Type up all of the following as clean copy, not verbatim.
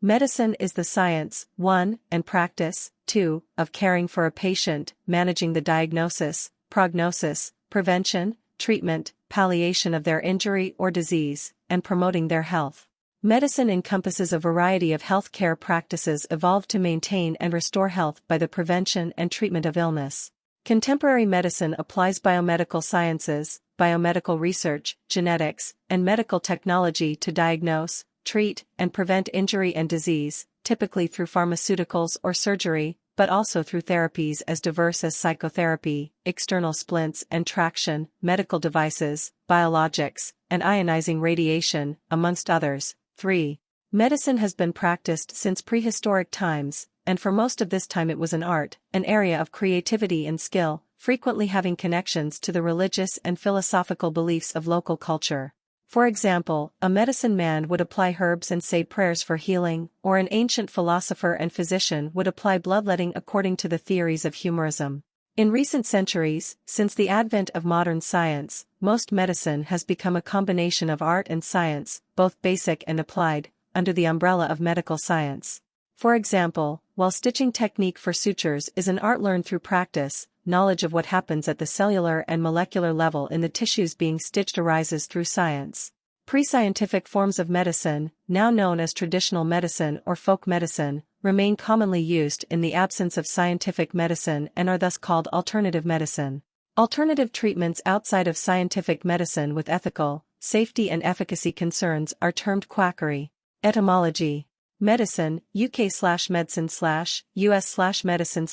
Medicine is the science, 1, and practice, 2, of caring for a patient, managing the diagnosis, prognosis, prevention, treatment, palliation of their injury or disease, and promoting their health. Medicine encompasses a variety of healthcare practices evolved to maintain and restore health by the prevention and treatment of illness. Contemporary medicine applies biomedical sciences, biomedical research, genetics, and medical technology to diagnose, treat, and prevent injury and disease, typically through pharmaceuticals or surgery, but also through therapies as diverse as psychotherapy, external splints and traction, medical devices, biologics, and ionizing radiation, amongst others. 3. Medicine has been practiced since prehistoric times, and for most of this time it was an art, an area of creativity and skill, frequently having connections to the religious and philosophical beliefs of local culture. For example, a medicine man would apply herbs and say prayers for healing, or an ancient philosopher and physician would apply bloodletting according to the theories of humorism. In recent centuries, since the advent of modern science, most medicine has become a combination of art and science, both basic and applied, under the umbrella of medical science. For example, while stitching technique for sutures is an art learned through practice, knowledge of what happens at the cellular and molecular level in the tissues being stitched arises through science. Pre-scientific forms of medicine, now known as traditional medicine or folk medicine, remain commonly used in the absence of scientific medicine and are thus called alternative medicine. Alternative treatments outside of scientific medicine with ethical, safety and efficacy concerns are termed quackery. Etymology. Medicine, UK/medicine/US/medicine/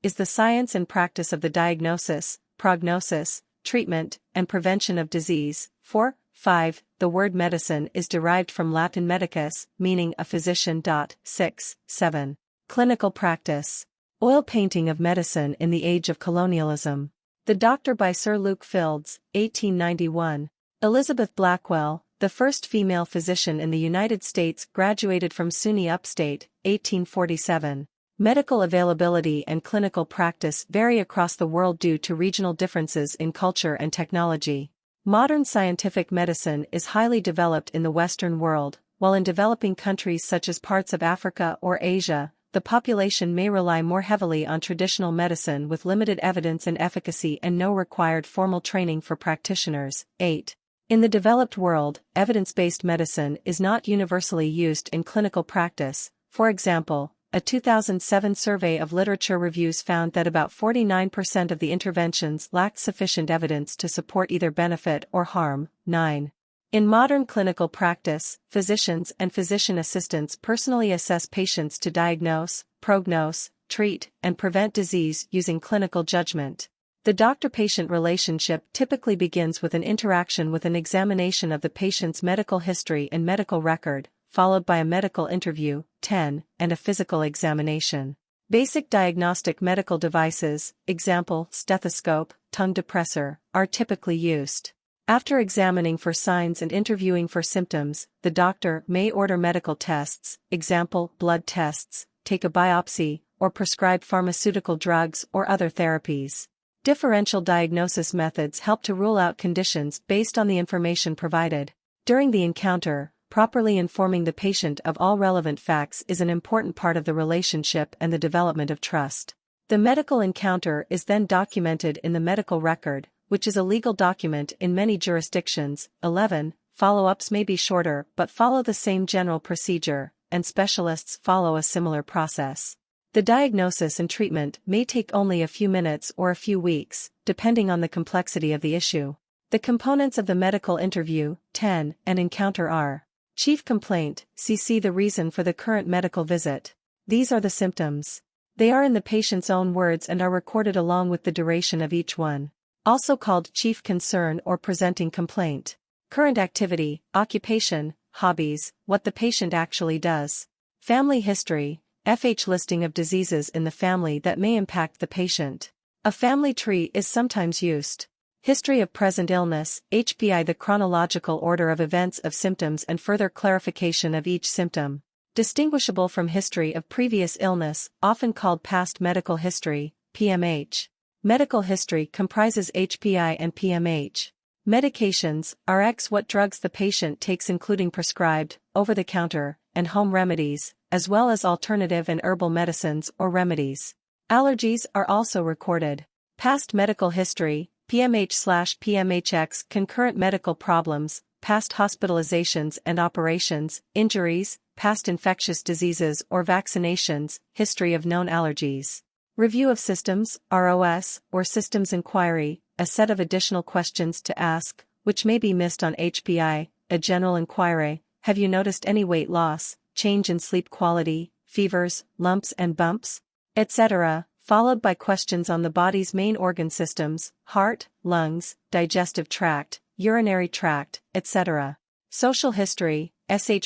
is the science and practice of the diagnosis, prognosis, treatment, and prevention of disease. 4. 5. The word medicine is derived from Latin medicus, meaning a physician. 6. 7. Clinical practice. Oil painting of medicine in the age of colonialism. The Doctor by Sir Luke Fildes, 1891. Elizabeth Blackwell, the first female physician in the United States, graduated from SUNY Upstate, 1847. Medical availability and clinical practice vary across the world due to regional differences in culture and technology. Modern scientific medicine is highly developed in the Western world, while in developing countries such as parts of Africa or Asia, the population may rely more heavily on traditional medicine with limited evidence and efficacy and no required formal training for practitioners. 8. In the developed world, evidence-based medicine is not universally used in clinical practice. For example, a 2007 survey of literature reviews found that about 49% of the interventions lacked sufficient evidence to support either benefit or harm. 9. In modern clinical practice, physicians and physician assistants personally assess patients to diagnose, prognose, treat, and prevent disease using clinical judgment. The doctor-patient relationship typically begins with an interaction with an examination of the patient's medical history and medical record, followed by a medical interview, 10, and a physical examination. Basic diagnostic medical devices, example, stethoscope, tongue depressor, are typically used. After examining for signs and interviewing for symptoms, the doctor may order medical tests, example, blood tests, take a biopsy, or prescribe pharmaceutical drugs or other therapies. Differential diagnosis methods help to rule out conditions based on the information provided. During the encounter, properly informing the patient of all relevant facts is an important part of the relationship and the development of trust. The medical encounter is then documented in the medical record, which is a legal document in many jurisdictions. 11. Follow-ups may be shorter but follow the same general procedure, and specialists follow a similar process. The diagnosis and treatment may take only a few minutes or a few weeks, depending on the complexity of the issue. The components of the medical interview, 10, and encounter are: chief complaint, cc the reason for the current medical visit. These are the symptoms. They are in the patient's own words and are recorded along with the duration of each one. Also called chief concern or presenting complaint. Current activity, occupation, hobbies, what the patient actually does. Family history, FH listing of diseases in the family that may impact the patient. A family tree is sometimes used. History of present illness, HPI the chronological order of events of symptoms and further clarification of each symptom. Distinguishable from history of previous illness, often called past medical history, PMH. Medical history comprises HPI and PMH. Medications, Rx what drugs the patient takes including prescribed, over-the-counter, and home remedies, as well as alternative and herbal medicines or remedies. Allergies are also recorded. Past medical history, PMH/PMHX, concurrent medical problems, past hospitalizations and operations, injuries, past infectious diseases or vaccinations, history of known allergies. Review of systems, ROS, or systems inquiry, a set of additional questions to ask, which may be missed on HPI, a general inquiry. Have you noticed any weight loss, change in sleep quality, fevers, lumps and bumps, etc., followed by questions on the body's main organ systems, heart, lungs, digestive tract, urinary tract, etc. Social history,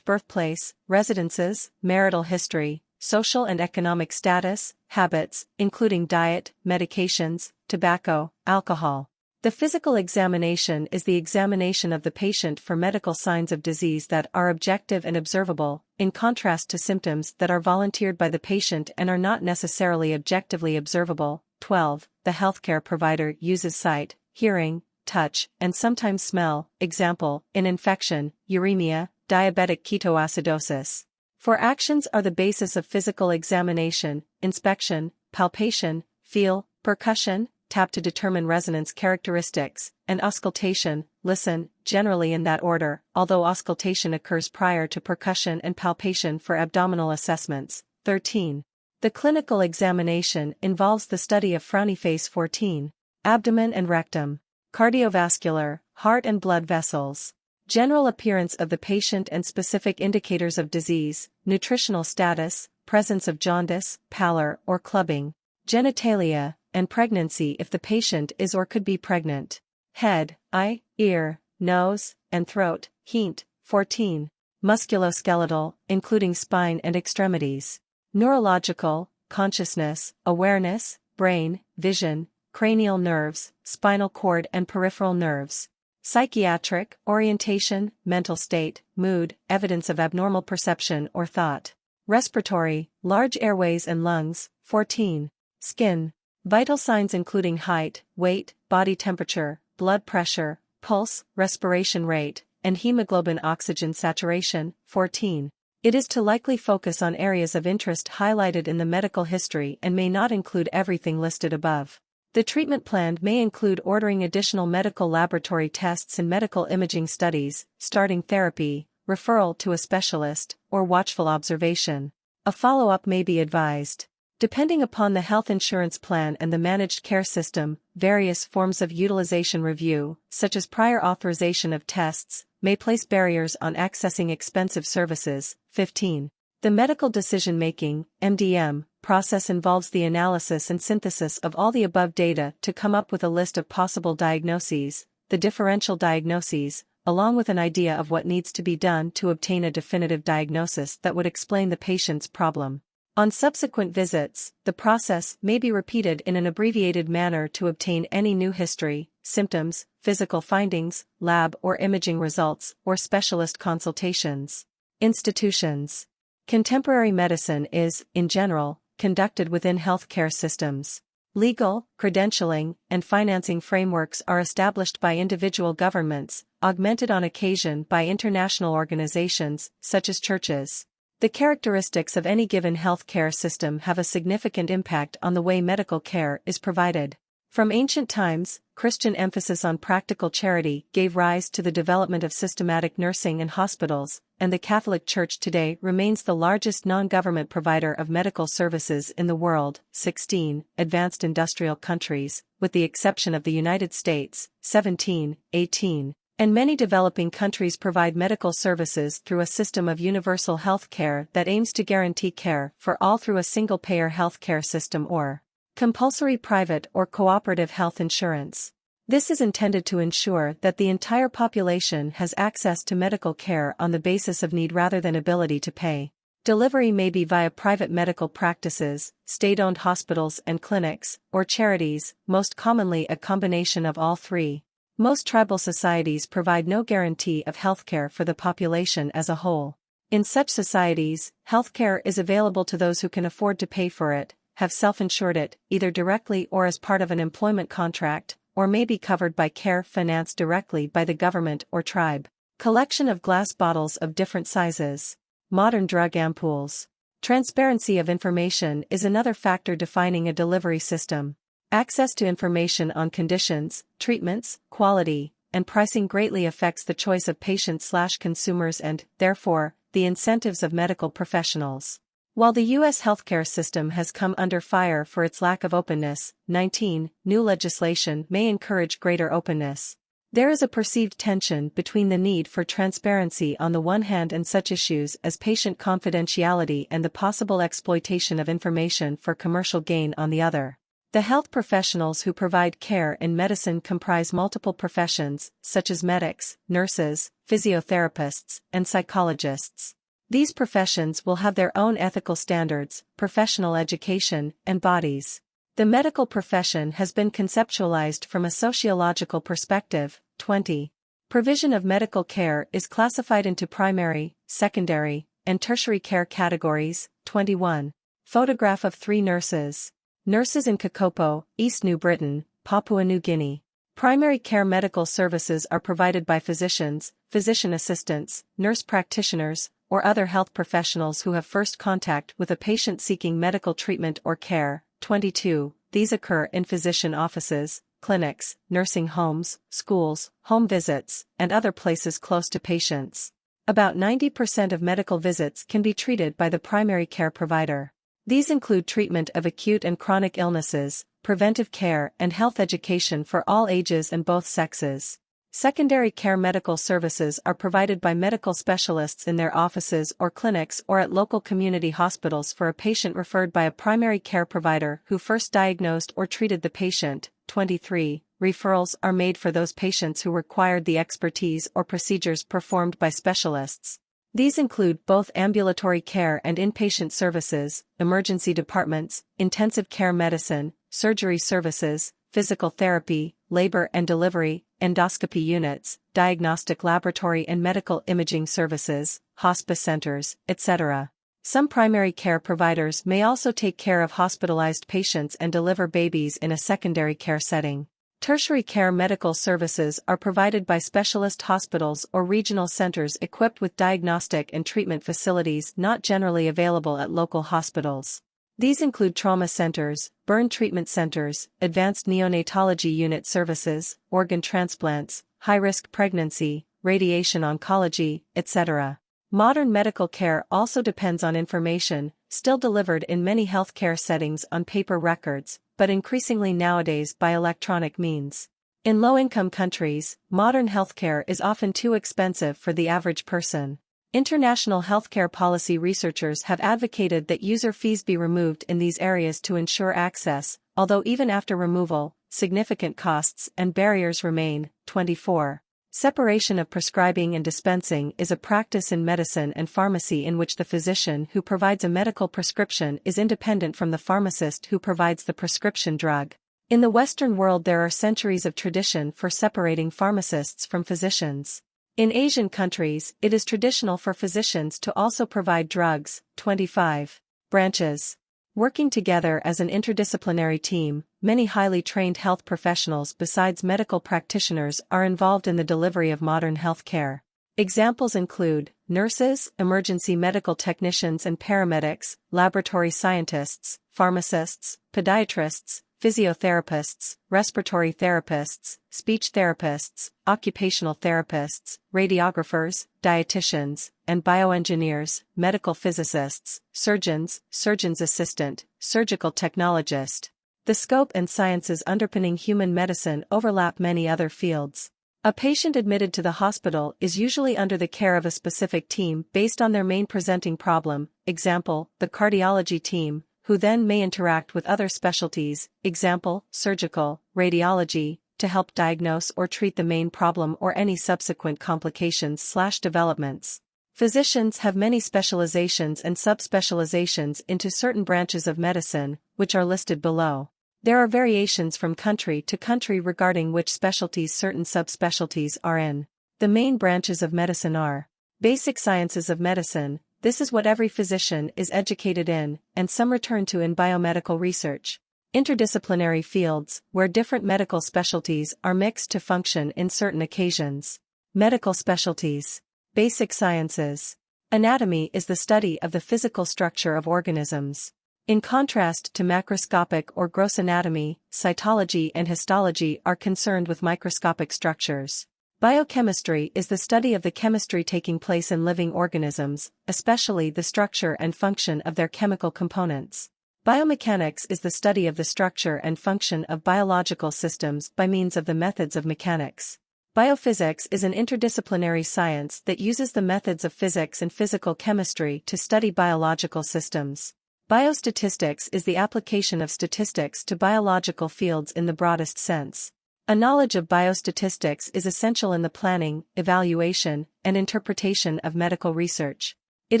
birthplace, residences, marital history, social and economic status, habits, including diet, medications, tobacco, alcohol. The physical examination is the examination of the patient for medical signs of disease that are objective and observable, in contrast to symptoms that are volunteered by the patient and are not necessarily objectively observable. 12. The healthcare provider uses sight, hearing, touch, and sometimes smell, example, in infection, uremia, diabetic ketoacidosis. For actions are the basis of physical examination, inspection, palpation, feel, percussion, tap to determine resonance characteristics, and auscultation, listen, generally in that order, although auscultation occurs prior to percussion and palpation for abdominal assessments. 13. The clinical examination involves the study of frowny face. 14. Abdomen and rectum. Cardiovascular, heart and blood vessels. General appearance of the patient and specific indicators of disease, nutritional status, presence of jaundice, pallor or clubbing. Genitalia, and pregnancy if the patient is or could be pregnant. Head, eye, ear, nose, and throat. Hint. 14. Musculoskeletal, including spine and extremities. Neurological, consciousness, awareness, brain, vision, cranial nerves, spinal cord and peripheral nerves. Psychiatric, orientation, mental state, mood, evidence of abnormal perception or thought. Respiratory, large airways and lungs. 14. Skin. Vital signs including height, weight, body temperature, blood pressure, pulse, respiration rate, and hemoglobin oxygen saturation. 14. It is to likely focus on areas of interest highlighted in the medical history and may not include everything listed above. The treatment plan may include ordering additional medical laboratory tests and medical imaging studies, starting therapy, referral to a specialist, or watchful observation. A follow-up may be advised. Depending upon the health insurance plan and the managed care system, various forms of utilization review, such as prior authorization of tests, may place barriers on accessing expensive services. 15. The medical decision-making, MDM, process involves the analysis and synthesis of all the above data to come up with a list of possible diagnoses, the differential diagnoses, along with an idea of what needs to be done to obtain a definitive diagnosis that would explain the patient's problem. On subsequent visits, the process may be repeated in an abbreviated manner to obtain any new history, symptoms, physical findings, lab or imaging results, or specialist consultations. Institutions. Contemporary medicine is, in general, conducted within healthcare systems. Legal, credentialing, and financing frameworks are established by individual governments, augmented on occasion by international organizations, such as churches. The characteristics of any given healthcare system have a significant impact on the way medical care is provided. From ancient times, Christian emphasis on practical charity gave rise to the development of systematic nursing and hospitals, and the Catholic Church today remains the largest non-government provider of medical services in the world. 16. Advanced industrial countries, with the exception of the United States. 17. 18. And many developing countries provide medical services through a system of universal health care that aims to guarantee care for all through a single-payer healthcare system or compulsory private or cooperative health insurance. This is intended to ensure that the entire population has access to medical care on the basis of need rather than ability to pay. Delivery may be via private medical practices, state-owned hospitals and clinics, or charities, most commonly a combination of all three. Most tribal societies provide no guarantee of healthcare for the population as a whole. In such societies, healthcare is available to those who can afford to pay for it, have self-insured it, either directly or as part of an employment contract, or may be covered by care financed directly by the government or tribe. Collection of glass bottles of different sizes. modern drug ampoules. Transparency of information is another factor defining a delivery system. Access to information on conditions, treatments, quality, and pricing greatly affects the choice of patients/consumers and, therefore, the incentives of medical professionals. While the U.S. healthcare system has come under fire for its lack of openness, 19, new legislation may encourage greater openness. There is a perceived tension between the need for transparency on the one hand and such issues as patient confidentiality and the possible exploitation of information for commercial gain on the other. The health professionals who provide care in medicine comprise multiple professions, such as medics, nurses, physiotherapists, and psychologists. These professions will have their own ethical standards, professional education, and bodies. The medical profession has been conceptualized from a sociological perspective. 20. Provision of medical care is classified into primary, secondary, and tertiary care categories. 21. Photograph of 3 nurses. Nurses in Kokopo, East New Britain, Papua New Guinea. Primary care medical services are provided by physicians, physician assistants, nurse practitioners, or other health professionals who have first contact with a patient seeking medical treatment or care. 22. These occur in physician offices, clinics, nursing homes, schools, home visits, and other places close to patients. About 90% of medical visits can be treated by the primary care provider. These include treatment of acute and chronic illnesses, preventive care and health education for all ages and both sexes. Secondary care medical services are provided by medical specialists in their offices or clinics or at local community hospitals for a patient referred by a primary care provider who first diagnosed or treated the patient. 23. Referrals are made for those patients who required the expertise or procedures performed by specialists. These include both ambulatory care and inpatient services, emergency departments, intensive care medicine, surgery services, physical therapy, labor and delivery, endoscopy units, diagnostic laboratory and medical imaging services, hospice centers, etc. Some primary care providers may also take care of hospitalized patients and deliver babies in a secondary care setting. Tertiary care medical services are provided by specialist hospitals or regional centers equipped with diagnostic and treatment facilities not generally available at local hospitals. These include trauma centers, burn treatment centers, advanced neonatology unit services, organ transplants, high-risk pregnancy, radiation oncology, etc. Modern medical care also depends on information, still delivered in many healthcare settings on paper records, but increasingly nowadays by electronic means. In low-income countries, modern healthcare is often too expensive for the average person. International healthcare policy researchers have advocated that user fees be removed in these areas to ensure access, although even after removal, significant costs and barriers remain. 24. Separation of prescribing and dispensing is a practice in medicine and pharmacy in which the physician who provides a medical prescription is independent from the pharmacist who provides the prescription drug. In the Western world there are centuries of tradition for separating pharmacists from physicians. In Asian countries, it is traditional for physicians to also provide drugs. 25. Branches. Working together as an interdisciplinary team, many highly trained health professionals besides medical practitioners are involved in the delivery of modern health care. Examples include nurses, emergency medical technicians and paramedics, laboratory scientists, pharmacists, podiatrists, physiotherapists, respiratory therapists, speech therapists, occupational therapists, radiographers, dietitians, and bioengineers, medical physicists, surgeons, surgeon's assistant, surgical technologist. The scope and sciences underpinning human medicine overlap many other fields. A patient admitted to the hospital is usually under the care of a specific team based on their main presenting problem, example, the cardiology team, who then may interact with other specialties, example, surgical, radiology, to help diagnose or treat the main problem or any subsequent complications/developments. Physicians have many specializations and subspecializations into certain branches of medicine, which are listed below. There are variations from country to country regarding which specialties certain subspecialties are in. The main branches of medicine are basic sciences of medicine. This is what every physician is educated in, and some return to in biomedical research. Interdisciplinary fields, where different medical specialties are mixed to function in certain occasions. Medical specialties. Basic sciences. Anatomy is the study of the physical structure of organisms. In contrast to macroscopic or gross anatomy, cytology and histology are concerned with microscopic structures. Biochemistry is the study of the chemistry taking place in living organisms, especially the structure and function of their chemical components. Biomechanics is the study of the structure and function of biological systems by means of the methods of mechanics. Biophysics is an interdisciplinary science that uses the methods of physics and physical chemistry to study biological systems. Biostatistics is the application of statistics to biological fields in the broadest sense. A knowledge of biostatistics is essential in the planning, evaluation, and interpretation of medical research. It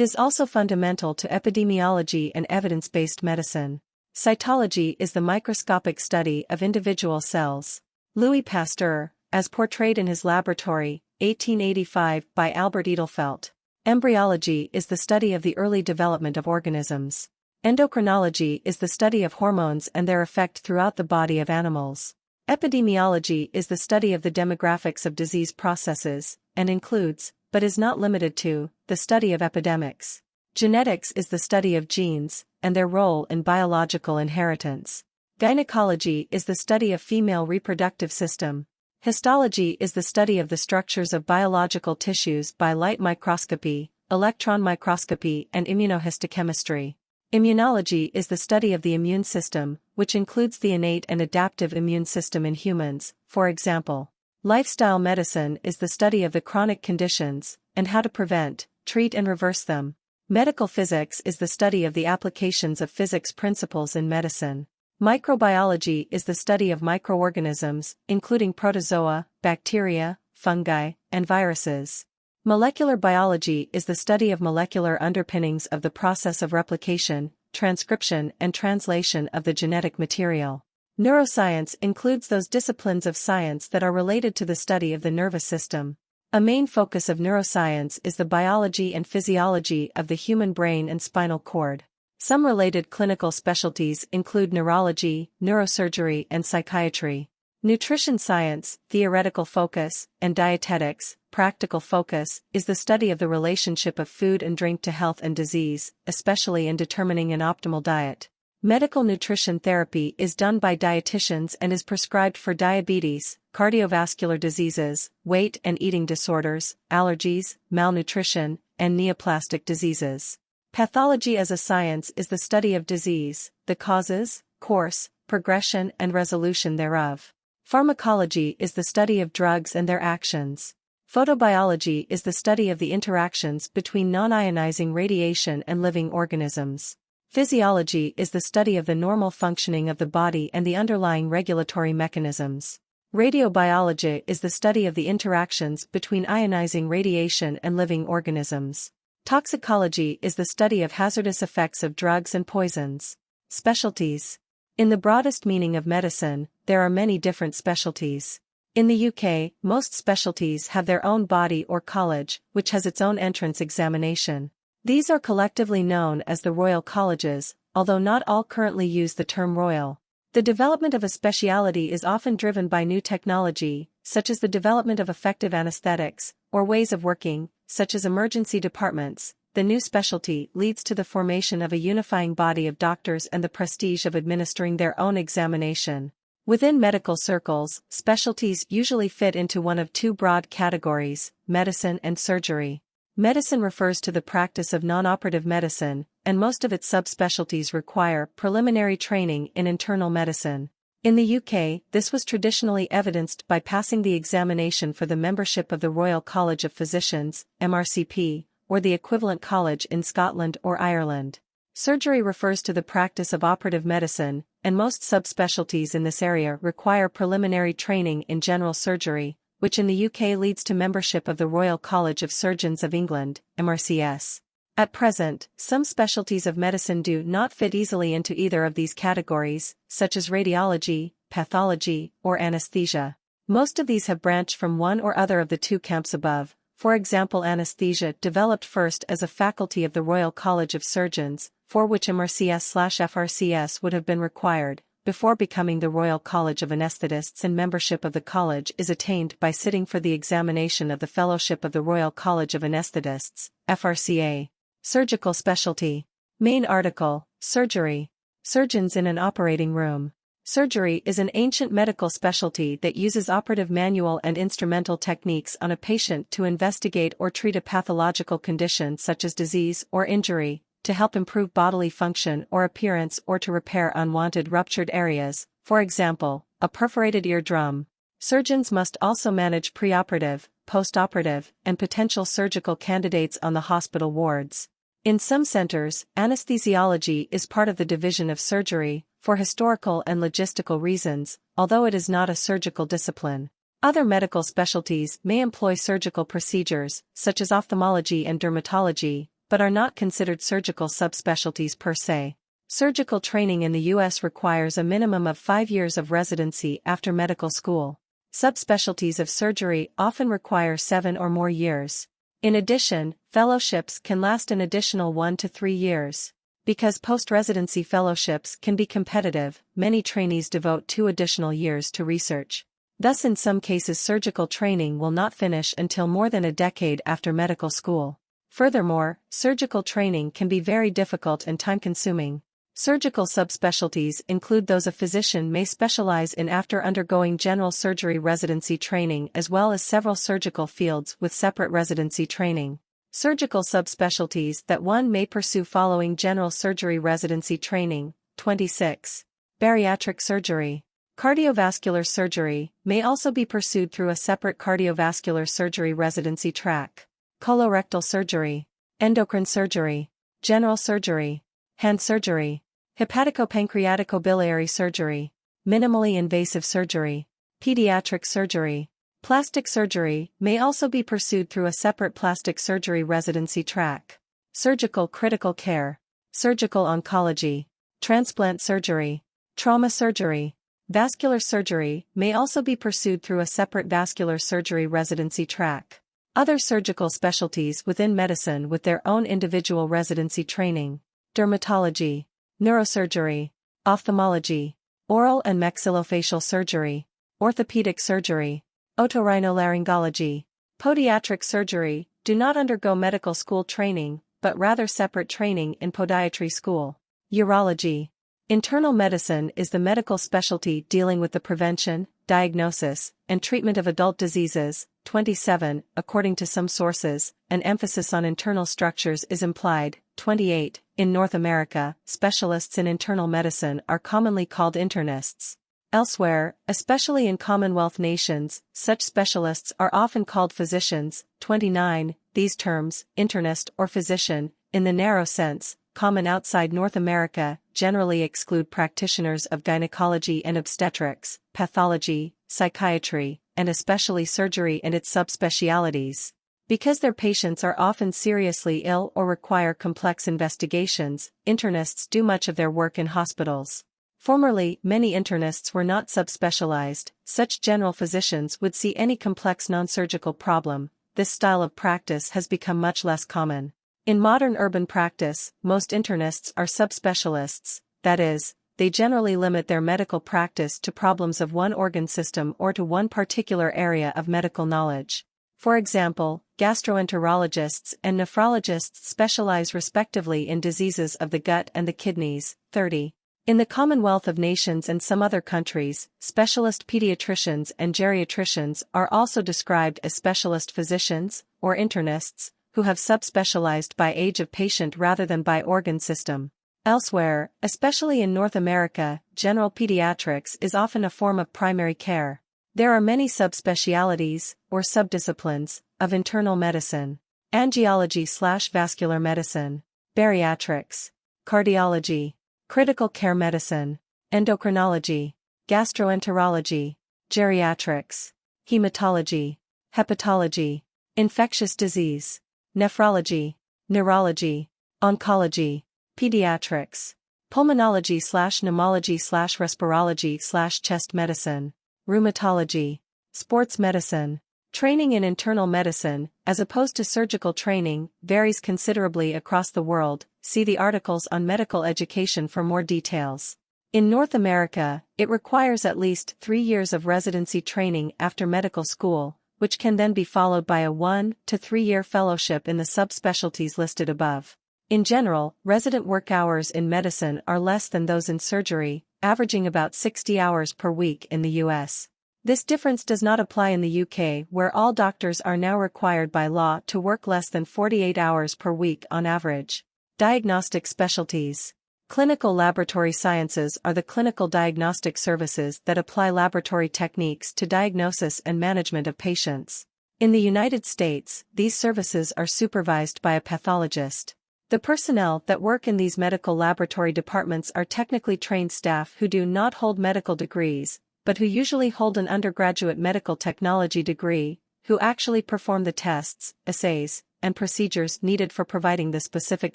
is also fundamental to epidemiology and evidence-based medicine. Cytology is the microscopic study of individual cells. Louis Pasteur, as portrayed in his laboratory, 1885 by Albert Edelfelt. Embryology is the study of the early development of organisms. Endocrinology is the study of hormones and their effect throughout the body of animals. Epidemiology is the study of the demographics of disease processes, and includes, but is not limited to, the study of epidemics. Genetics is the study of genes, and their role in biological inheritance. Gynecology is the study of female reproductive system. Histology is the study of the structures of biological tissues by light microscopy, electron microscopy and immunohistochemistry. Immunology is the study of the immune system, which includes the innate and adaptive immune system in humans, for example. Lifestyle medicine is the study of the chronic conditions, and how to prevent, treat and reverse them. Medical physics is the study of the applications of physics principles in medicine. Microbiology is the study of microorganisms, including protozoa, bacteria, fungi, and viruses. Molecular biology is the study of molecular underpinnings of the process of replication, transcription and translation of the genetic material. Neuroscience includes those disciplines of science that are related to the study of the nervous system. A main focus of neuroscience is the biology and physiology of the human brain and spinal cord. Some related clinical specialties include neurology, neurosurgery, and psychiatry. Nutrition science, theoretical focus, and dietetics, practical focus, is the study of the relationship of food and drink to health and disease, especially in determining an optimal diet. Medical nutrition therapy is done by dietitians and is prescribed for diabetes, cardiovascular diseases, weight and eating disorders, allergies, malnutrition, and neoplastic diseases. Pathology as a science is the study of disease, the causes, course, progression and resolution thereof. Pharmacology is the study of drugs and their actions. Photobiology is the study of the interactions between non-ionizing radiation and living organisms. Physiology is the study of the normal functioning of the body and the underlying regulatory mechanisms. Radiobiology is the study of the interactions between ionizing radiation and living organisms. Toxicology is the study of hazardous effects of drugs and poisons. Specialties. In the broadest meaning of medicine, there are many different specialties. In the UK, most specialties have their own body or college, which has its own entrance examination. These are collectively known as the Royal Colleges, although not all currently use the term royal. The development of a specialty is often driven by new technology, such as the development of effective anesthetics, or ways of working, such as emergency departments. The new specialty leads to the formation of a unifying body of doctors and the prestige of administering their own examination. Within medical circles, specialties usually fit into one of two broad categories, medicine and surgery. Medicine refers to the practice of non-operative medicine, and most of its subspecialties require preliminary training in internal medicine. In the UK, this was traditionally evidenced by passing the examination for the membership of the Royal College of Physicians, MRCP, or the equivalent college in Scotland or Ireland. Surgery refers to the practice of operative medicine, and most subspecialties in this area require preliminary training in general surgery, which in the UK leads to membership of the Royal College of Surgeons of England, MRCS. At present, some specialties of medicine do not fit easily into either of these categories, such as radiology, pathology, or anesthesia. Most of these have branched from one or other of the two camps above. For example, anesthesia developed first as a faculty of the Royal College of Surgeons, for which MRCS/FRCS would have been required, before becoming the Royal College of Anaesthetists, and membership of the college is attained by sitting for the examination of the Fellowship of the Royal College of Anaesthetists, FRCA. Surgical specialty. Main article, Surgery. Surgeons in an operating room. Surgery is an ancient medical specialty that uses operative manual and instrumental techniques on a patient to investigate or treat a pathological condition such as disease or injury, to help improve bodily function or appearance, or to repair unwanted ruptured areas, for example, a perforated eardrum. Surgeons must also manage preoperative, postoperative, and potential surgical candidates on the hospital wards. In some centers, anesthesiology is part of the division of surgery, for historical and logistical reasons, although it is not a surgical discipline. Other medical specialties may employ surgical procedures, such as ophthalmology and dermatology, but are not considered surgical subspecialties per se. Surgical training in the U.S. requires a minimum of 5 years of residency after medical school. Subspecialties of surgery often require 7 or more years. In addition, fellowships can last an additional 1 to 3 years. Because post-residency fellowships can be competitive, many trainees devote 2 additional years to research. Thus, in some cases, surgical training will not finish until more than a decade after medical school. Furthermore, surgical training can be very difficult and time-consuming. Surgical subspecialties include those a physician may specialize in after undergoing general surgery residency training, as well as several surgical fields with separate residency training. Surgical subspecialties that one may pursue following general surgery residency training. 26. Bariatric surgery. Cardiovascular surgery may also be pursued through a separate cardiovascular surgery residency track. Colorectal surgery. Endocrine surgery. General surgery. Hand surgery. Hepatico-pancreatico-biliary surgery. Minimally invasive surgery. Pediatric surgery. Plastic surgery may also be pursued through a separate plastic surgery residency track. Surgical critical care. Surgical oncology. Transplant surgery. Trauma surgery. Vascular surgery may also be pursued through a separate vascular surgery residency track. Other surgical specialties within medicine with their own individual residency training. Dermatology. Neurosurgery. Ophthalmology. Oral and maxillofacial surgery. Orthopedic surgery. Otorhinolaryngology. Podiatric surgery do not undergo medical school training, but rather separate training in podiatry school. Urology. Internal medicine is the medical specialty dealing with the prevention, diagnosis, and treatment of adult diseases. 27. According to some sources, an emphasis on internal structures is implied. 28. In North America, specialists in internal medicine are commonly called internists. Elsewhere, especially in Commonwealth nations, such specialists are often called physicians. 29. These terms, internist or physician, in the narrow sense, common outside North America, generally exclude practitioners of gynecology and obstetrics, pathology, psychiatry, and especially surgery and its subspecialties. Because their patients are often seriously ill or require complex investigations, internists do much of their work in hospitals. Formerly, many internists were not subspecialized. Such general physicians would see any complex non-surgical problem. This style of practice has become much less common. In modern urban practice, most internists are subspecialists, that is, they generally limit their medical practice to problems of one organ system or to one particular area of medical knowledge. For example, gastroenterologists and nephrologists specialize respectively in diseases of the gut and the kidneys. 30. In the Commonwealth of Nations and some other countries, specialist pediatricians and geriatricians are also described as specialist physicians, or internists, who have subspecialized by age of patient rather than by organ system. Elsewhere, especially in North America, general pediatrics is often a form of primary care. There are many subspecialties, or subdisciplines, of internal medicine. Angiology/vascular medicine. Bariatrics. Cardiology. Critical care medicine. Endocrinology. Gastroenterology. Geriatrics. Hematology. Hepatology. Infectious disease. Nephrology. Neurology. Oncology. Pediatrics. Pulmonology/pneumology/respirology/chest medicine. Rheumatology. Sports medicine. Training in internal medicine, as opposed to surgical training, varies considerably across the world. See the articles on medical education for more details. In North America, it requires at least 3 years of residency training after medical school, which can then be followed by a 1 to 3-year fellowship in the subspecialties listed above. In general, resident work hours in medicine are less than those in surgery, averaging about 60 hours per week in the US. This difference does not apply in the UK, where all doctors are now required by law to work less than 48 hours per week on average. Diagnostic specialties. Clinical laboratory sciences are the clinical diagnostic services that apply laboratory techniques to diagnosis and management of patients. In the United States, these services are supervised by a pathologist. The personnel that work in these medical laboratory departments are technically trained staff who do not hold medical degrees, but who usually hold an undergraduate medical technology degree, who actually perform the tests, assays, and procedures needed for providing the specific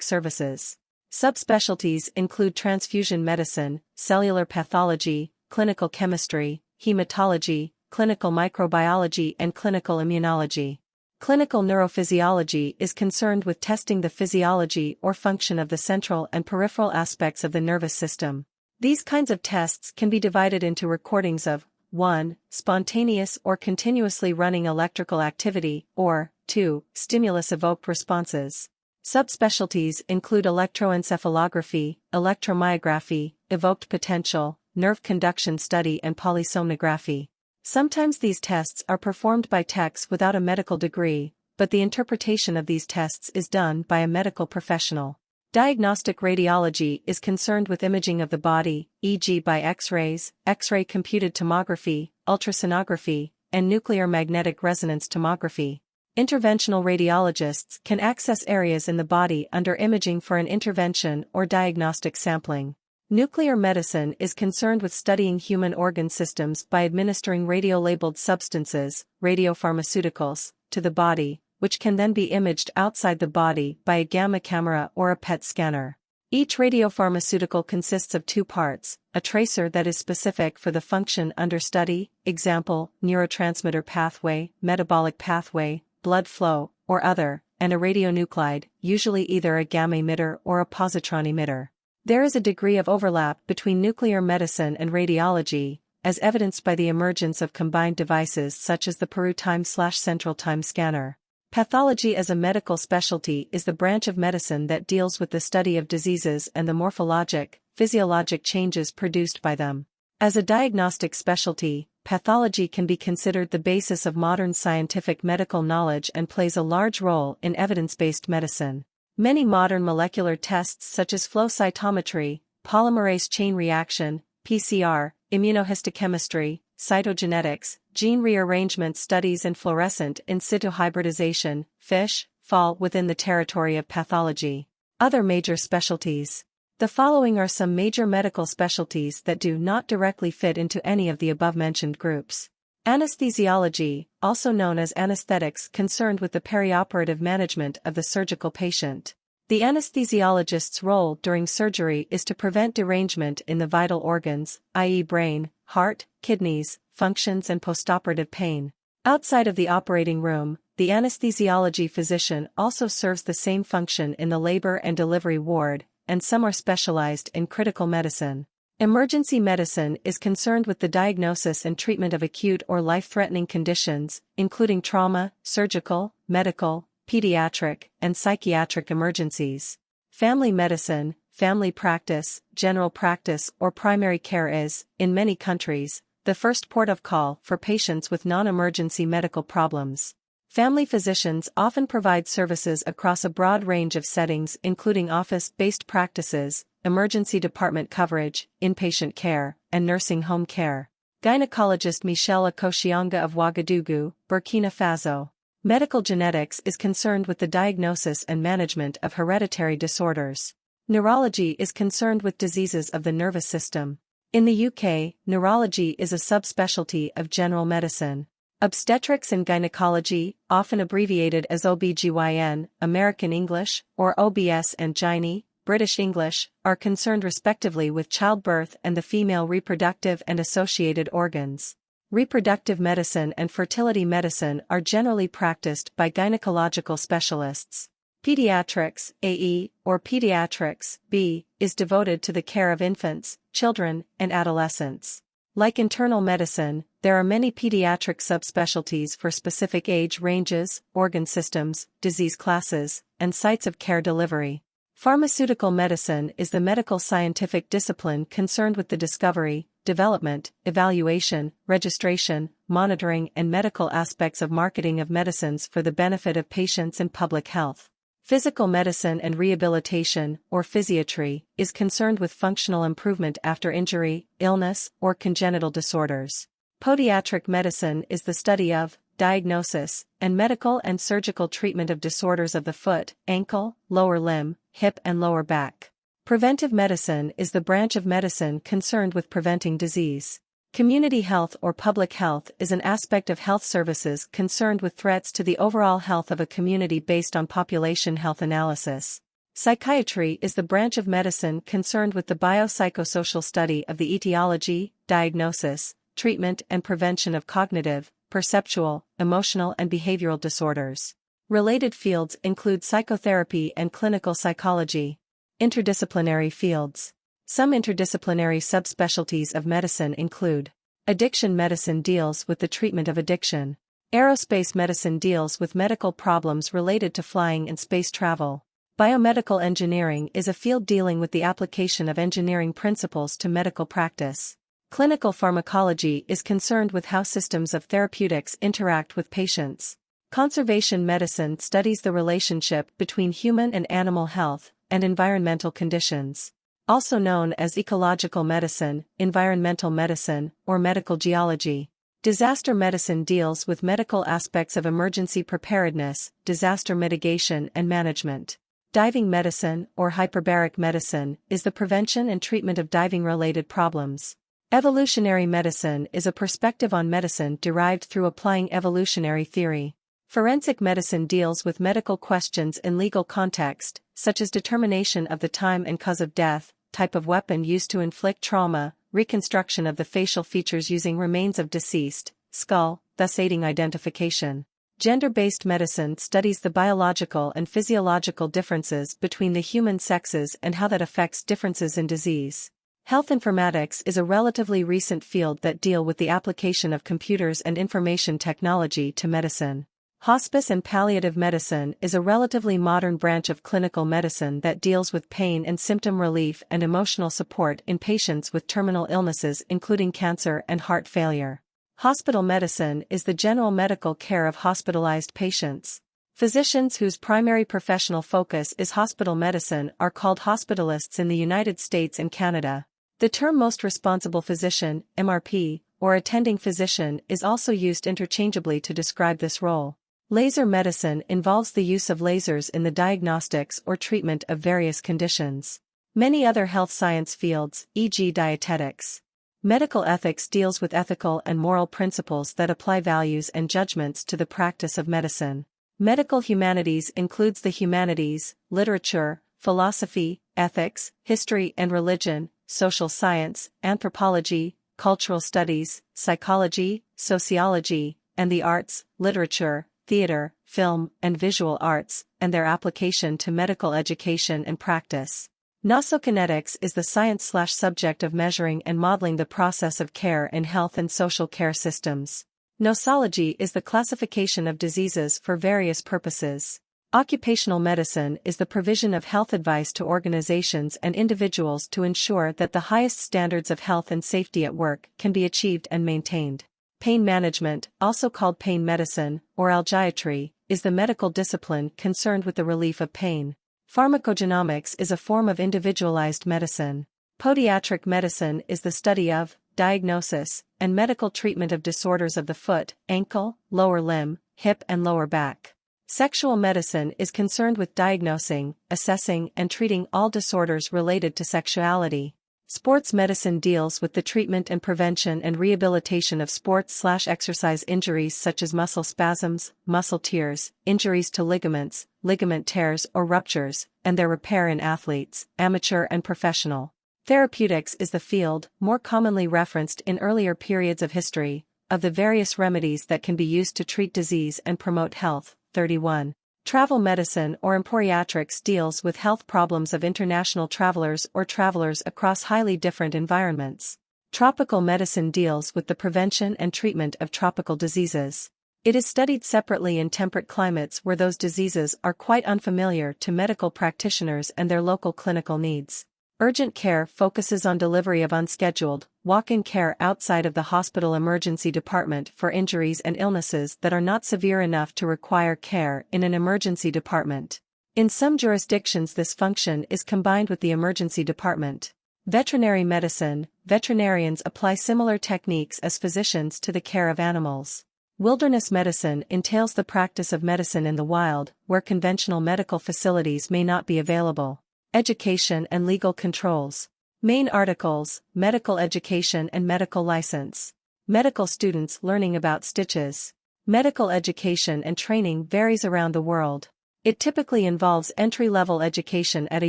services. Subspecialties include transfusion medicine, cellular pathology, clinical chemistry, hematology, clinical microbiology, and clinical immunology. Clinical neurophysiology is concerned with testing the physiology or function of the central and peripheral aspects of the nervous system. These kinds of tests can be divided into recordings of 1. Spontaneous or continuously running electrical activity, or 2. Stimulus-evoked responses. Subspecialties include electroencephalography, electromyography, evoked potential, nerve conduction study, and polysomnography. Sometimes these tests are performed by techs without a medical degree, but the interpretation of these tests is done by a medical professional. Diagnostic radiology is concerned with imaging of the body, e.g. by X-rays, X-ray computed tomography, ultrasonography, and nuclear magnetic resonance tomography. Interventional radiologists can access areas in the body under imaging for an intervention or diagnostic sampling. Nuclear medicine is concerned with studying human organ systems by administering radiolabeled substances, radiopharmaceuticals, to the body, which can then be imaged outside the body by a gamma camera or a PET scanner. Each radiopharmaceutical consists of 2 parts, a tracer that is specific for the function under study, example, neurotransmitter pathway, metabolic pathway, blood flow, or other, and a radionuclide, usually either a gamma emitter or a positron emitter. There is a degree of overlap between nuclear medicine and radiology, as evidenced by the emergence of combined devices such as the Peru Time/Central Time scanner. Pathology as a medical specialty is the branch of medicine that deals with the study of diseases and the morphologic, physiologic changes produced by them. As a diagnostic specialty, pathology can be considered the basis of modern scientific medical knowledge and plays a large role in evidence-based medicine. Many modern molecular tests such as flow cytometry, polymerase chain reaction, PCR, immunohistochemistry, cytogenetics, gene rearrangement studies, and fluorescent in situ hybridization, FISH, fall within the territory of pathology. Other major specialties. The following are some major medical specialties that do not directly fit into any of the above-mentioned groups. Anesthesiology, also known as anesthetics, concerned with the perioperative management of the surgical patient. The anesthesiologist's role during surgery is to prevent derangement in the vital organs, i.e. brain, heart, kidneys, functions, and postoperative pain. Outside of the operating room, the anesthesiology physician also serves the same function in the labor and delivery ward, and some are specialized in critical medicine. Emergency medicine is concerned with the diagnosis and treatment of acute or life-threatening conditions, including trauma, surgical, medical, pediatric, and psychiatric emergencies. Family medicine, family practice, general practice, or primary care is, in many countries, the first port of call for patients with non-emergency medical problems. Family physicians often provide services across a broad range of settings, including office-based practices, emergency department coverage, inpatient care, and nursing home care. Gynecologist Michelle Akoshianga of Ouagadougou, Burkina Faso. Medical genetics is concerned with the diagnosis and management of hereditary disorders. Neurology is concerned with diseases of the nervous system. In the UK, neurology is a subspecialty of general medicine. Obstetrics and gynecology, often abbreviated as OB/GYN, American English, or OBS, and gynae, British English, are concerned respectively with childbirth and the female reproductive and associated organs. Reproductive medicine and fertility medicine are generally practiced by gynecological specialists. Pediatrics, AE, or Pediatrics, B, is devoted to the care of infants, children, and adolescents. Like internal medicine, there are many pediatric subspecialties for specific age ranges, organ systems, disease classes, and sites of care delivery. Pharmaceutical medicine is the medical scientific discipline concerned with the discovery, development, evaluation, registration, monitoring, and medical aspects of marketing of medicines for the benefit of patients and public health. Physical medicine and rehabilitation, or physiatry, is concerned with functional improvement after injury, illness, or congenital disorders. Podiatric medicine is the study of, diagnosis, and medical and surgical treatment of disorders of the foot, ankle, lower limb, hip, and lower back. Preventive medicine is the branch of medicine concerned with preventing disease. Community health or public health is an aspect of health services concerned with threats to the overall health of a community based on population health analysis. Psychiatry is the branch of medicine concerned with the biopsychosocial study of the etiology, diagnosis, treatment, and prevention of cognitive, perceptual, emotional, and behavioral disorders. Related fields include psychotherapy and clinical psychology. Interdisciplinary fields. Some interdisciplinary subspecialties of medicine include: addiction medicine deals with the treatment of addiction. Aerospace medicine deals with medical problems related to flying and space travel. Biomedical engineering is a field dealing with the application of engineering principles to medical practice. Clinical pharmacology is concerned with how systems of therapeutics interact with patients. Conservation medicine studies the relationship between human and animal health and environmental conditions. Also known as ecological medicine, environmental medicine, or medical geology. Disaster medicine deals with medical aspects of emergency preparedness, disaster mitigation, and management. Diving medicine, or hyperbaric medicine, is the prevention and treatment of diving-related problems. Evolutionary medicine is a perspective on medicine derived through applying evolutionary theory. Forensic medicine deals with medical questions in legal context, such as determination of the time and cause of death, type of weapon used to inflict trauma, reconstruction of the facial features using remains of deceased, skull, thus aiding identification. Gender-based medicine studies the biological and physiological differences between the human sexes and how that affects differences in disease. Health informatics is a relatively recent field that deals with the application of computers and information technology to medicine. Hospice and palliative medicine is a relatively modern branch of clinical medicine that deals with pain and symptom relief and emotional support in patients with terminal illnesses including cancer and heart failure. Hospital medicine is the general medical care of hospitalized patients. Physicians whose primary professional focus is hospital medicine are called hospitalists in the United States and Canada. The term most responsible physician, MRP, or attending physician is also used interchangeably to describe this role. Laser medicine involves the use of lasers in the diagnostics or treatment of various conditions. Many other health science fields, e.g. dietetics. Medical ethics deals with ethical and moral principles that apply values and judgments to the practice of medicine. Medical humanities includes the humanities, literature, philosophy, ethics, history and religion, social science, anthropology, cultural studies, psychology, sociology, and the arts, literature, theater, film, and visual arts, and their application to medical education and practice. Nosokinetics is the science/subject of measuring and modeling the process of care in health and social care systems. Nosology is the classification of diseases for various purposes. Occupational medicine is the provision of health advice to organizations and individuals to ensure that the highest standards of health and safety at work can be achieved and maintained. Pain management, also called pain medicine, or algiatry, is the medical discipline concerned with the relief of pain. Pharmacogenomics is a form of individualized medicine. Podiatric medicine is the study of, diagnosis, and medical treatment of disorders of the foot, ankle, lower limb, hip and lower back. Sexual medicine is concerned with diagnosing, assessing and treating all disorders related to sexuality. Sports medicine deals with the treatment and prevention and rehabilitation of sports/exercise injuries such as muscle spasms, muscle tears, injuries to ligaments, ligament tears or ruptures, and their repair in athletes, amateur and professional. Therapeutics is the field, more commonly referenced in earlier periods of history, of the various remedies that can be used to treat disease and promote health. 31. Travel medicine or emporiatrics deals with health problems of international travelers or travelers across highly different environments. Tropical medicine deals with the prevention and treatment of tropical diseases. It is studied separately in temperate climates where those diseases are quite unfamiliar to medical practitioners and their local clinical needs. Urgent care focuses on delivery of unscheduled, walk-in care outside of the hospital emergency department for injuries and illnesses that are not severe enough to require care in an emergency department. In some jurisdictions this function is combined with the emergency department. Veterinary medicine, veterinarians apply similar techniques as physicians to the care of animals. Wilderness medicine entails the practice of medicine in the wild, where conventional medical facilities may not be available. Education and legal controls. Main articles: medical education and medical license. Medical students learning about stitches. Medical education and training varies around the world. It typically involves entry-level education at a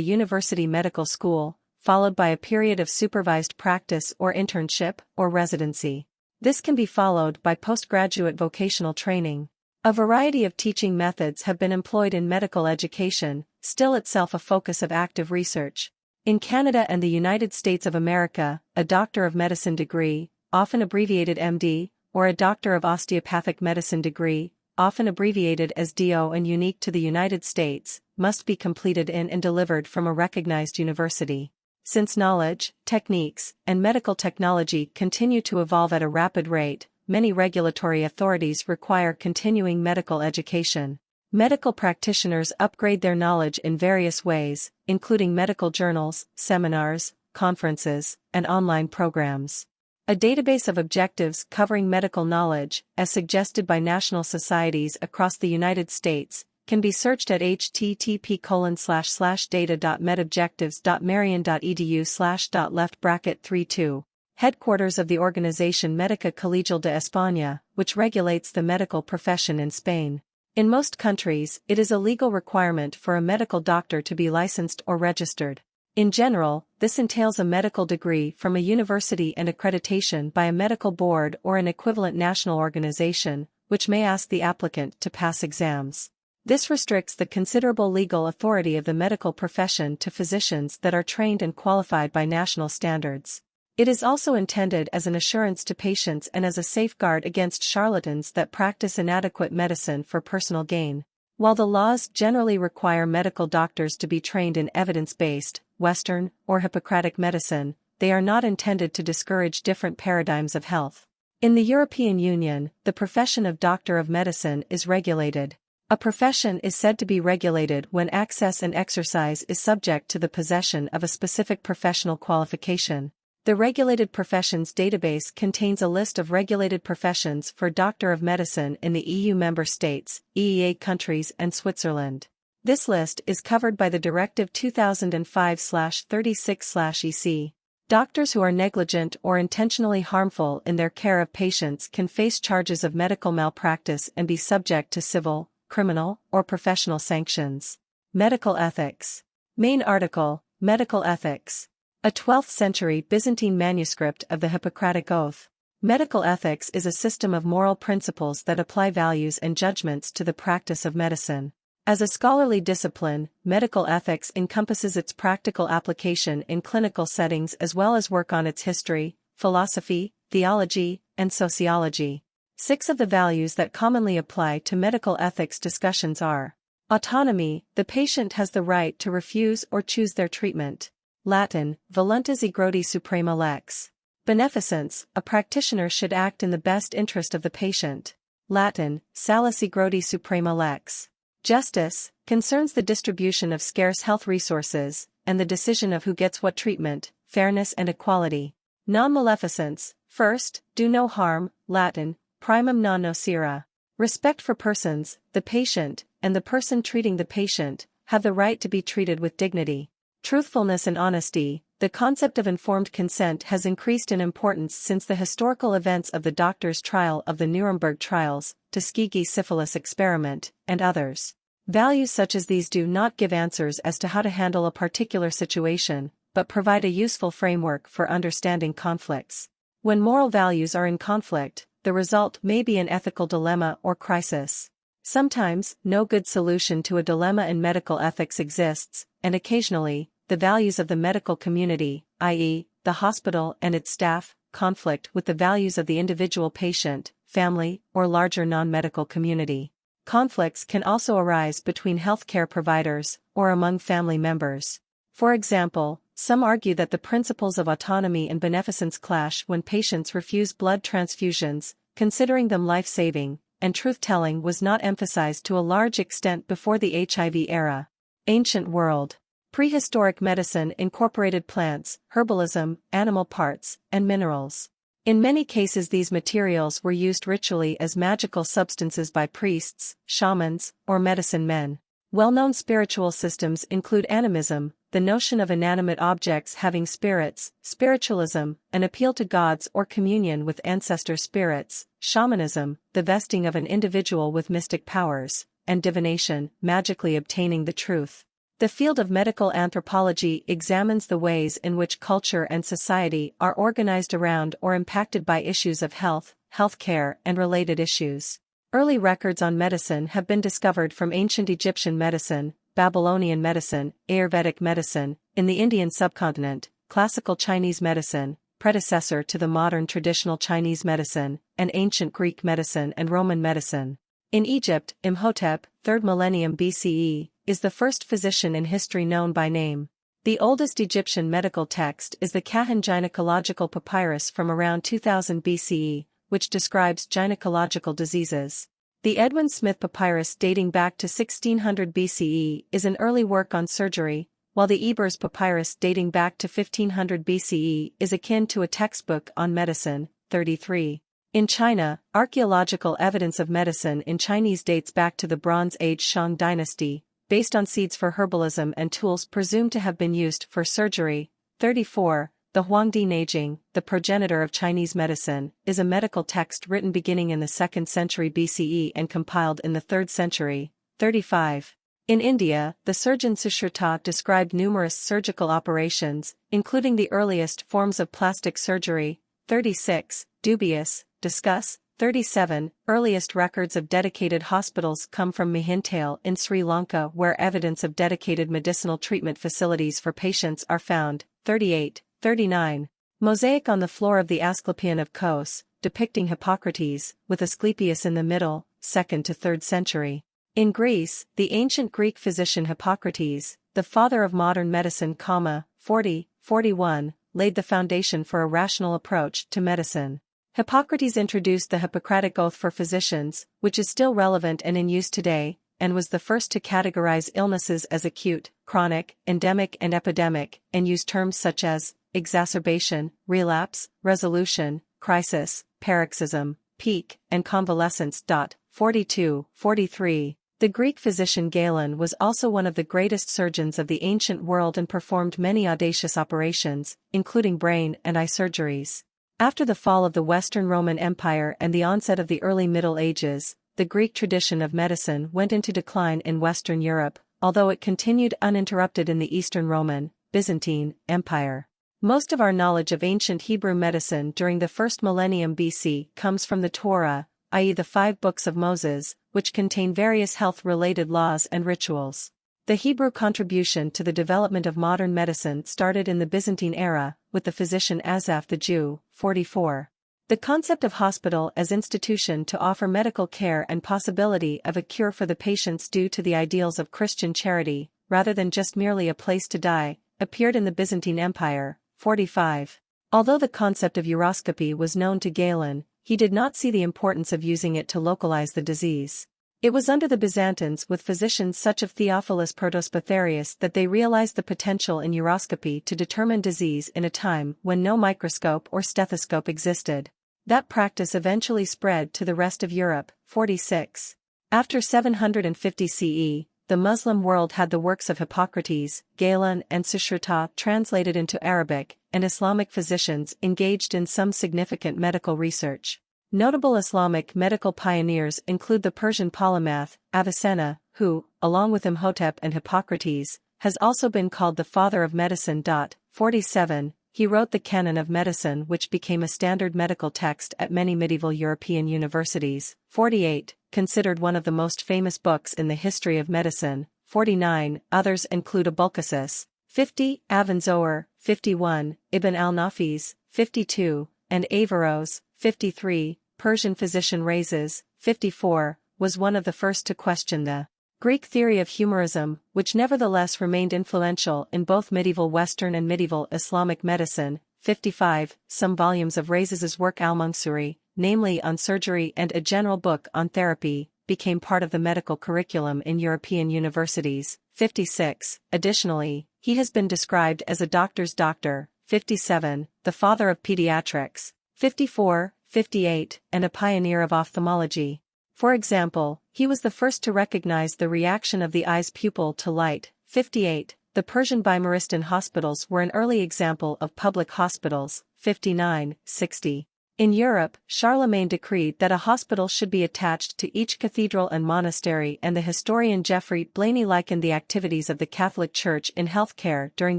university medical school, followed by a period of supervised practice or internship or residency. This can be followed by postgraduate vocational training. A variety of teaching methods have been employed in medical education, still itself a focus of active research. In Canada and the United States of America, a Doctor of Medicine degree, often abbreviated MD, or a Doctor of Osteopathic Medicine degree, often abbreviated as DO and unique to the United States, must be completed in and delivered from a recognized university. Since knowledge, techniques, and medical technology continue to evolve at a rapid rate, many regulatory authorities require continuing medical education. Medical practitioners upgrade their knowledge in various ways, including medical journals, seminars, conferences, and online programs. A database of objectives covering medical knowledge, as suggested by national societies across the United States, can be searched at http://data.medobjectives.marian.edu/.left-32. Headquarters of the Organización Médica Colegial de España, which regulates the medical profession in Spain. In most countries, it is a legal requirement for a medical doctor to be licensed or registered. In general, this entails a medical degree from a university and accreditation by a medical board or an equivalent national organization, which may ask the applicant to pass exams. This restricts the considerable legal authority of the medical profession to physicians that are trained and qualified by national standards. It is also intended as an assurance to patients and as a safeguard against charlatans that practice inadequate medicine for personal gain. While the laws generally require medical doctors to be trained in evidence-based, Western, or Hippocratic medicine, they are not intended to discourage different paradigms of health. In the European Union, the profession of doctor of medicine is regulated. A profession is said to be regulated when access and exercise is subject to the possession of a specific professional qualification. The Regulated Professions Database contains a list of regulated professions for Doctor of Medicine in the EU member states, EEA countries and Switzerland. This list is covered by the Directive 2005/36/EC. Doctors who are negligent or intentionally harmful in their care of patients can face charges of medical malpractice and be subject to civil, criminal, or professional sanctions. Medical ethics. Main article: Medical ethics. A 12th-century Byzantine manuscript of the Hippocratic Oath. Medical ethics is a system of moral principles that apply values and judgments to the practice of medicine. As a scholarly discipline, medical ethics encompasses its practical application in clinical settings as well as work on its history, philosophy, theology, and sociology. 6 of the values that commonly apply to medical ethics discussions are: autonomy, the patient has the right to refuse or choose their treatment. Latin, voluntas aegroti suprema lex. Beneficence, a practitioner should act in the best interest of the patient. Latin, salus aegroti suprema lex. Justice, concerns the distribution of scarce health resources, and the decision of who gets what treatment, fairness and equality. Non-maleficence, first, do no harm, Latin, primum non nocere. Respect for persons, the patient, and the person treating the patient, have the right to be treated with dignity. Truthfulness and honesty, the concept of informed consent has increased in importance since the historical events of the doctor's trial of the Nuremberg trials, Tuskegee syphilis experiment, and others. Values such as these do not give answers as to how to handle a particular situation, but provide a useful framework for understanding conflicts. When moral values are in conflict, the result may be an ethical dilemma or crisis. Sometimes, no good solution to a dilemma in medical ethics exists, and occasionally, the values of the medical community, i.e., the hospital and its staff, conflict with the values of the individual patient, family, or larger non-medical community. Conflicts can also arise between healthcare providers, or among family members. For example, some argue that the principles of autonomy and beneficence clash when patients refuse blood transfusions, considering them life-saving, and truth-telling was not emphasized to a large extent before the HIV era. Ancient world. Prehistoric medicine incorporated plants, herbalism, animal parts, and minerals. In many cases these materials were used ritually as magical substances by priests, shamans, or medicine men. Well-known spiritual systems include animism, the notion of inanimate objects having spirits, spiritualism, an appeal to gods or communion with ancestor spirits, shamanism, the vesting of an individual with mystic powers, and divination, magically obtaining the truth. The field of medical anthropology examines the ways in which culture and society are organized around or impacted by issues of health, healthcare, and related issues. Early records on medicine have been discovered from ancient Egyptian medicine, Babylonian medicine, Ayurvedic medicine, in the Indian subcontinent, classical Chinese medicine, predecessor to the modern traditional Chinese medicine, and ancient Greek medicine and Roman medicine. In Egypt, Imhotep, 3rd millennium BCE, is the first physician in history known by name. The oldest Egyptian medical text is the Khadim gynecological papyrus from around 2000 BCE, which describes gynecological diseases. The Edwin Smith papyrus dating back to 1600 BCE is an early work on surgery, while the Ebers papyrus dating back to 1500 BCE is akin to a textbook on medicine. 33. In China, archaeological evidence of medicine in Chinese dates back to the Bronze Age Shang dynasty, based on seeds for herbalism and tools presumed to have been used for surgery. 34. The Huangdi Neijing, the progenitor of Chinese medicine, is a medical text written beginning in the 2nd century BCE and compiled in the 3rd century. 35. In India, the surgeon Sushruta described numerous surgical operations, including the earliest forms of plastic surgery. 36. Dubious, discuss. 37. Earliest records of dedicated hospitals come from Mihintale in Sri Lanka, where evidence of dedicated medicinal treatment facilities for patients are found. 38. 39. Mosaic on the floor of the Asclepion of Kos, depicting Hippocrates, with Asclepius in the middle, 2nd to 3rd century. In Greece, the ancient Greek physician Hippocrates, the father of modern medicine, 40, 41, laid the foundation for a rational approach to medicine. Hippocrates introduced the Hippocratic Oath for physicians, which is still relevant and in use today, and was the first to categorize illnesses as acute, chronic, endemic and epidemic, and use terms such as exacerbation, relapse, resolution, crisis, paroxysm, peak, and convalescence. 42, 43. The Greek physician Galen was also one of the greatest surgeons of the ancient world and performed many audacious operations, including brain and eye surgeries. After the fall of the Western Roman Empire and the onset of the early Middle Ages, the Greek tradition of medicine went into decline in Western Europe, although it continued uninterrupted in the Eastern Roman, Byzantine, Empire. Most of our knowledge of ancient Hebrew medicine during the 1st millennium BC comes from the Torah, i.e. the 5 books of Moses, which contain various health-related laws and rituals. The Hebrew contribution to the development of modern medicine started in the Byzantine era, with the physician Asaph the Jew. 44. The concept of hospital as institution to offer medical care and possibility of a cure for the patients due to the ideals of Christian charity, rather than just merely a place to die, appeared in the Byzantine Empire. 45. Although the concept of uroscopy was known to Galen, he did not see the importance of using it to localize the disease. It was under the Byzantines with physicians such as Theophilus Protospatharius that they realized the potential in uroscopy to determine disease in a time when no microscope or stethoscope existed. That practice eventually spread to the rest of Europe. 46. After 750 CE, the Muslim world had the works of Hippocrates, Galen and Sushruta translated into Arabic, and Islamic physicians engaged in some significant medical research. Notable Islamic medical pioneers include the Persian polymath, Avicenna, who, along with Imhotep and Hippocrates, has also been called the father of medicine. 47. He wrote the Canon of Medicine, which became a standard medical text at many medieval European universities. 48. considered one of the most famous books in the history of medicine. 49. Others include Abulcasis, 50, Avenzoar, 51, Ibn al-Nafis, 52, and Averroes, 53. Persian physician Rhazes, 54, was one of the first to question the Greek theory of humorism, which nevertheless remained influential in both medieval Western and medieval Islamic medicine. 55. Some volumes of Rhazes's work Al-Mansuri, namely on surgery and a general book on therapy, became part of the medical curriculum in European universities. 56. Additionally, he has been described as a doctor's doctor. 57. The father of pediatrics. 54, 58, and a pioneer of ophthalmology. For example, he was the first to recognize the reaction of the eye's pupil to light. 58. The Persian Bimaristan hospitals were an early example of public hospitals. 59, 60. In Europe, Charlemagne decreed that a hospital should be attached to each cathedral and monastery, and the historian Geoffrey Blainey likened the activities of the Catholic Church in healthcare during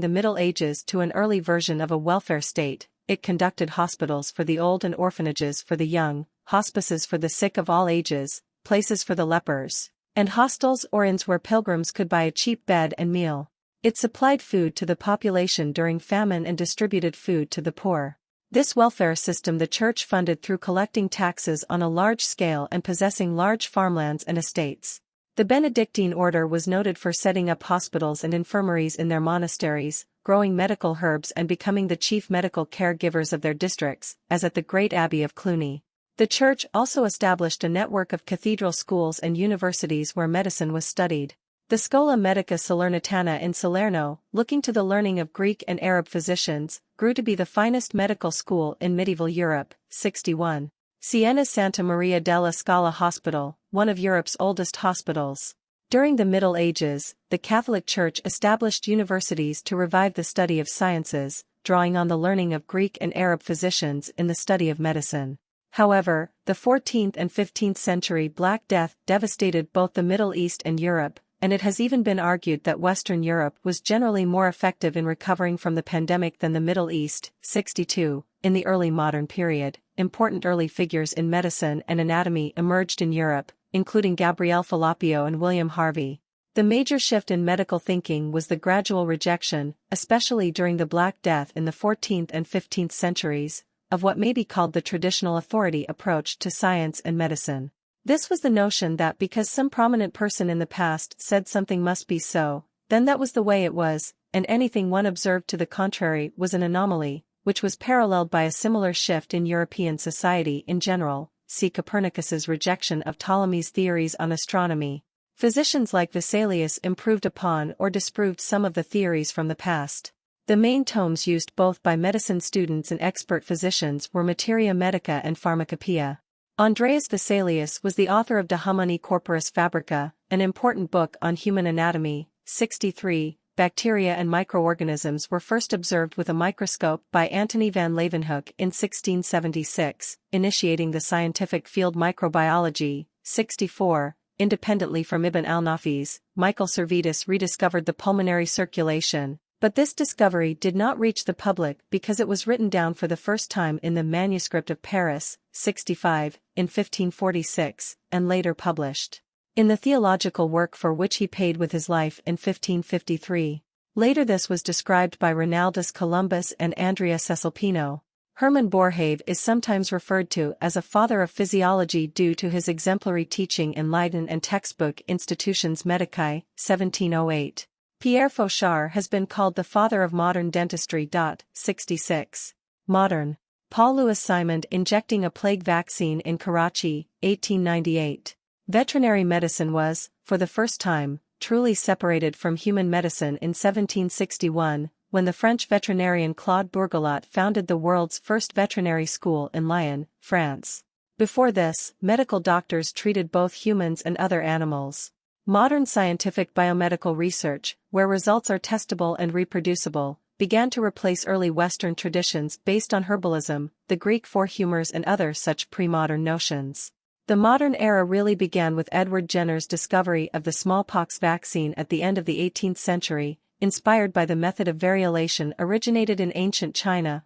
the Middle Ages to an early version of a welfare state. It conducted hospitals for the old and orphanages for the young, hospices for the sick of all ages, places for the lepers, and hostels or inns where pilgrims could buy a cheap bed and meal. It supplied food to the population during famine and distributed food to the poor. This welfare system the church funded through collecting taxes on a large scale and possessing large farmlands and estates. The Benedictine order was noted for setting up hospitals and infirmaries in their monasteries, growing medical herbs and becoming the chief medical caregivers of their districts, as at the Great Abbey of Cluny. The church also established a network of cathedral schools and universities where medicine was studied. The Schola Medica Salernitana in Salerno, looking to the learning of Greek and Arab physicians, grew to be the finest medical school in medieval Europe. 61. Siena's Santa Maria della Scala Hospital, one of Europe's oldest hospitals. During the Middle Ages, the Catholic Church established universities to revive the study of sciences, drawing on the learning of Greek and Arab physicians in the study of medicine. However, the 14th and 15th century Black Death devastated both the Middle East and Europe, and it has even been argued that Western Europe was generally more effective in recovering from the pandemic than the Middle East. 62. In the early modern period, important early figures in medicine and anatomy emerged in Europe, including Gabriele Falloppio and William Harvey. The major shift in medical thinking was the gradual rejection, especially during the Black Death in the 14th and 15th centuries, of what may be called the traditional authority approach to science and medicine. This was the notion that because some prominent person in the past said something must be so, then that was the way it was, and anything one observed to the contrary was an anomaly, which was paralleled by a similar shift in European society in general. See Copernicus's rejection of Ptolemy's theories on astronomy. Physicians like Vesalius improved upon or disproved some of the theories from the past. The main tomes used both by medicine students and expert physicians were Materia Medica and Pharmacopoeia. Andreas Vesalius was the author of De Humani Corporis Fabrica, an important book on human anatomy. 63. Bacteria and microorganisms were first observed with a microscope by Antony van Leeuwenhoek in 1676, initiating the scientific field microbiology. 64. Independently from Ibn al-Nafis, Michael Servetus rediscovered the pulmonary circulation, but this discovery did not reach the public because it was written down for the first time in the Manuscript of Paris, 65, in 1546, and later published in the theological work for which he paid with his life in 1553. Later this was described by Rinaldus Columbus and Andrea Cesalpino. Hermann Boerhaave is sometimes referred to as a father of physiology due to his exemplary teaching in Leiden and textbook Institutions Medicae, 1708. Pierre Fauchard has been called the father of modern dentistry. 66. Modern. Paul Louis Simond injecting a plague vaccine in Karachi, 1898. Veterinary medicine was, for the first time, truly separated from human medicine in 1761, when the French veterinarian Claude Bourgelat founded the world's first veterinary school in Lyon, France. Before this, medical doctors treated both humans and other animals. Modern scientific biomedical research, where results are testable and reproducible, began to replace early Western traditions based on herbalism, the Greek four humors and other such pre-modern notions. The modern era really began with Edward Jenner's discovery of the smallpox vaccine at the end of the 18th century, inspired by the method of variolation originated in ancient China,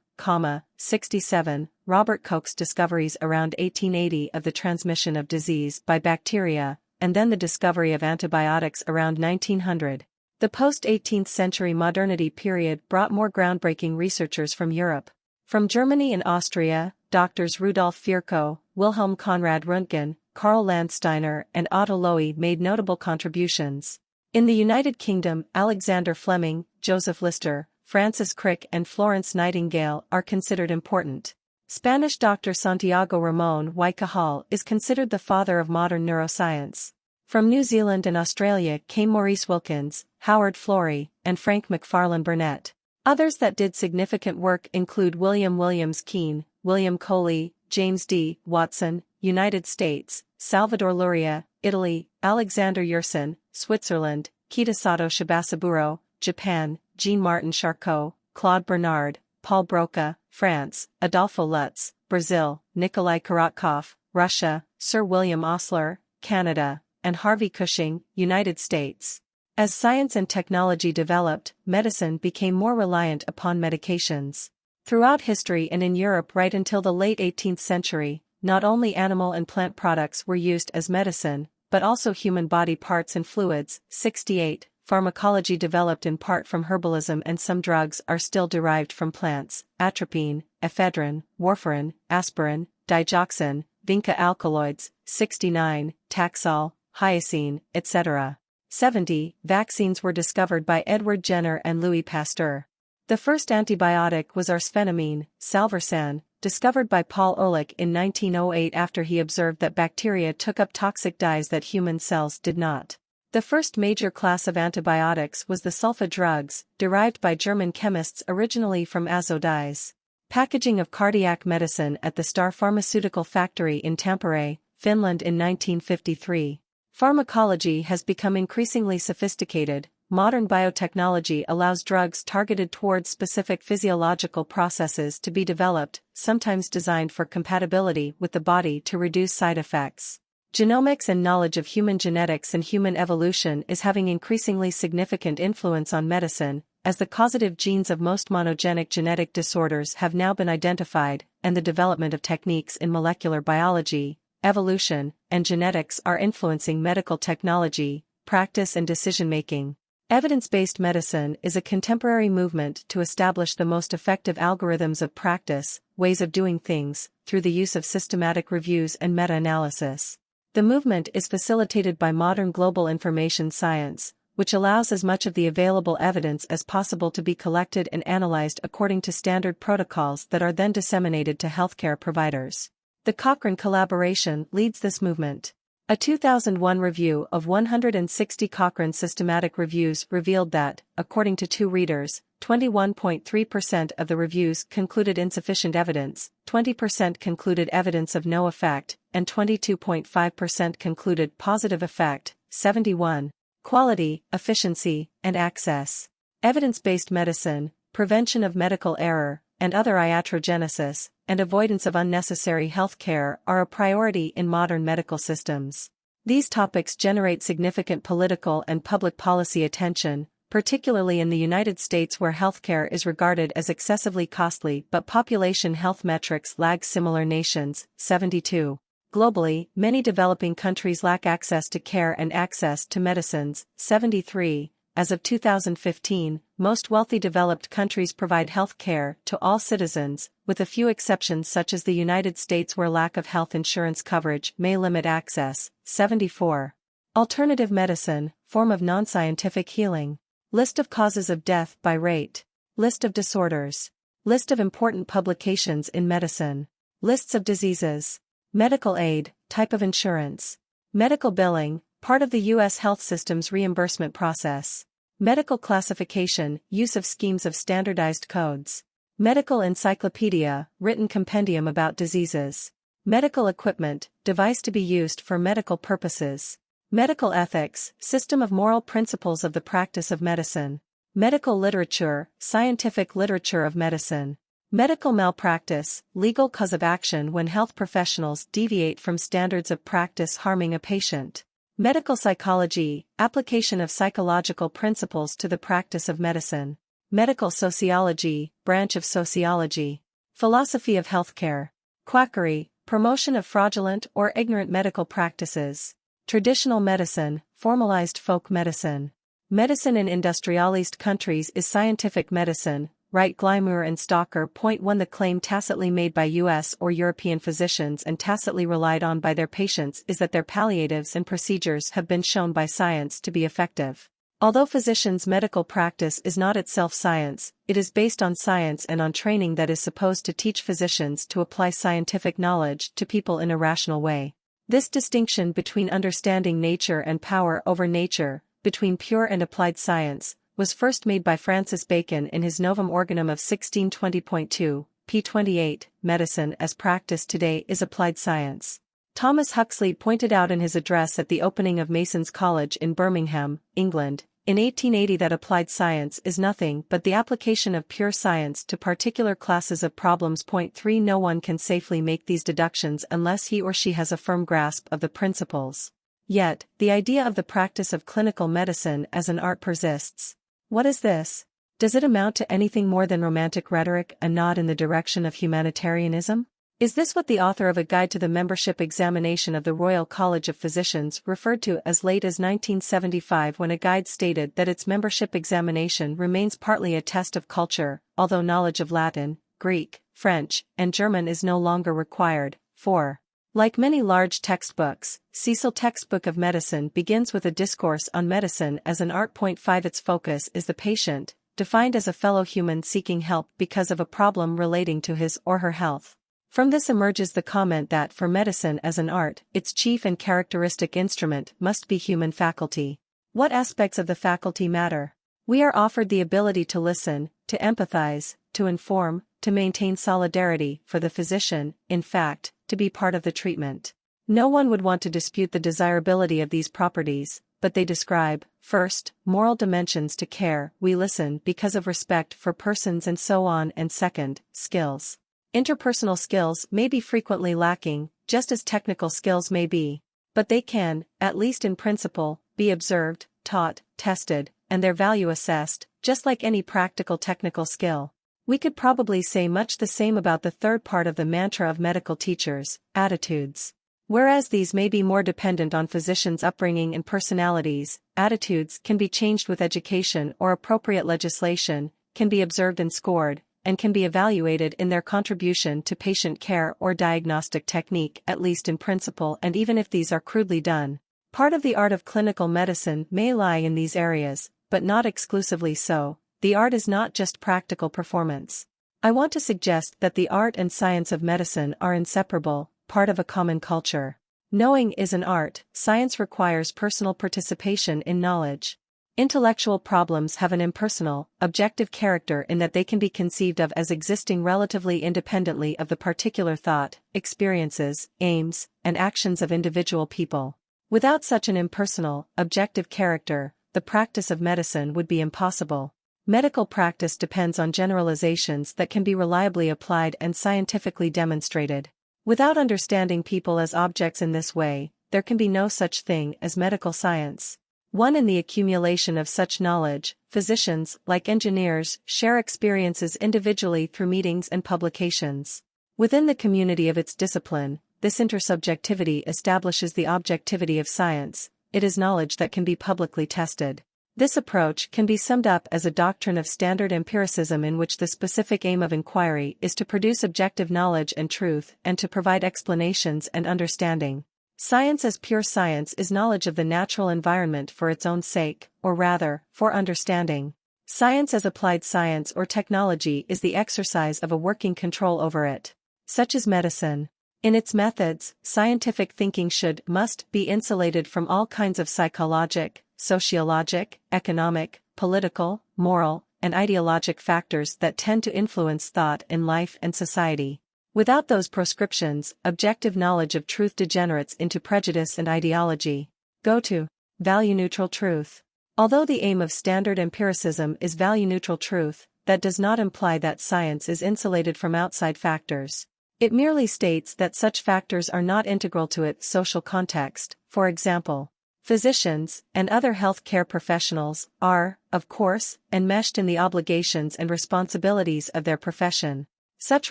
67, Robert Koch's discoveries around 1880 of the transmission of disease by bacteria, and then the discovery of antibiotics around 1900. The post-18th century modernity period brought more groundbreaking researchers from Europe. From Germany and Austria, doctors Rudolf Virchow, Wilhelm Conrad Röntgen, Karl Landsteiner and Otto Loewy made notable contributions. In the United Kingdom, Alexander Fleming, Joseph Lister, Francis Crick and Florence Nightingale are considered important. Spanish Dr. Santiago Ramón y Cajal is considered the father of modern neuroscience. From New Zealand and Australia came Maurice Wilkins, Howard Florey, and Frank McFarlane Burnett. Others that did significant work include William Williams Keene, William Coley, James D. Watson, United States, Salvador Luria, Italy, Alexander Yersin, Switzerland, Kitasato Shibasaburo, Japan, Jean-Martin Charcot, Claude Bernard, Paul Broca, France, Adolfo Lutz, Brazil, Nikolai Korotkov, Russia, Sir William Osler, Canada, and Harvey Cushing, United States. As science and technology developed, medicine became more reliant upon medications. Throughout history and in Europe right until the late 18th century, not only animal and plant products were used as medicine, but also human body parts and fluids. 68. Pharmacology developed in part from herbalism and some drugs are still derived from plants: atropine, ephedrine, warfarin, aspirin, digoxin, vinca alkaloids. 69. Taxol, hyoscine, etc. 70. Vaccines were discovered by Edward Jenner and Louis Pasteur. The first antibiotic was arsphenamine, salvarsan, discovered by Paul Ehrlich in 1908 after he observed that bacteria took up toxic dyes that human cells did not. The first major class of antibiotics was the sulfa drugs, derived by German chemists originally from azo dyes. Packaging of cardiac medicine at the Star Pharmaceutical Factory in Tampere, Finland in 1953. Pharmacology has become increasingly sophisticated. Modern biotechnology allows drugs targeted towards specific physiological processes to be developed, sometimes designed for compatibility with the body to reduce side effects. Genomics and knowledge of human genetics and human evolution is having increasingly significant influence on medicine, as the causative genes of most monogenic genetic disorders have now been identified, and the development of techniques in molecular biology, evolution, and genetics are influencing medical technology, practice and decision-making. Evidence-based medicine is a contemporary movement to establish the most effective algorithms of practice, ways of doing things, through the use of systematic reviews and meta-analysis. The movement is facilitated by modern global information science, which allows as much of the available evidence as possible to be collected and analyzed according to standard protocols that are then disseminated to healthcare providers. The Cochrane collaboration leads this movement. A 2001 review of 160 Cochrane systematic reviews revealed that, according to two readers, 21.3% of the reviews concluded insufficient evidence, 20% concluded evidence of no effect, and 22.5% concluded positive effect. 71. Quality, efficiency, and access. Evidence-based medicine, prevention of medical error, and other iatrogenesis, and avoidance of unnecessary health care are a priority in modern medical systems. These topics generate significant political and public policy attention, particularly in the United States where healthcare is regarded as excessively costly but population health metrics lag similar nations. 72. Globally, many developing countries lack access to care and access to medicines. 73. As of 2015, most wealthy developed countries provide health care to all citizens, with a few exceptions such as the United States where lack of health insurance coverage may limit access. 74. Alternative medicine, form of non-scientific healing. List of causes of death by rate. List of disorders. List of important publications in medicine. Lists of diseases. Medical aid, type of insurance. Medical billing, part of the U.S. health system's reimbursement process. Medical classification, use of schemes of standardized codes. Medical encyclopedia, written compendium about diseases. Medical equipment, device to be used for medical purposes. Medical ethics, system of moral principles of the practice of medicine. Medical literature, scientific literature of medicine. Medical malpractice, legal cause of action when health professionals deviate from standards of practice harming a patient. Medical psychology, application of psychological principles to the practice of medicine. Medical sociology, branch of sociology. Philosophy of healthcare. Quackery, promotion of fraudulent or ignorant medical practices. Traditional medicine, formalized folk medicine. Medicine in industrialized countries is scientific medicine, write Glymour and Stalker. Point 1. The claim tacitly made by US or European physicians and tacitly relied on by their patients is that their palliatives and procedures have been shown by science to be effective. Although physicians' medical practice is not itself science, it is based on science and on training that is supposed to teach physicians to apply scientific knowledge to people in a rational way. This distinction between understanding nature and power over nature, between pure and applied science, was first made by Francis Bacon in his Novum Organum of 1620.2, p. 28, medicine as practiced today is applied science. Thomas Huxley pointed out in his address at the opening of Mason's College in Birmingham, England, in 1880 that applied science is nothing but the application of pure science to particular classes of problems. Point 3. No one can safely make these deductions unless he or she has a firm grasp of the principles. Yet, the idea of the practice of clinical medicine as an art persists. What is this? Does it amount to anything more than romantic rhetoric, a nod in the direction of humanitarianism? Is this what the author of A Guide to the Membership Examination of the Royal College of Physicians referred to as late as 1975, when a guide stated that its membership examination remains partly a test of culture, although knowledge of Latin, Greek, French, and German is no longer required? 4. Like many large textbooks, Cecil Textbook of Medicine begins with a discourse on medicine as an art. Point 5. Its focus is the patient, defined as a fellow human seeking help because of a problem relating to his or her health. From this emerges the comment that for medicine as an art, its chief and characteristic instrument must be human faculty. What aspects of the faculty matter? We are offered the ability to listen, to empathize, to inform, to maintain solidarity for the physician, in fact, to be part of the treatment. No one would want to dispute the desirability of these properties, but they describe, first, moral dimensions to care. We listen because of respect for persons and so on, and second, skills. Interpersonal skills may be frequently lacking, just as technical skills may be. But they can, at least in principle, be observed, taught, tested, and their value assessed, just like any practical technical skill. We could probably say much the same about the third part of the mantra of medical teachers, attitudes. Whereas these may be more dependent on physicians' upbringing and personalities, attitudes can be changed with education or appropriate legislation, can be observed and scored, and can be evaluated in their contribution to patient care or diagnostic technique, at least in principle, and even if these are crudely done. Part of the art of clinical medicine may lie in these areas, but not exclusively so. The art is not just practical performance. I want to suggest that the art and science of medicine are inseparable, part of a common culture. Knowing is an art, science requires personal participation in knowledge. Intellectual problems have an impersonal, objective character in that they can be conceived of as existing relatively independently of the particular thought, experiences, aims, and actions of individual people. Without such an impersonal, objective character, the practice of medicine would be impossible. Medical practice depends on generalizations that can be reliably applied and scientifically demonstrated. Without understanding people as objects in this way, there can be no such thing as medical science. In the accumulation of such knowledge, physicians, like engineers, share experiences individually through meetings and publications. Within the community of its discipline, this intersubjectivity establishes the objectivity of science. It is knowledge that can be publicly tested. This approach can be summed up as a doctrine of standard empiricism in which the specific aim of inquiry is to produce objective knowledge and truth and to provide explanations and understanding. Science as pure science is knowledge of the natural environment for its own sake, or rather, for understanding. Science as applied science or technology is the exercise of a working control over it. Such is medicine. In its methods, scientific thinking must be insulated from all kinds of psychologic, sociologic, economic, political, moral, and ideologic factors that tend to influence thought in life and society. Without those proscriptions, objective knowledge of truth degenerates into prejudice and ideology. Go to value-neutral truth. Although the aim of standard empiricism is value-neutral truth, that does not imply that science is insulated from outside factors. It merely states that such factors are not integral to its social context. For example, physicians and other health care professionals are, of course, enmeshed in the obligations and responsibilities of their profession. Such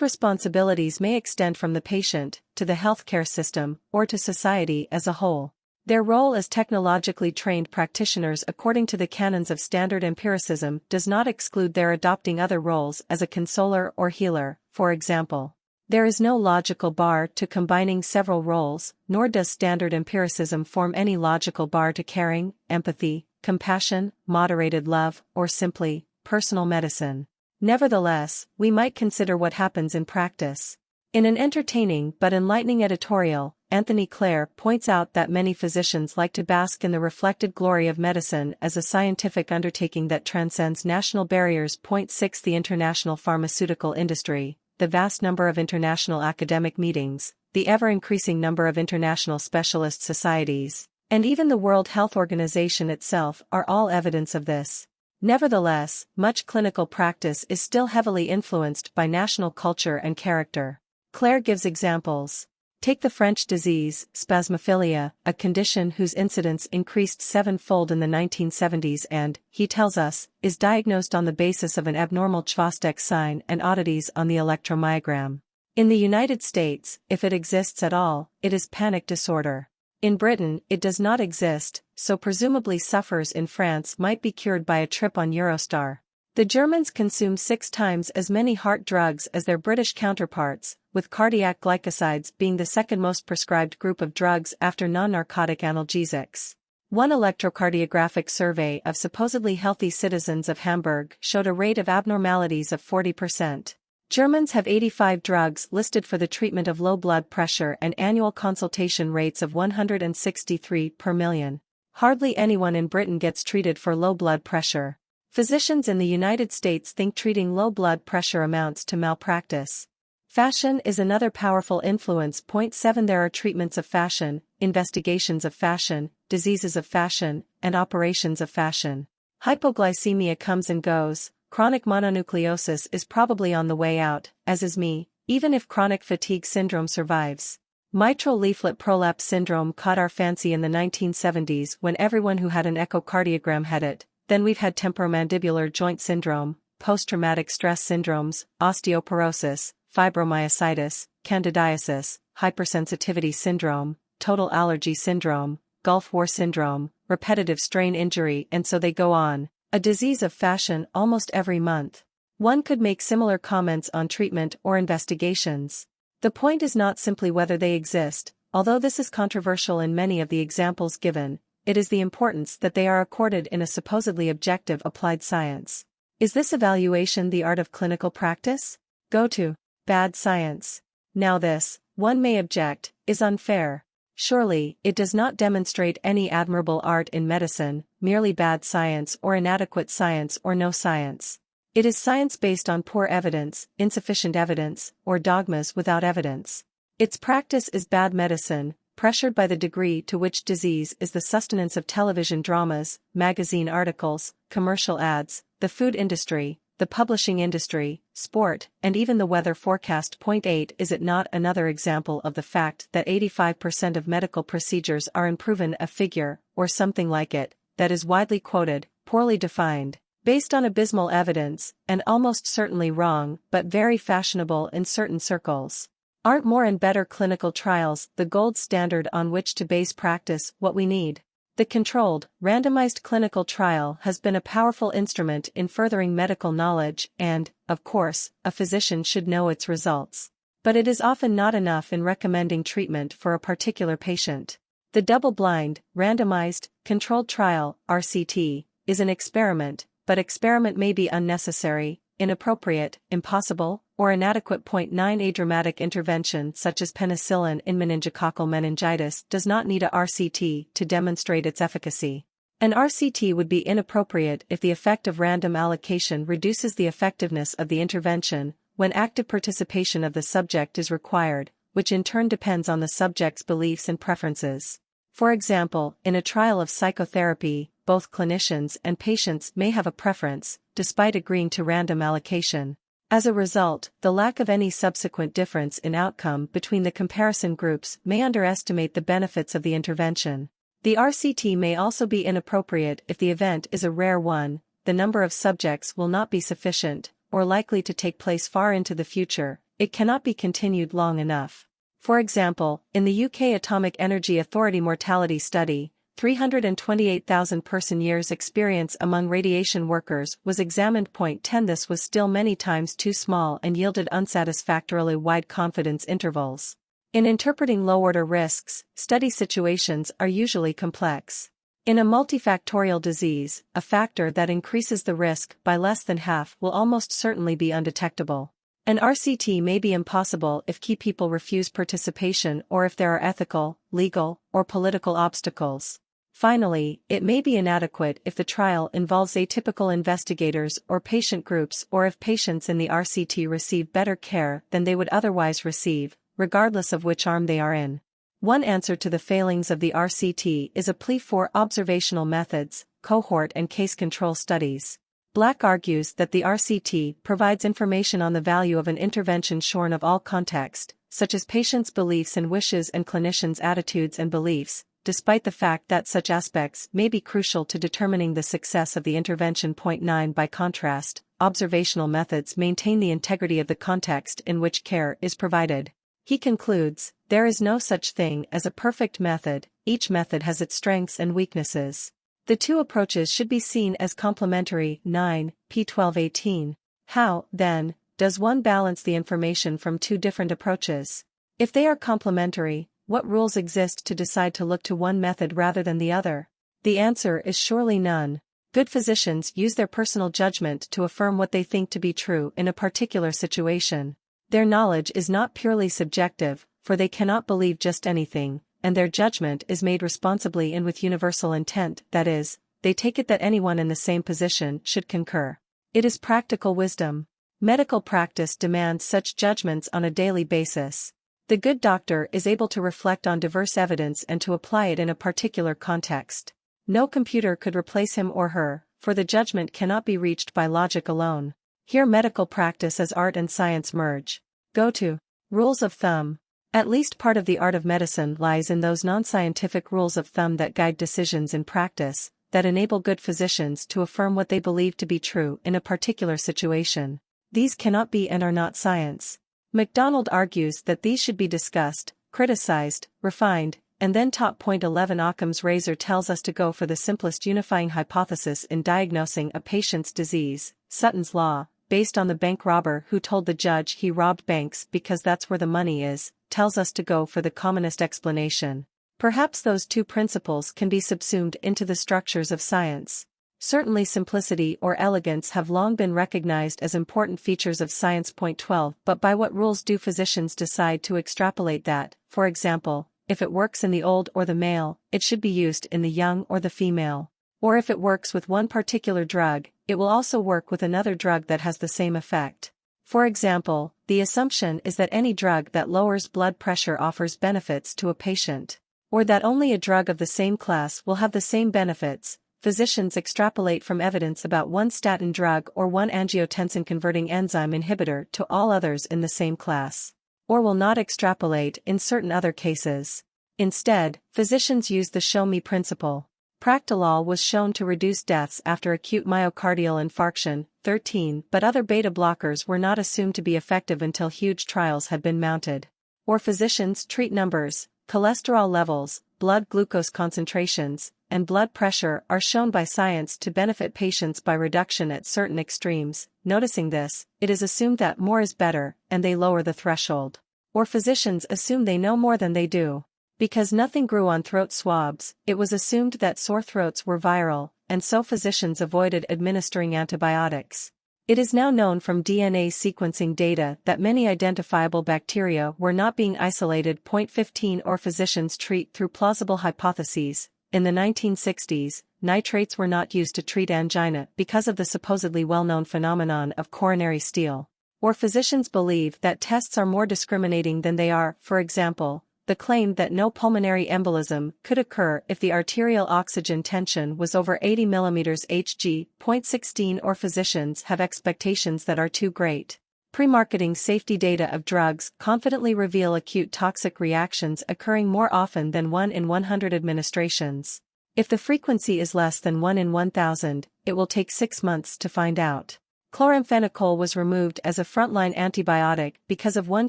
responsibilities may extend from the patient, to the healthcare system, or to society as a whole. Their role as technologically trained practitioners according to the canons of standard empiricism does not exclude their adopting other roles as a consoler or healer, for example. There is no logical bar to combining several roles, nor does standard empiricism form any logical bar to caring, empathy, compassion, moderated love, or simply, personal medicine. Nevertheless, we might consider what happens in practice. In an entertaining but enlightening editorial, Anthony Clare points out that many physicians like to bask in the reflected glory of medicine as a scientific undertaking that transcends national barriers. 6 The international pharmaceutical industry, the vast number of international academic meetings, the ever-increasing number of international specialist societies, and even the World Health Organization itself are all evidence of this. Nevertheless, much clinical practice is still heavily influenced by national culture and character. Clare gives examples. Take the French disease, spasmophilia, a condition whose incidence increased sevenfold in the 1970s and, he tells us, is diagnosed on the basis of an abnormal Chvostek sign and oddities on the electromyogram. In the United States, if it exists at all, it is panic disorder. In Britain, it does not exist, so presumably sufferers in France might be cured by a trip on Eurostar. The Germans consume 6 times as many heart drugs as their British counterparts, with cardiac glycosides being the second most prescribed group of drugs after non-narcotic analgesics. One electrocardiographic survey of supposedly healthy citizens of Hamburg showed a rate of abnormalities of 40%. Germans have 85 drugs listed for the treatment of low blood pressure and annual consultation rates of 163 per million. Hardly anyone in Britain gets treated for low blood pressure. Physicians in the United States think treating low blood pressure amounts to malpractice. Fashion is another powerful influence. 7 There are treatments of fashion, investigations of fashion, diseases of fashion, and operations of fashion. Hypoglycemia comes and goes, chronic mononucleosis is probably on the way out, as is me, even if chronic fatigue syndrome survives. Mitral leaflet prolapse syndrome caught our fancy in the 1970s when everyone who had an echocardiogram had it. Then we've had temporomandibular joint syndrome, post-traumatic stress syndromes, osteoporosis, fibromyositis, candidiasis, hypersensitivity syndrome, total allergy syndrome, Gulf War syndrome, repetitive strain injury, and so they go on. A disease of fashion almost every month. One could make similar comments on treatment or investigations. The point is not simply whether they exist, although this is controversial in many of the examples given. It is the importance that they are accorded in a supposedly objective applied science. Is this evaluation the art of clinical practice? Go to bad science. Now this, one may object, is unfair. Surely, it does not demonstrate any admirable art in medicine, merely bad science or inadequate science or no science. It is science based on poor evidence, insufficient evidence, or dogmas without evidence. Its practice is bad medicine, pressured by the degree to which disease is the sustenance of television dramas, magazine articles, commercial ads, the food industry, the publishing industry, sport, and even the weather forecast. 8 Is it not another example of the fact that 85% of medical procedures are unproven? A figure, or something like it, that is widely quoted, poorly defined, based on abysmal evidence, and almost certainly wrong, but very fashionable in certain circles. Aren't more and better clinical trials the gold standard on which to base practice? What we need? The controlled, randomized clinical trial has been a powerful instrument in furthering medical knowledge and, of course, a physician should know its results. But it is often not enough in recommending treatment for a particular patient. The double-blind, randomized, controlled trial, RCT, is an experiment, but experiment may be unnecessary, inappropriate, impossible, or inadequate. 9 A dramatic intervention such as penicillin in meningococcal meningitis does not need a RCT to demonstrate its efficacy. An RCT would be inappropriate if the effect of random allocation reduces the effectiveness of the intervention, when active participation of the subject is required, which in turn depends on the subject's beliefs and preferences. For example, in a trial of psychotherapy, both clinicians and patients may have a preference, despite agreeing to random allocation. As a result, the lack of any subsequent difference in outcome between the comparison groups may underestimate the benefits of the intervention. The RCT may also be inappropriate if the event is a rare one, the number of subjects will not be sufficient, or likely to take place far into the future, it cannot be continued long enough. For example, in the UK Atomic Energy Authority mortality study, 328,000 person-years experience among radiation workers was examined. 10 This was still many times too small and yielded unsatisfactorily wide confidence intervals. In interpreting low-order risks, study situations are usually complex. In a multifactorial disease, a factor that increases the risk by less than half will almost certainly be undetectable. An RCT may be impossible if key people refuse participation or if there are ethical, legal, or political obstacles. Finally, it may be inadequate if the trial involves atypical investigators or patient groups, or if patients in the RCT receive better care than they would otherwise receive, regardless of which arm they are in. One answer to the failings of the RCT is a plea for observational methods, cohort and case control studies. Black argues that the RCT provides information on the value of an intervention shorn of all context, such as patients' beliefs and wishes and clinicians' attitudes and beliefs, despite the fact that such aspects may be crucial to determining the success of the intervention. 9 By contrast, observational methods maintain the integrity of the context in which care is provided. He concludes, there is no such thing as a perfect method, each method has its strengths and weaknesses. The two approaches should be seen as complementary. 9, p. 1218. How, then, does one balance the information from two different approaches? If they are complementary, what rules exist to decide to look to one method rather than the other? The answer is surely none. Good physicians use their personal judgment to affirm what they think to be true in a particular situation. Their knowledge is not purely subjective, for they cannot believe just anything, and their judgment is made responsibly and with universal intent, that is, they take it that anyone in the same position should concur. It is practical wisdom. Medical practice demands such judgments on a daily basis. The good doctor is able to reflect on diverse evidence and to apply it in a particular context. No computer could replace him or her, for the judgment cannot be reached by logic alone. Here medical practice as art and science merge. Go to rules of thumb. At least part of the art of medicine lies in those non-scientific rules of thumb that guide decisions in practice, that enable good physicians to affirm what they believe to be true in a particular situation. These cannot be and are not science. MacDonald argues that these should be discussed, criticized, refined, and then taught. 11 Occam's razor tells us to go for the simplest unifying hypothesis in diagnosing a patient's disease, Sutton's law, based on the bank robber who told the judge he robbed banks because that's where the money is, tells us to go for the commonest explanation. Perhaps those two principles can be subsumed into the structures of science. Certainly simplicity or elegance have long been recognized as important features of science. 12 But by what rules do physicians decide to extrapolate that? For example, if it works in the old or the male, it should be used in the young or the female. Or if it works with one particular drug, it will also work with another drug that has the same effect. For example, the assumption is that any drug that lowers blood pressure offers benefits to a patient, or that only a drug of the same class will have the same benefits. Physicians extrapolate from evidence about one statin drug or one angiotensin-converting enzyme inhibitor to all others in the same class, or will not extrapolate in certain other cases. Instead, physicians use the show me principle. Practilol was shown to reduce deaths after acute myocardial infarction, 13, but other beta blockers were not assumed to be effective until huge trials had been mounted. Or physicians treat numbers, cholesterol levels, blood glucose concentrations, and blood pressure are shown by science to benefit patients by reduction at certain extremes. Noticing this, it is assumed that more is better, and they lower the threshold. Or physicians assume they know more than they do. Because nothing grew on throat swabs, it was assumed that sore throats were viral, and so physicians avoided administering antibiotics. It is now known from DNA sequencing data that many identifiable bacteria were not being isolated. 15 Or physicians treat through plausible hypotheses. In the 1960s, nitrates were not used to treat angina because of the supposedly well-known phenomenon of coronary steal. Or physicians believe that tests are more discriminating than they are. For example, the claim that no pulmonary embolism could occur if the arterial oxygen tension was over 80 mm Hg. 16 Or physicians have expectations that are too great. Pre-marketing safety data of drugs confidently reveal acute toxic reactions occurring more often than 1 in 100 administrations. If the frequency is less than 1 in 1,000, it will take 6 months to find out. Chloramphenicol was removed as a frontline antibiotic because of one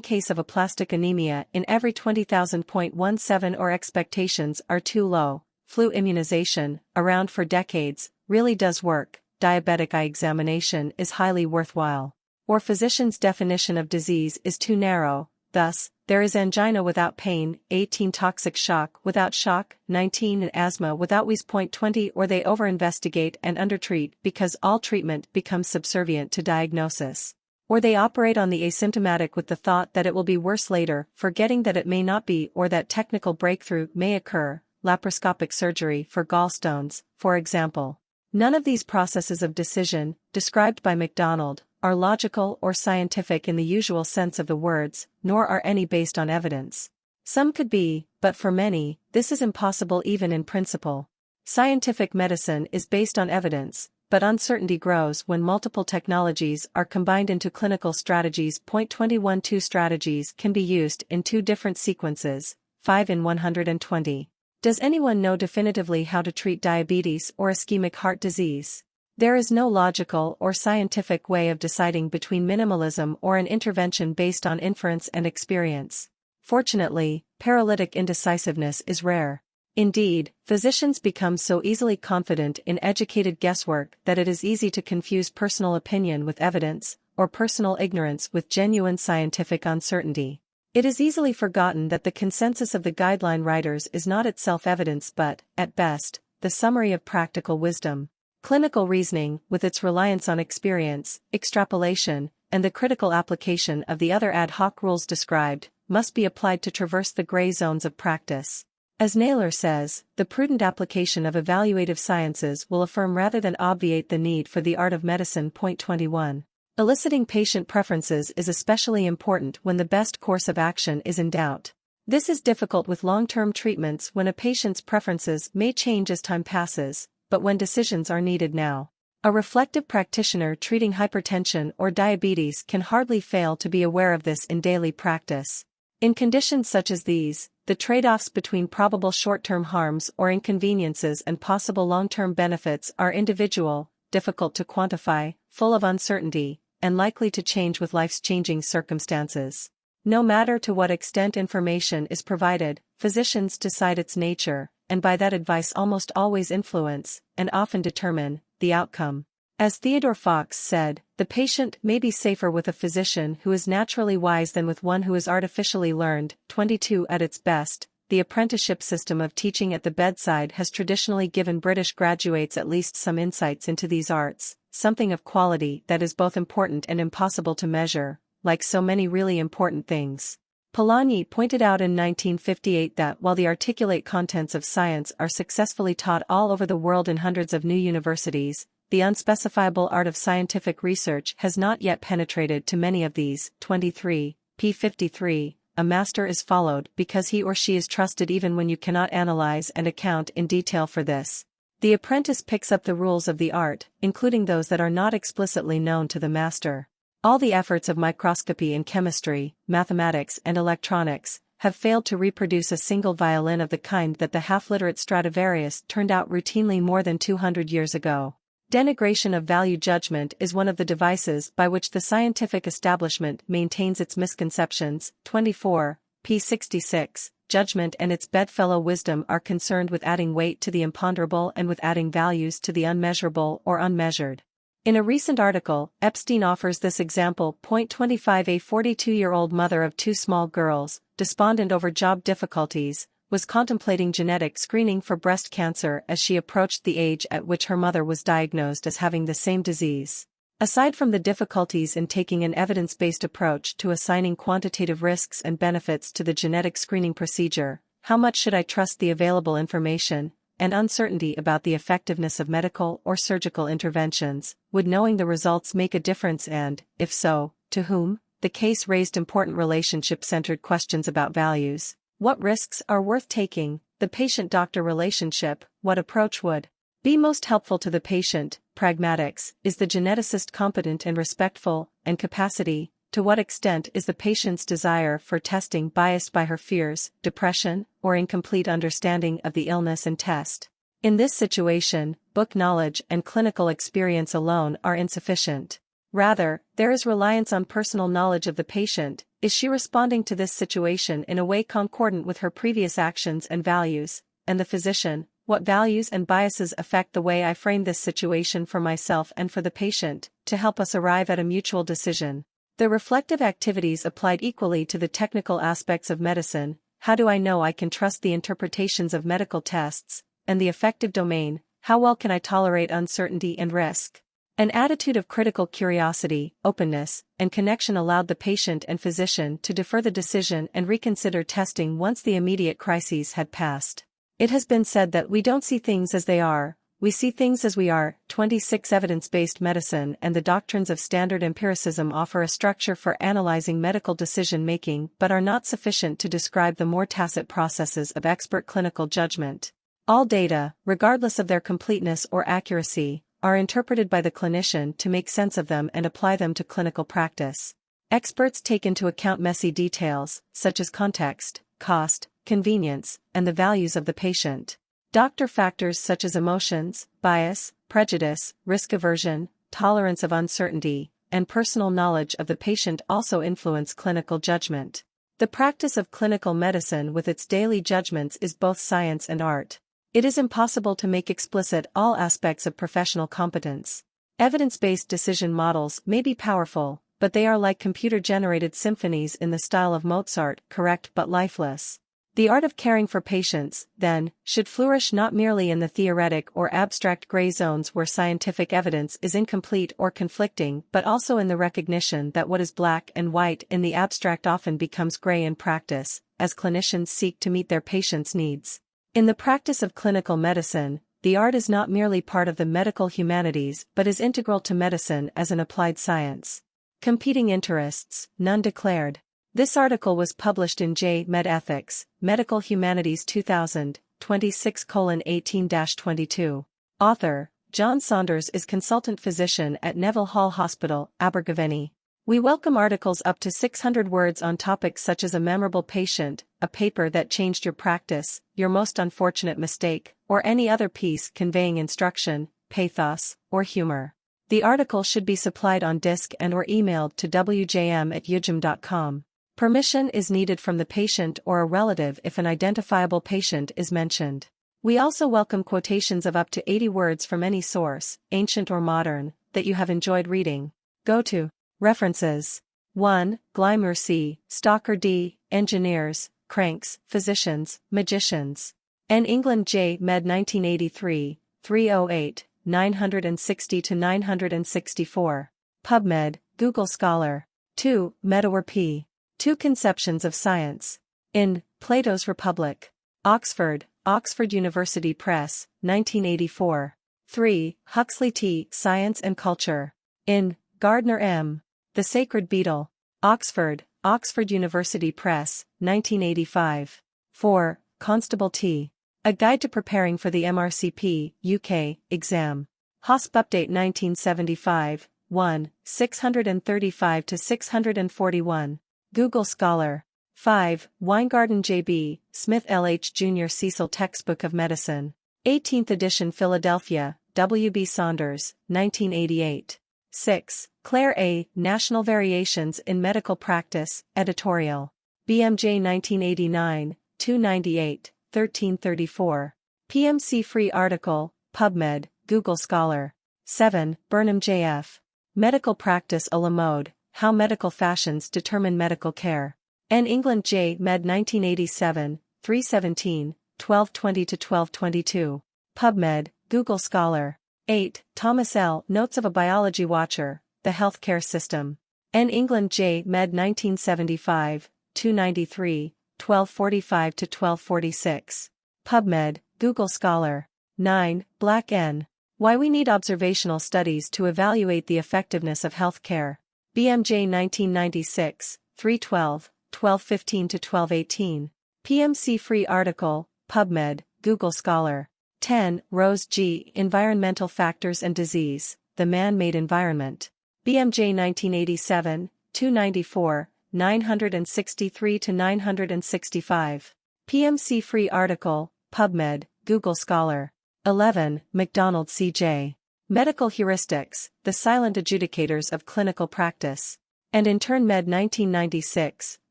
case of aplastic anemia in every 20,000.17 or expectations are too low. Flu immunization, around for decades, really does work. Diabetic eye examination is highly worthwhile. Or physician's definition of disease is too narrow, thus, there is angina without pain, 18 toxic shock without shock, 19 and asthma withat wheeze. 20 or they over-investigate and undertreat because all treatment becomes subservient to diagnosis. Or they operate on the asymptomatic with the thought that it will be worse later, forgetting that it may not be or that technical breakthrough may occur, laparoscopic surgery for gallstones, for example. None of these processes of decision, described by MacDonald, are logical or scientific in the usual sense of the words, nor are any based on evidence. Some could be, but for many, this is impossible even in principle. Scientific medicine is based on evidence, but uncertainty grows when multiple technologies are combined into clinical strategies. 21 Two strategies can be used in two different sequences, 5 in 120. Does anyone know definitively how to treat diabetes or ischemic heart disease? There is no logical or scientific way of deciding between minimalism or an intervention based on inference and experience. Fortunately, paralytic indecisiveness is rare. Indeed, physicians become so easily confident in educated guesswork that it is easy to confuse personal opinion with evidence, or personal ignorance with genuine scientific uncertainty. It is easily forgotten that the consensus of the guideline writers is not itself evidence but, at best, the summary of practical wisdom. Clinical reasoning, with its reliance on experience, extrapolation, and the critical application of the other ad hoc rules described, must be applied to traverse the gray zones of practice. As Naylor says, the prudent application of evaluative sciences will affirm rather than obviate the need for the art of medicine. 21. Eliciting patient preferences is especially important when the best course of action is in doubt. This is difficult with long-term treatments when a patient's preferences may change as time passes, but when decisions are needed now. A reflective practitioner treating hypertension or diabetes can hardly fail to be aware of this in daily practice. In conditions such as these, the trade-offs between probable short-term harms or inconveniences and possible long-term benefits are individual, difficult to quantify, full of uncertainty, and likely to change with life's changing circumstances. No matter to what extent information is provided, physicians decide its nature, and by that advice almost always influence, and often determine, the outcome. As Theodore Fox said, the patient may be safer with a physician who is naturally wise than with one who is artificially learned. 22 At its best, the apprenticeship system of teaching at the bedside has traditionally given British graduates at least some insights into these arts, something of quality that is both important and impossible to measure, like so many really important things. Polanyi pointed out in 1958 that while the articulate contents of science are successfully taught all over the world in hundreds of new universities, the unspecifiable art of scientific research has not yet penetrated to many of these. 23, p. 53, a master is followed because he or she is trusted even when you cannot analyze and account in detail for this. The apprentice picks up the rules of the art, including those that are not explicitly known to the master. All the efforts of microscopy in chemistry, mathematics and electronics have failed to reproduce a single violin of the kind that the half-literate Stradivarius turned out routinely more than 200 years ago. Denigration of value judgment is one of the devices by which the scientific establishment maintains its misconceptions. 24, p. 66, judgment and its bedfellow wisdom are concerned with adding weight to the imponderable and with adding values to the unmeasurable or unmeasured. In a recent article, Epstein offers this example. 25 A 42-year-old mother of two small girls, despondent over job difficulties, was contemplating genetic screening for breast cancer as she approached the age at which her mother was diagnosed as having the same disease. Aside from the difficulties in taking an evidence-based approach to assigning quantitative risks and benefits to the genetic screening procedure, how much should I trust the available information, and uncertainty about the effectiveness of medical or surgical interventions, would knowing the results make a difference and, if so, to whom? The case raised important relationship-centered questions about values. What risks are worth taking? The patient-doctor relationship, what approach would be most helpful to the patient? Pragmatics, is the geneticist competent and respectful, and capacity? To what extent is the patient's desire for testing biased by her fears, depression, or incomplete understanding of the illness and test? In this situation, book knowledge and clinical experience alone are insufficient. Rather, there is reliance on personal knowledge of the patient. Is she responding to this situation in a way concordant with her previous actions and values? And the physician, what values and biases affect the way I frame this situation for myself and for the patient, to help us arrive at a mutual decision? The reflective activities applied equally to the technical aspects of medicine. How do I know I can trust the interpretations of medical tests? And the affective domain, how well can I tolerate uncertainty and risk? An attitude of critical curiosity, openness, and connection allowed the patient and physician to defer the decision and reconsider testing once the immediate crises had passed. It has been said that we don't see things as they are, we see things as we are. 26 Evidence-based medicine and the doctrines of standard empiricism offer a structure for analyzing medical decision-making but are not sufficient to describe the more tacit processes of expert clinical judgment. All data, regardless of their completeness or accuracy, are interpreted by the clinician to make sense of them and apply them to clinical practice. Experts take into account messy details, such as context, cost, convenience, and the values of the patient. Doctor factors such as emotions, bias, prejudice, risk aversion, tolerance of uncertainty, and personal knowledge of the patient also influence clinical judgment. The practice of clinical medicine with its daily judgments is both science and art. It is impossible to make explicit all aspects of professional competence. Evidence-based decision models may be powerful, but they are like computer-generated symphonies in the style of Mozart, correct but lifeless. The art of caring for patients, then, should flourish not merely in the theoretic or abstract gray zones where scientific evidence is incomplete or conflicting, but also in the recognition that what is black and white in the abstract often becomes gray in practice, as clinicians seek to meet their patients' needs. In the practice of clinical medicine, the art is not merely part of the medical humanities but is integral to medicine as an applied science. Competing interests, none declared. This article was published in J. Med Ethics, Medical Humanities 2000, 26:18-22. Author, John Saunders is consultant physician at Neville Hall Hospital, Abergavenny. We welcome articles up to 600 words on topics such as a memorable patient, a paper that changed your practice, your most unfortunate mistake, or any other piece conveying instruction, pathos, or humor. The article should be supplied on disk and/or emailed to wjm@ujm.com. Permission is needed from the patient or a relative if an identifiable patient is mentioned. We also welcome quotations of up to 80 words from any source, ancient or modern, that you have enjoyed reading. Go to References. 1. Glymer C., Stalker D., Engineers, Cranks, Physicians, Magicians. N. England J. Med 1983, 308, 960-964. PubMed, Google Scholar. 2. Medawar P. Two Conceptions of Science. In Plato's Republic. Oxford, Oxford University Press, 1984. 3. Huxley T. Science and Culture. In Gardner M. The Sacred Beetle. Oxford, Oxford University Press, 1985. 4. Constable T. A Guide to Preparing for the MRCP, UK, Exam. HOSP Update 1975, 1, 635-641. Google Scholar. 5. Weingarten J.B., Smith L.H. Jr. Cecil Textbook of Medicine. 18th edition Philadelphia, W.B. Saunders, 1988. 6. Claire A., National Variations in Medical Practice, Editorial. BMJ 1989, 298, 1334. PMC Free Article, PubMed, Google Scholar. 7. Burnham J.F. Medical Practice a la Mode, How Medical Fashions Determine Medical Care. N. England J. Med 1987, 317, 1220-1222. PubMed, Google Scholar. 8. Thomas L. Notes of a Biology Watcher, The Healthcare System. N. England J. Med 1975, 293, 1245-1246. PubMed, Google Scholar. 9. Black N. Why We Need Observational Studies to Evaluate the Effectiveness of Healthcare. BMJ 1996, 312, 1215-1218. PMC Free Article, PubMed, Google Scholar. 10. Rose G. Environmental Factors and Disease, The Man-Made Environment. BMJ 1987, 294, 963-965. PMC Free Article, PubMed, Google Scholar. 11. McDonald C.J. Medical Heuristics, the Silent Adjudicators of Clinical Practice. And InternMed 1996,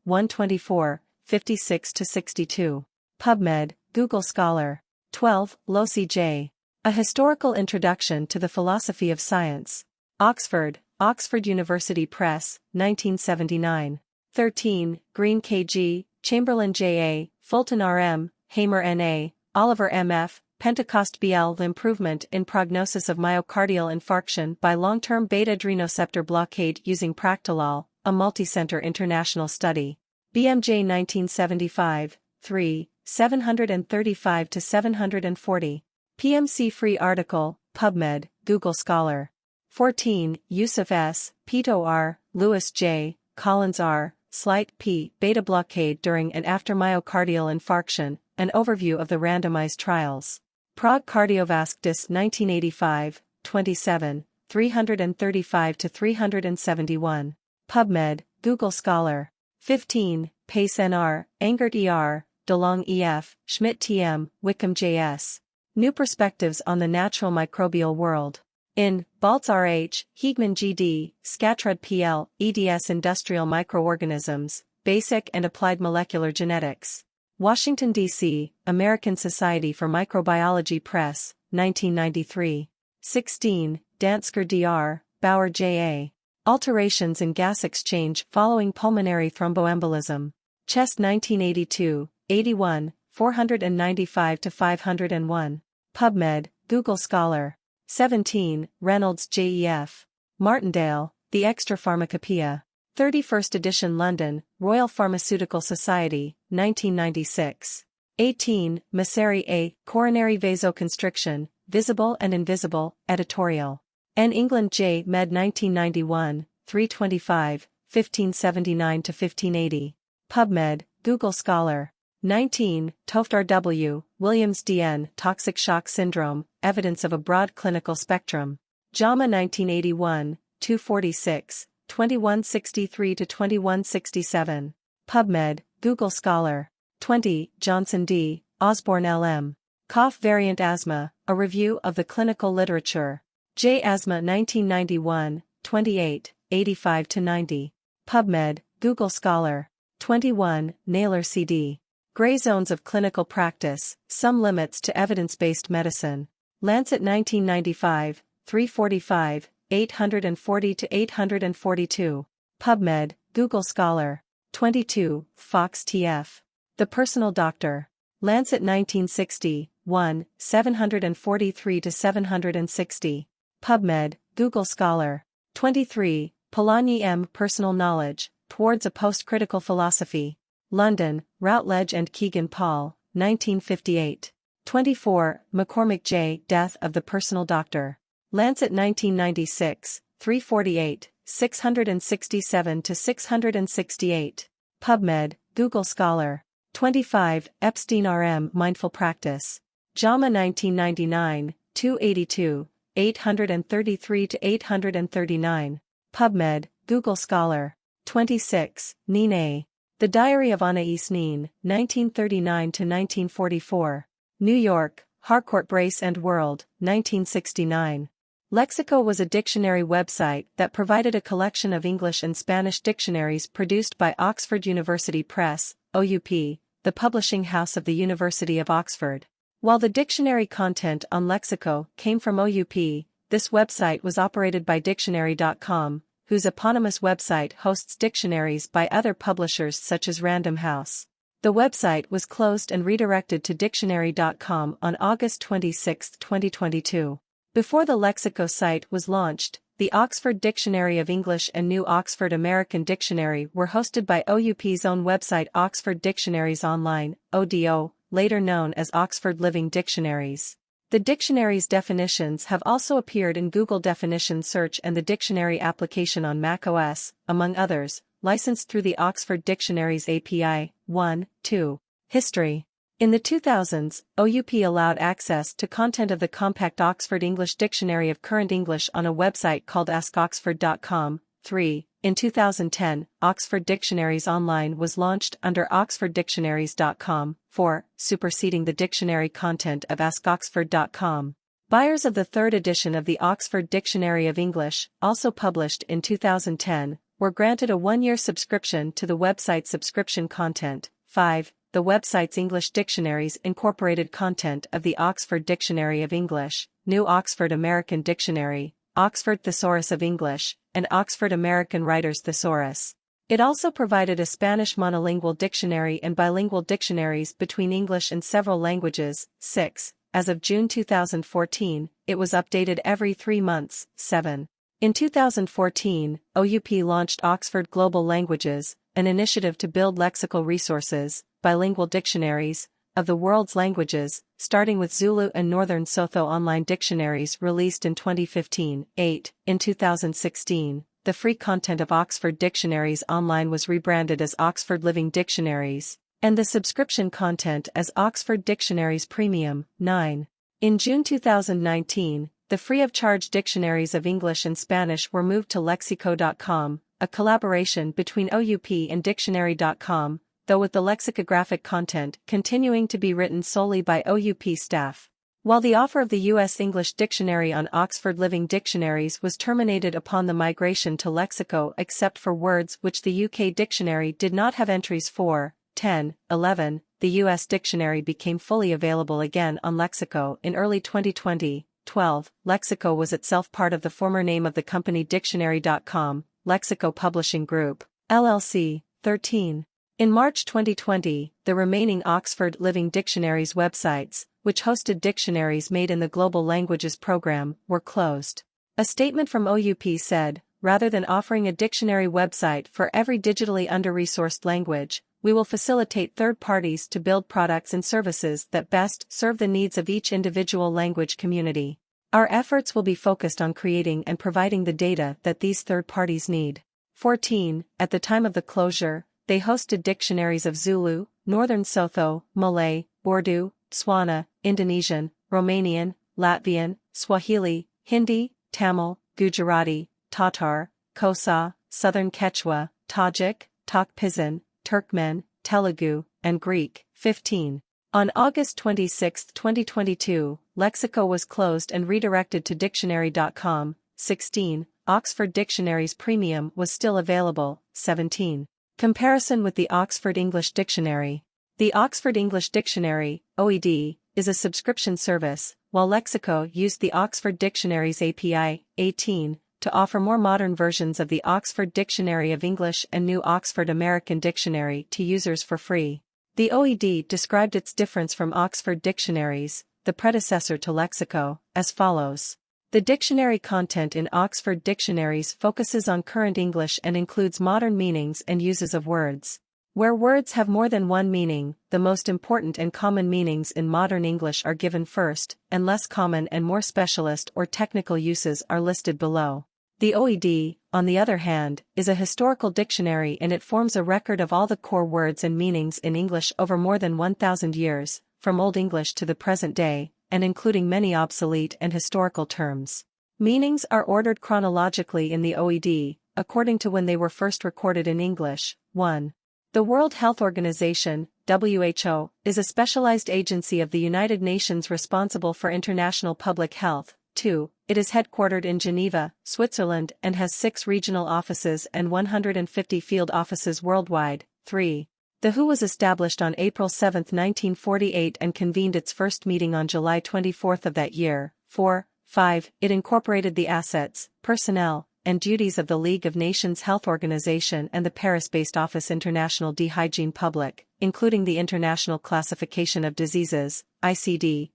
124, 56-62. PubMed, Google Scholar. 12, Losi J. A Historical Introduction to the Philosophy of Science. Oxford, Oxford University Press, 1979. 13, Green K.G., Chamberlain J.A., Fulton R.M., Hamer N.A., Oliver M.F., Pentecost B.L. The Improvement in Prognosis of Myocardial Infarction by Long-Term Beta-Adrenoceptor Blockade Using Practilol, a Multicenter International Study. BMJ 1975, 3, 735-740. PMC Free Article, PubMed, Google Scholar. 14, Yusuf S., Pito R., Lewis J., Collins R., Slight P. Beta Blockade During and After Myocardial Infarction, an Overview of the Randomized Trials. Prague Cardiovasc Dis 1985, 27, 335-371. PubMed, Google Scholar. 15, Pace N.R., Engert E.R., DeLong E.F., Schmidt T.M., Wickham J.S. New Perspectives on the Natural Microbial World. In Baltz R.H., Heegman G.D., Scatrud P.L., EDS Industrial Microorganisms, Basic and Applied Molecular Genetics. Washington, D.C., American Society for Microbiology Press, 1993. 16, Dansker D.R., Bauer J.A. Alterations in Gas Exchange Following Pulmonary Thromboembolism. Chest 1982, 81, 495-501. PubMed, Google Scholar. 17, Reynolds J.E.F. Martindale, The Extra Pharmacopoeia. 31st edition London, Royal Pharmaceutical Society, 1996. 18, Masseri A. Coronary Vasoconstriction, Visible and Invisible, Editorial. N. England J. Med 1991, 325, 1579-1580. PubMed, Google Scholar. 19, Toftar W., Williams D.N. Toxic Shock Syndrome, Evidence of a Broad Clinical Spectrum. JAMA 1981, 246, 2163-2167. PubMed, Google Scholar. 20, Johnson D., Osborne L.M. Cough Variant Asthma, A Review of the Clinical Literature. J. Asthma 1991, 28, 85-90. PubMed, Google Scholar. 21, Naylor C.D. Gray Zones of Clinical Practice, Some Limits to Evidence-Based Medicine. Lancet 1995, 345, 840-842. PubMed, Google Scholar. 22, Fox T.F. The Personal Doctor. Lancet 1960, 1, 743-760. PubMed, Google Scholar. 23, Polanyi M. Personal Knowledge, Towards a Post-Critical Philosophy. London, Routledge and Keegan Paul, 1958. 24, McCormick J. Death of the Personal Doctor. Lancet 1996, 348, 667-668. PubMed, Google Scholar. 25, Epstein R.M. Mindful Practice. JAMA 1999, 282, 833-839. PubMed, Google Scholar. 26, Nine. The Diary of Anais Nin, 1939-1944. New York, Harcourt Brace and World, 1969. Lexico was a dictionary website that provided a collection of English and Spanish dictionaries produced by Oxford University Press, OUP, the publishing house of the University of Oxford. While the dictionary content on Lexico came from OUP, this website was operated by Dictionary.com, whose eponymous website hosts dictionaries by other publishers such as Random House. The website was closed and redirected to Dictionary.com on August 26, 2022. Before the Lexico site was launched, the Oxford Dictionary of English and New Oxford American Dictionary were hosted by OUP's own website Oxford Dictionaries Online, ODO, later known as Oxford Living Dictionaries. The dictionary's definitions have also appeared in Google Definition Search and the dictionary application on macOS, among others, licensed through the Oxford Dictionaries API. 1, 2. History. In the 2000s, OUP allowed access to content of the compact Oxford English Dictionary of Current English on a website called AskOxford.com. 3. In 2010, Oxford Dictionaries Online was launched under OxfordDictionaries.com. 4. Superseding the dictionary content of AskOxford.com. Buyers of the third edition of the Oxford Dictionary of English, also published in 2010, were granted a one-year subscription to the website's subscription content. 5. The website's English dictionaries incorporated content of the Oxford Dictionary of English, New Oxford American Dictionary, Oxford Thesaurus of English, and Oxford American Writers' Thesaurus. It also provided a Spanish monolingual dictionary and bilingual dictionaries between English and several languages. 6. As of June 2014, it was updated every 3 months. 7. In 2014, OUP launched Oxford Global Languages, an initiative to build lexical resources, bilingual dictionaries, of the world's languages, starting with Zulu and Northern Sotho online dictionaries released in 2015. 8. In 2016, the free content of Oxford Dictionaries Online was rebranded as Oxford Living Dictionaries, and the subscription content as Oxford Dictionaries Premium. 9. In June 2019, the free-of-charge dictionaries of English and Spanish were moved to Lexico.com, a collaboration between OUP and Dictionary.com, though with the lexicographic content continuing to be written solely by OUP staff. While the offer of the U.S. English Dictionary on Oxford Living Dictionaries was terminated upon the migration to Lexico except for words which the UK Dictionary did not have entries for. 10. 11. The U.S. Dictionary became fully available again on Lexico in early 2020. 12. Lexico was itself part of the former name of the company Dictionary.com, Lexico Publishing Group, LLC. 13. In March 2020, the remaining Oxford Living Dictionaries websites, which hosted dictionaries made in the Global Languages program, were closed. A statement from OUP said, "Rather than offering a dictionary website for every digitally under-resourced language, we will facilitate third parties to build products and services that best serve the needs of each individual language community. Our efforts will be focused on creating and providing the data that these third parties need." 14. At the time of the closure, they hosted dictionaries of Zulu, Northern Sotho, Malay, Urdu, Swana, Indonesian, Romanian, Latvian, Swahili, Hindi, Tamil, Gujarati, Tatar, Kosa, Southern Quechua, Tajik, Tok-Pisin, Turkmen, Telugu, and Greek. 15. On August 26, 2022, Lexico was closed and redirected to Dictionary.com. 16. Oxford Dictionaries Premium was still available. 17. Comparison with the Oxford English Dictionary. The Oxford English Dictionary, OED, is a subscription service, while Lexico used the Oxford Dictionaries API. 18. To offer more modern versions of the Oxford Dictionary of English and New Oxford American Dictionary to users for free. The OED described its difference from Oxford Dictionaries, the predecessor to Lexico, as follows. The dictionary content in Oxford Dictionaries focuses on current English and includes modern meanings and uses of words. Where words have more than one meaning, the most important and common meanings in modern English are given first, and less common and more specialist or technical uses are listed below. The OED, on the other hand, is a historical dictionary and it forms a record of all the core words and meanings in English over more than 1,000 years, from Old English to the present day, and including many obsolete and historical terms. Meanings are ordered chronologically in the OED, according to when they were first recorded in English. 1. The World Health Organization, WHO, is a specialized agency of the United Nations responsible for international public health. 2. It is headquartered in Geneva, Switzerland and has 6 regional offices and 150 field offices worldwide. 3. The WHO was established on April 7, 1948 and convened its first meeting on July 24 of that year. 4. 5. It incorporated the assets, personnel, and duties of the League of Nations Health Organization and the Paris-based Office International de Hygiene Publique, including the International Classification of Diseases, ICD.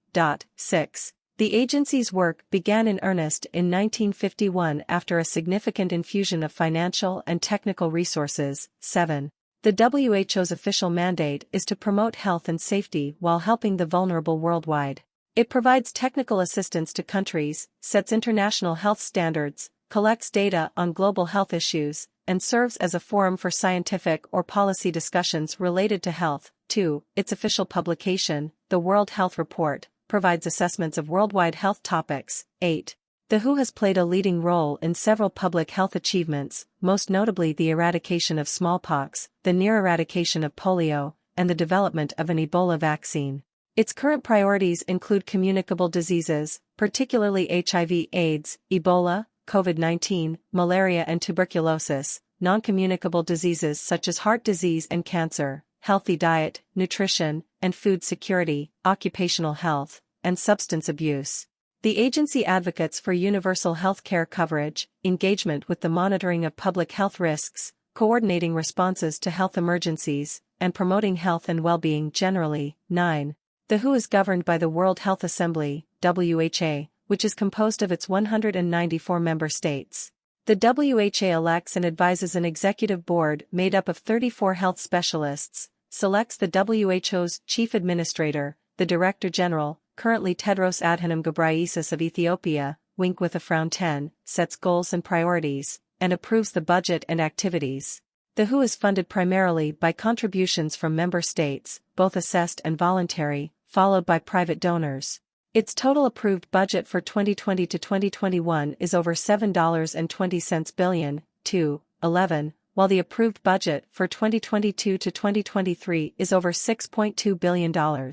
6. The agency's work began in earnest in 1951 after a significant infusion of financial and technical resources. 7. The WHO's official mandate is to promote health and safety while helping the vulnerable worldwide. It provides technical assistance to countries, sets international health standards, collects data on global health issues, and serves as a forum for scientific or policy discussions related to health. 2. Its official publication, the World Health Report, provides assessments of worldwide health topics. 8. The WHO has played a leading role in several public health achievements, most notably the eradication of smallpox, the near eradication of polio, and the development of an Ebola vaccine. Its current priorities include communicable diseases, particularly HIV/AIDS, Ebola, COVID-19, malaria and tuberculosis, non-communicable diseases such as heart disease and cancer, healthy diet, nutrition, and food security, occupational health, and substance abuse. The agency advocates for universal health care coverage, engagement with the monitoring of public health risks, coordinating responses to health emergencies, and promoting health and well-being generally. 9. The WHO is governed by the World Health Assembly, WHA, which is composed of its 194 member states. The WHA elects and advises an executive board made up of 34 health specialists, selects the WHO's chief administrator, the Director General, currently Tedros Adhanom Ghebreyesus of Ethiopia, wink with a frown 10, sets goals and priorities, and approves the budget and activities. The WHO is funded primarily by contributions from member states, both assessed and voluntary, followed by private donors. Its total approved budget for 2020 to 2021 is over $7.20 billion, 2.11, while the approved budget for 2022 to 2023 is over $6.2 billion.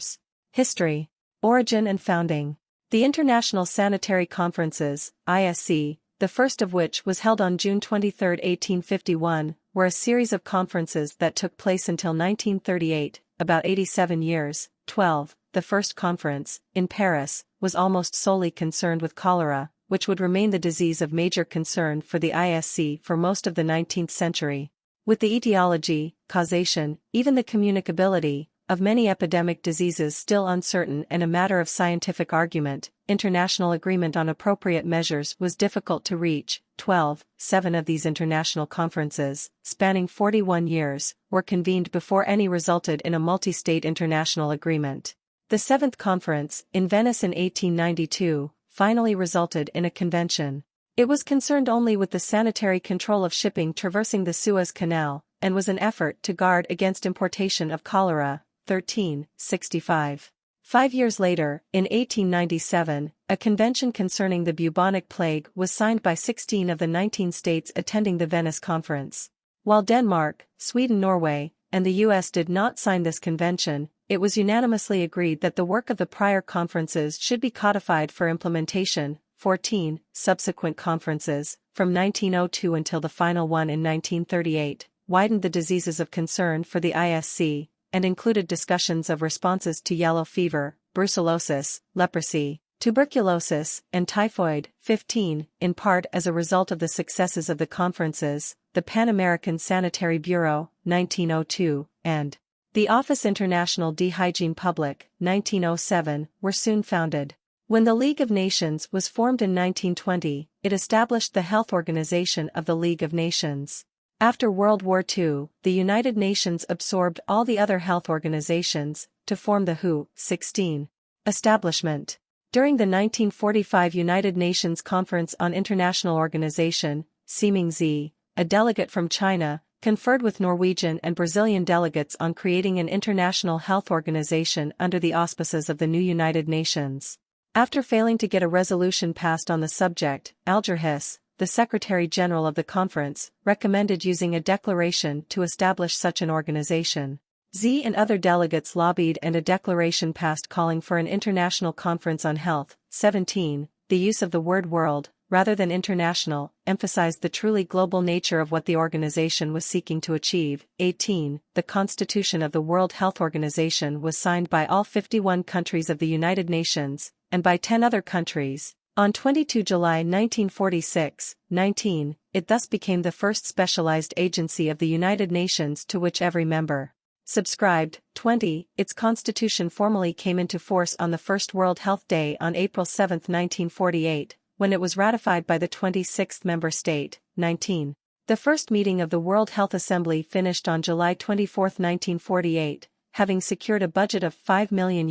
History. Origin and founding. The International Sanitary Conferences, ISC, the first of which was held on June 23, 1851, were a series of conferences that took place until 1938, about 87 years. 12. The first conference, in Paris, was almost solely concerned with cholera, which would remain the disease of major concern for the ISC for most of the 19th century. With the etiology, causation, even the communicability, of many epidemic diseases still uncertain and a matter of scientific argument, international agreement on appropriate measures was difficult to reach. 12. 7 of these international conferences, spanning 41 years, were convened before any resulted in a multi-state international agreement. The 7th conference, in Venice in 1892, finally resulted in a convention. It was concerned only with the sanitary control of shipping traversing the Suez Canal, and was an effort to guard against importation of cholera. 1365. 5 years later, in 1897, a convention concerning the bubonic plague was signed by 16 of the 19 states attending the Venice Conference. While Denmark, Sweden, Norway, and the U.S. did not sign this convention, it was unanimously agreed that the work of the prior conferences should be codified for implementation. 14. Subsequent conferences, from 1902 until the final one in 1938, widened the diseases of concern for the ISC, and included discussions of responses to yellow fever, brucellosis, leprosy, tuberculosis, and typhoid. 15. In part as a result of the successes of the conferences, the Pan American Sanitary Bureau, 1902, and the Office International de Hygiene Publique, 1907, were soon founded. When the League of Nations was formed in 1920, it established the Health Organization of the League of Nations. After World War II, the United Nations absorbed all the other health organizations to form the WHO. 16. Establishment. During the 1945 United Nations Conference on International Organization, Seeming Z, a delegate from China, conferred with Norwegian and Brazilian delegates on creating an international health organization under the auspices of the new United Nations. After failing to get a resolution passed on the subject, Alger Hiss, the Secretary-General of the conference, recommended using a declaration to establish such an organization. Z and other delegates lobbied and a declaration passed calling for an international conference on health. 17. The use of the word world, rather than international, emphasized the truly global nature of what the organization was seeking to achieve. 18. The Constitution of the World Health Organization was signed by all 51 countries of the United Nations, and by 10 other countries. On 22 July 1946, 19, it thus became the first specialized agency of the United Nations to which every member subscribed. 20, its constitution formally came into force on the first World Health Day on April 7, 1948, when it was ratified by the 26th member state. 19. The first meeting of the World Health Assembly finished on July 24, 1948, having secured a budget of $5 million,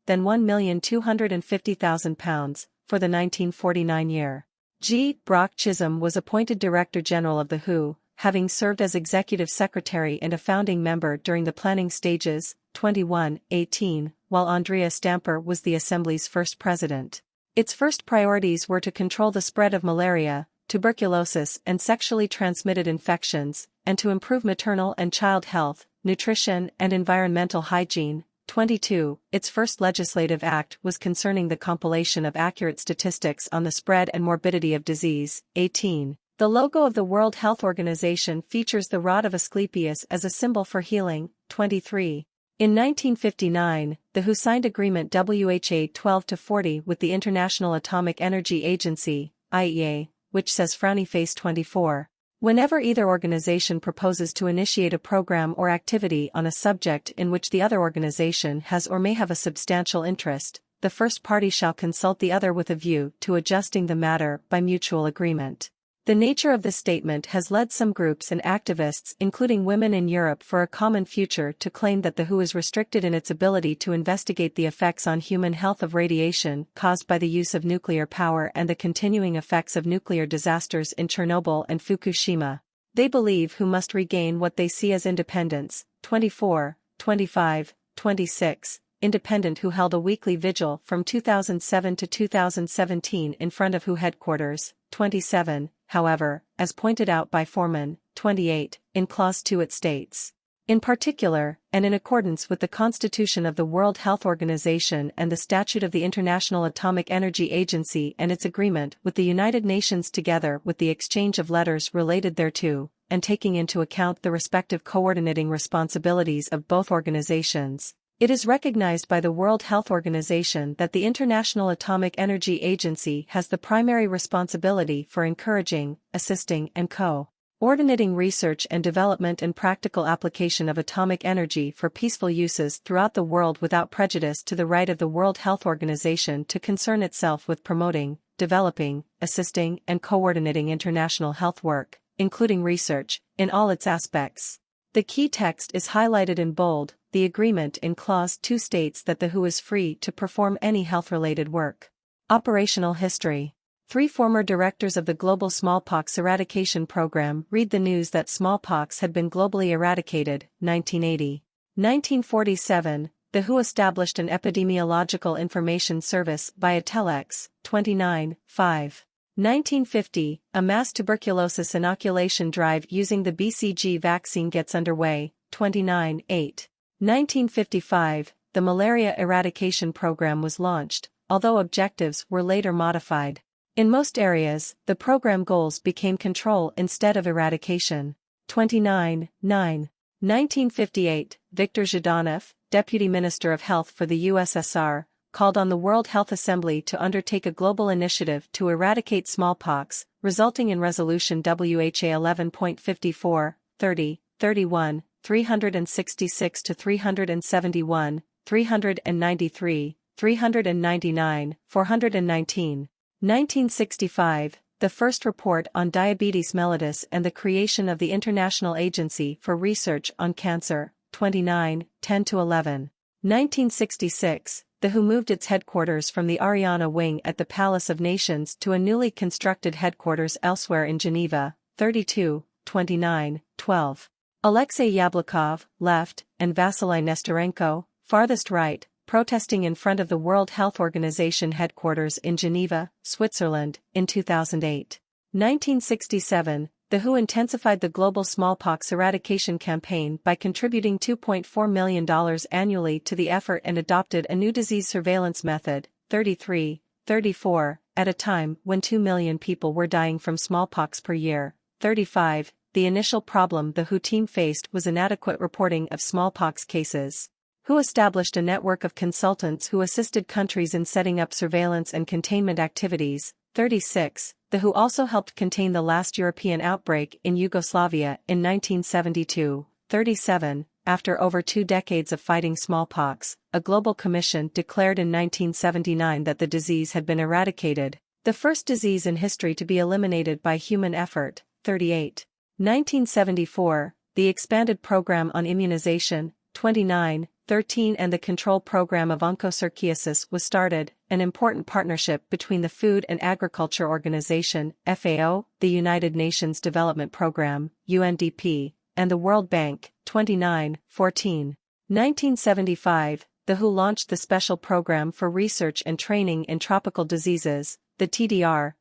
then £1,250,000, for the 1949 year. G. Brock Chisholm was appointed Director General of the WHO, having served as Executive Secretary and a founding member during the planning stages. 21-18, while Andrea Stamper was the Assembly's first president. Its first priorities were to control the spread of malaria, tuberculosis and sexually transmitted infections, and to improve maternal and child health, nutrition and environmental hygiene. 22, its first legislative act was concerning the compilation of accurate statistics on the spread and morbidity of disease. 18. The logo of the World Health Organization features the rod of Asclepius as a symbol for healing. 23. In 1959, the Hussain Agreement WHA 12-40 with the International Atomic Energy Agency, IEA, which says frowny face 24. Whenever either organization proposes to initiate a program or activity on a subject in which the other organization has or may have a substantial interest, the first party shall consult the other with a view to adjusting the matter by mutual agreement. The nature of this statement has led some groups and activists, including Women in Europe for a Common Future, to claim that the WHO is restricted in its ability to investigate the effects on human health of radiation caused by the use of nuclear power and the continuing effects of nuclear disasters in Chernobyl and Fukushima. They believe WHO must regain what they see as independence. 24, 25, 26. Independent WHO held a weekly vigil from 2007 to 2017 in front of WHO headquarters. 27. However, as pointed out by Foreman, 28, in Clause 2 it states, in particular, and in accordance with the Constitution of the World Health Organization and the Statute of the International Atomic Energy Agency and its agreement with the United Nations together with the exchange of letters related thereto, and taking into account the respective coordinating responsibilities of both organizations, it is recognized by the World Health Organization that the International Atomic Energy Agency has the primary responsibility for encouraging, assisting and coordinating research and development and practical application of atomic energy for peaceful uses throughout the world without prejudice to the right of the World Health Organization to concern itself with promoting, developing, assisting and coordinating international health work, including research, in all its aspects. The key text is highlighted in bold. The agreement in Clause 2 states that the WHO is free to perform any health-related work. Operational history. 3 former directors of the Global Smallpox Eradication Program read the news that smallpox had been globally eradicated. 1980. 1947, the WHO established an epidemiological information service via telex. 29, 5. 1950, a mass tuberculosis inoculation drive using the BCG vaccine gets underway. 29, 8. 1955, the malaria eradication program was launched, although objectives were later modified. In most areas, the program goals became control instead of eradication. 29, 9. 1958, Viktor Zhdanov, Deputy Minister of Health for the USSR, called on the World Health Assembly to undertake a global initiative to eradicate smallpox, resulting in Resolution WHA 11.54, 30, 31, 366 to 371, 393, 399, 419. 1965, the first report on diabetes mellitus and the creation of the International Agency for Research on Cancer. 29, 10-11. 1966, the WHO moved its headquarters from the Ariana Wing at the Palace of Nations to a newly constructed headquarters elsewhere in Geneva. 32, 29, 12. Alexei Yablokov, left, and Vasily Nestorenko, farthest right, protesting in front of the World Health Organization headquarters in Geneva, Switzerland, in 2008. 1967, the WHO intensified the global smallpox eradication campaign by contributing $2.4 million annually to the effort and adopted a new disease surveillance method. 33, 34, at a time when 2 million people were dying from smallpox per year. 35, the initial problem the WHO team faced was inadequate reporting of smallpox cases. WHO established a network of consultants who assisted countries in setting up surveillance and containment activities. 36, the WHO also helped contain the last European outbreak in Yugoslavia in 1972. 37, after over 2 decades of fighting smallpox, a global commission declared in 1979 that the disease had been eradicated, the first disease in history to be eliminated by human effort. 38. 1974, the expanded program on immunization. 29, 13 and the control program of onchocerciasis was started, an important partnership between the Food and Agriculture Organization, FAO, the United Nations Development Programme, UNDP, and the World Bank. 29, 14. 1975, the WHO launched the Special Program for Research and Training in Tropical Diseases, the TDR.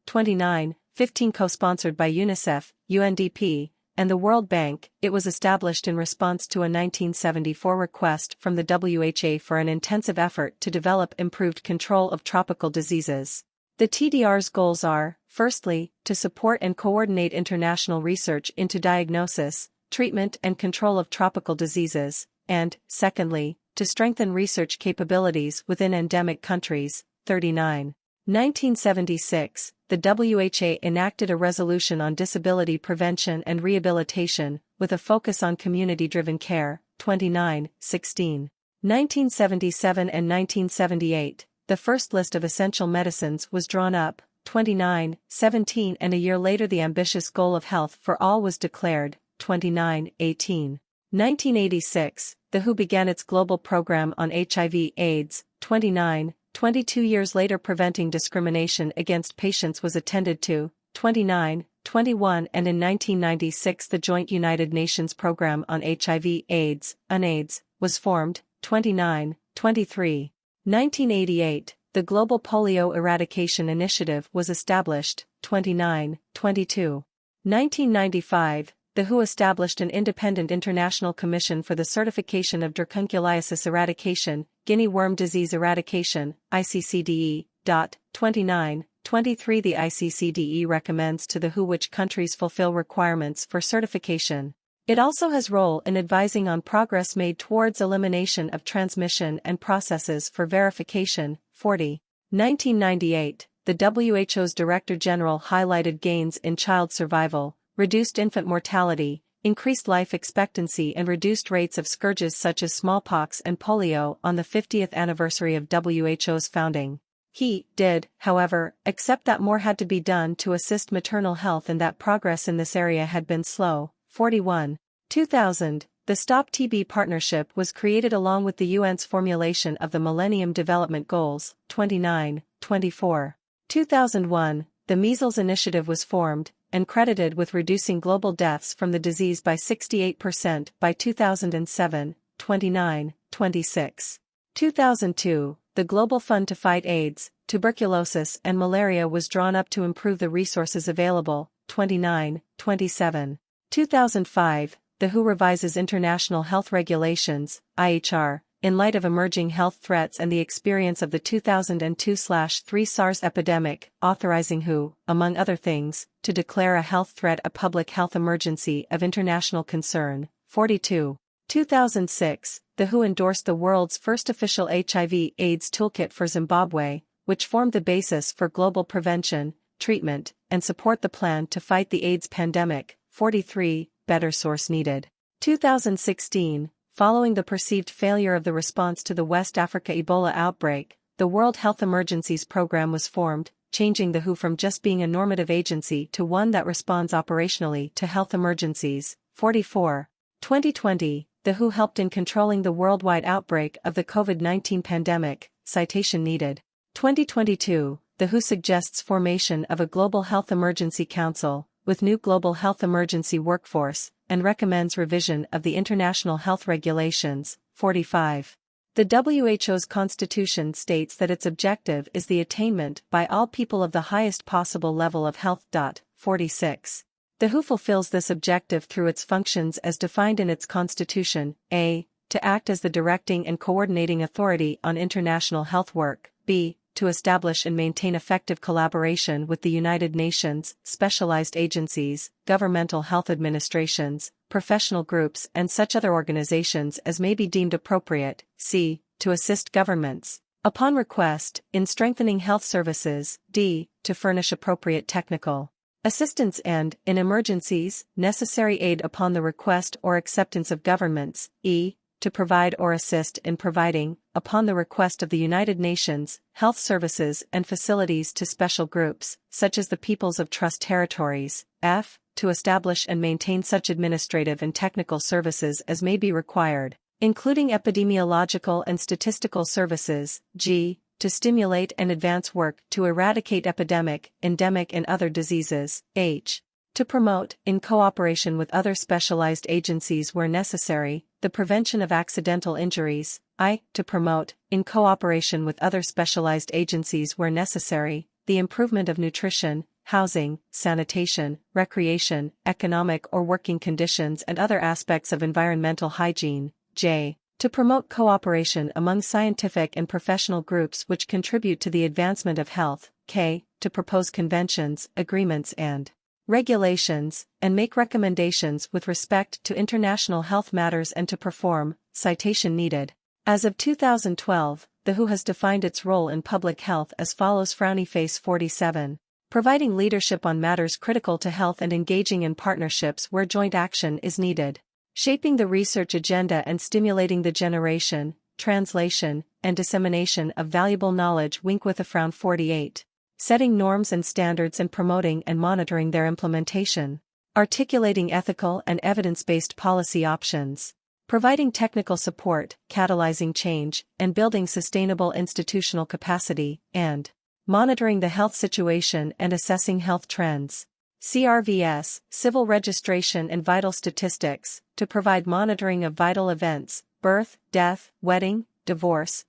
29, 15 co-sponsored by UNICEF, UNDP, and the World Bank. It was established in response to a 1974 request from the WHO for an intensive effort to develop improved control of tropical diseases. The TDR's goals are, firstly, to support and coordinate international research into diagnosis, treatment and control of tropical diseases, and, secondly, to strengthen research capabilities within endemic countries. 39. 1976, the WHO enacted a resolution on disability prevention and rehabilitation, with a focus on community-driven care. 29. 16. 1977 and 1978, the first list of essential medicines was drawn up. 29. 17 and a year later the ambitious goal of health for all was declared. 29. 18. 1986, the WHO began its global program on HIV/AIDS. 29. 22 years later preventing discrimination against patients was attended to. 29. 21 and in 1996 the joint United Nations Program on HIV/AIDS, UNAIDS, was formed. 29. 23. 1988, the Global Polio Eradication Initiative was established. 29. 22. 1995, the WHO established an independent international commission for the certification of dracunculiasis eradication, guinea worm disease eradication, ICCDE. 29. 23 The ICCDE recommends to the WHO which countries fulfill requirements for certification. It also has role in advising on progress made towards elimination of transmission and processes for verification. 40. 1998, the WHO's Director General highlighted gains in child survival, reduced infant mortality, increased life expectancy and reduced rates of scourges such as smallpox and polio on the 50th anniversary of WHO's founding. He did, however, accept that more had to be done to assist maternal health and that progress in this area had been slow. 41. 2000, the Stop TB Partnership was created along with the UN's formulation of the Millennium Development Goals. 29. 24. 2001, the Measles Initiative was formed, and credited with reducing global deaths from the disease by 68% by 2007. 29. 26. 2002, the Global Fund to Fight AIDS, Tuberculosis and Malaria was drawn up to improve the resources available. 29. 27. 2005, the WHO revises International Health Regulations, IHR, in light of emerging health threats and the experience of the 2002/3 SARS epidemic, authorizing WHO, among other things, to declare a health threat a public health emergency of international concern. 42. 2006, the WHO endorsed the world's first official HIV/AIDS toolkit for Zimbabwe, which formed the basis for global prevention, treatment, and support the plan to fight the AIDS pandemic. 43. Better source needed. 2016, following the perceived failure of the response to the West Africa Ebola outbreak, the World Health Emergencies Program was formed, changing the WHO from just being a normative agency to one that responds operationally to health emergencies. 44. 2020, the WHO helped in controlling the worldwide outbreak of the COVID-19 pandemic, citation needed. 2022, the WHO suggests formation of a Global Health Emergency Council, with new global health emergency workforce, and recommends revision of the international health regulations. 45. The WHO's constitution states that its objective is the attainment by all people of the highest possible level of health. 46. The WHO fulfills this objective through its functions as defined in its constitution: a. To act as the directing and coordinating authority on international health work, b. To establish and maintain effective collaboration with the United Nations, specialized agencies, governmental health administrations, professional groups and such other organizations as may be deemed appropriate, c. To assist governments, upon request, in strengthening health services, d. To furnish appropriate technical assistance and, in emergencies, necessary aid upon the request or acceptance of governments, e. To provide or assist in providing, upon the request of the United Nations, health services and facilities to special groups, such as the peoples of trust territories, f. To establish and maintain such administrative and technical services as may be required, including epidemiological and statistical services, g. To stimulate and advance work to eradicate epidemic, endemic and other diseases, h. To promote, in cooperation with other specialized agencies where necessary, the prevention of accidental injuries, i. To promote, in cooperation with other specialized agencies where necessary, the improvement of nutrition, housing, sanitation, recreation, economic or working conditions and other aspects of environmental hygiene. J. To promote cooperation among scientific and professional groups which contribute to the advancement of health. K. To propose conventions, agreements and regulations, and make recommendations with respect to international health matters and to perform. Citation needed. As of 2012, the WHO has defined its role in public health as follows: Frowny face 47. Providing leadership on matters critical to health and engaging in partnerships where joint action is needed. Shaping the research agenda and stimulating the generation, translation, and dissemination of valuable knowledge. Wink with a frown 48. Setting norms and standards and promoting and monitoring their implementation. Articulating ethical and evidence-based policy options. Providing technical support, catalyzing change, and building sustainable institutional capacity, and monitoring the health situation and assessing health trends. CRVS, Civil Registration and Vital Statistics, to provide monitoring of vital events, birth, death, wedding, divorce.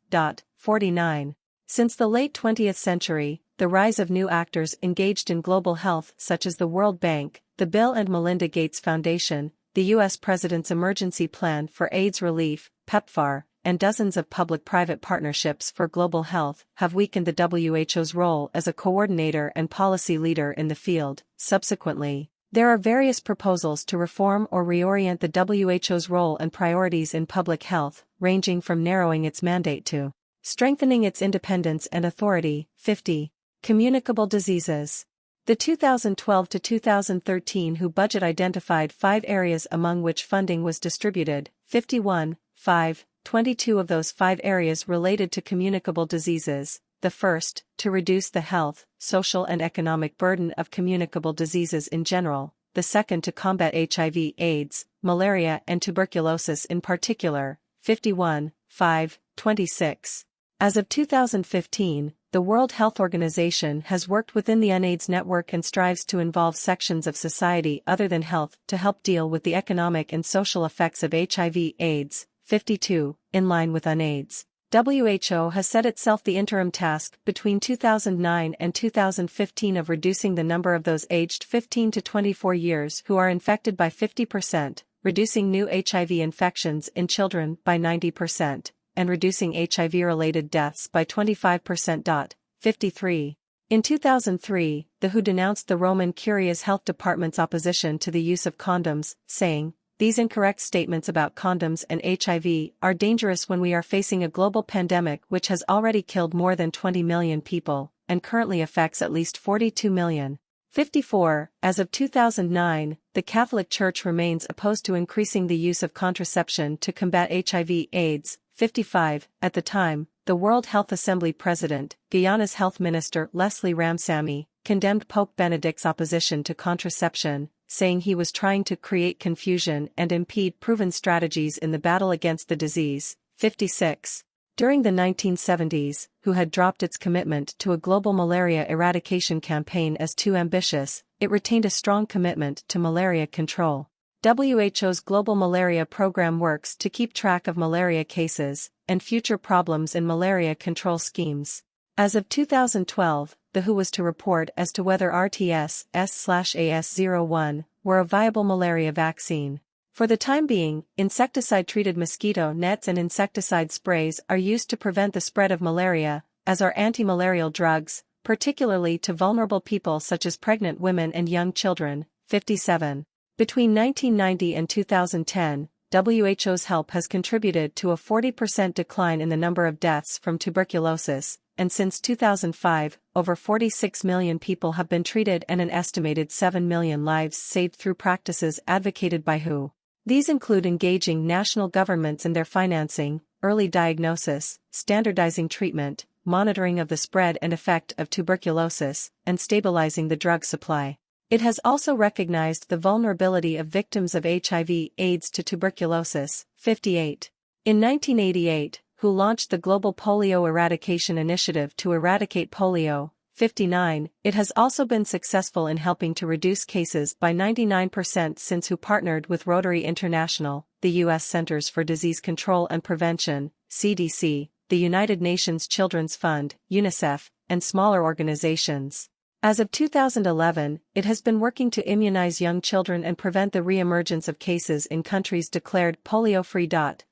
49. Since the late 20th century, the rise of new actors engaged in global health such as the World Bank, the Bill and Melinda Gates Foundation, the U.S. President's Emergency Plan for AIDS Relief, PEPFAR, and dozens of public-private partnerships for global health have weakened the WHO's role as a coordinator and policy leader in the field. Subsequently, there are various proposals to reform or reorient the WHO's role and priorities in public health, ranging from narrowing its mandate to strengthening its independence and authority. 50. Communicable diseases. The 2012 to 2013 WHO budget identified 5 areas among which funding was distributed. 51. 5. 22 of those 5 areas related to communicable diseases. The first, to reduce the health, social and economic burden of communicable diseases in general. The second, to combat HIV, AIDS, malaria and tuberculosis in particular. 51. 5. 26. As of 2015, the World Health Organization has worked within the UNAIDS network and strives to involve sections of society other than health to help deal with the economic and social effects of HIV/AIDS. 52. In line with UNAIDS, WHO has set itself the interim task between 2009 and 2015 of reducing the number of those aged 15 to 24 years who are infected by 50%, reducing new HIV infections in children by 90%, and reducing HIV-related deaths by 25%. 53. In 2003, the WHO denounced the Roman Curia's health department's opposition to the use of condoms, saying, "These incorrect statements about condoms and HIV are dangerous when we are facing a global pandemic which has already killed more than 20 million people, and currently affects at least 42 million. 54. As of 2009, the Catholic Church remains opposed to increasing the use of contraception to combat HIV/AIDS. 55. At the time, the World Health Assembly President, Guyana's Health Minister Leslie Ramsamy, condemned Pope Benedict's opposition to contraception, saying he was trying to create confusion and impede proven strategies in the battle against the disease. 56. During the 1970s, WHO had dropped its commitment to a global malaria eradication campaign as too ambitious. It retained a strong commitment to malaria control. WHO's Global Malaria Program works to keep track of malaria cases and future problems in malaria control schemes. As of 2012, the WHO was to report as to whether RTS/AS01 were a viable malaria vaccine. For the time being, insecticide-treated mosquito nets and insecticide sprays are used to prevent the spread of malaria, as are anti-malarial drugs, particularly to vulnerable people such as pregnant women and young children. 57. Between 1990 and 2010, WHO's help has contributed to a 40% decline in the number of deaths from tuberculosis, and since 2005, over 46 million people have been treated and an estimated 7 million lives saved through practices advocated by WHO. These include engaging national governments in their financing, early diagnosis, standardizing treatment, monitoring of the spread and effect of tuberculosis, and stabilizing the drug supply. It has also recognized the vulnerability of victims of HIV/AIDS to tuberculosis. 58. In 1988, WHO launched the Global Polio Eradication Initiative to eradicate polio. 59. It has also been successful in helping to reduce cases by 99% since WHO partnered with Rotary International, the U.S. Centers for Disease Control and Prevention, CDC, the United Nations Children's Fund, UNICEF, and smaller organizations. As of 2011, it has been working to immunize young children and prevent the re-emergence of cases in countries declared polio-free.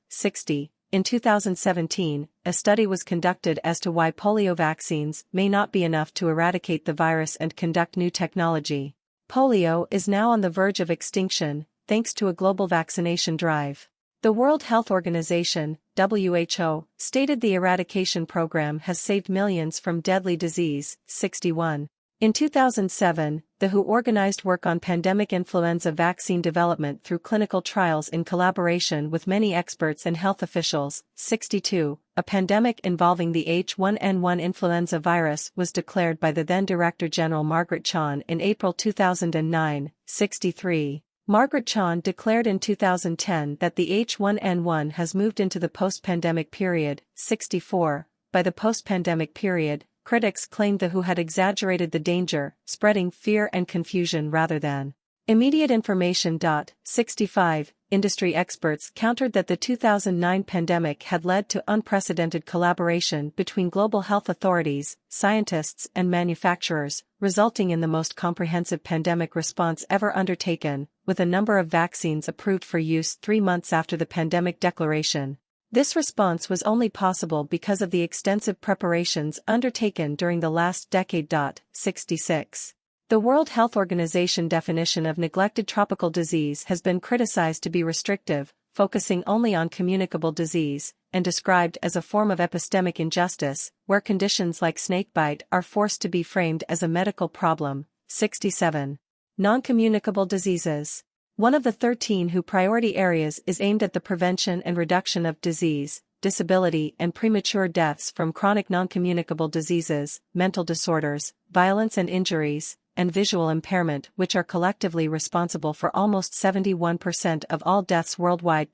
60. In 2017, a study was conducted as to why polio vaccines may not be enough to eradicate the virus and conduct new technology. Polio is now on the verge of extinction, thanks to a global vaccination drive. The World Health Organization, WHO, stated the eradication program has saved millions from deadly disease. 61. In 2007, the WHO organized work on pandemic influenza vaccine development through clinical trials in collaboration with many experts and health officials. 62. A pandemic involving the H1N1 influenza virus was declared by the then Director General Margaret Chan in April 2009. 63. Margaret Chan declared in 2010 that the H1N1 has moved into the post-pandemic period. 64. By the post-pandemic period, critics claimed the WHO had exaggerated the danger, spreading fear and confusion rather than immediate information. 65. Industry experts countered that the 2009 pandemic had led to unprecedented collaboration between global health authorities, scientists, and manufacturers, resulting in the most comprehensive pandemic response ever undertaken, with a number of vaccines approved for use 3 months after the pandemic declaration. This response was only possible because of the extensive preparations undertaken during the last decade. 66. The World Health Organization definition of neglected tropical disease has been criticized to be restrictive, focusing only on communicable disease, and described as a form of epistemic injustice, where conditions like snakebite are forced to be framed as a medical problem. 67. Non-communicable diseases. One of the 13 WHO priority areas is aimed at the prevention and reduction of disease, disability and premature deaths from chronic non-communicable diseases, mental disorders, violence and injuries, and visual impairment, which are collectively responsible for almost 71% of all deaths worldwide.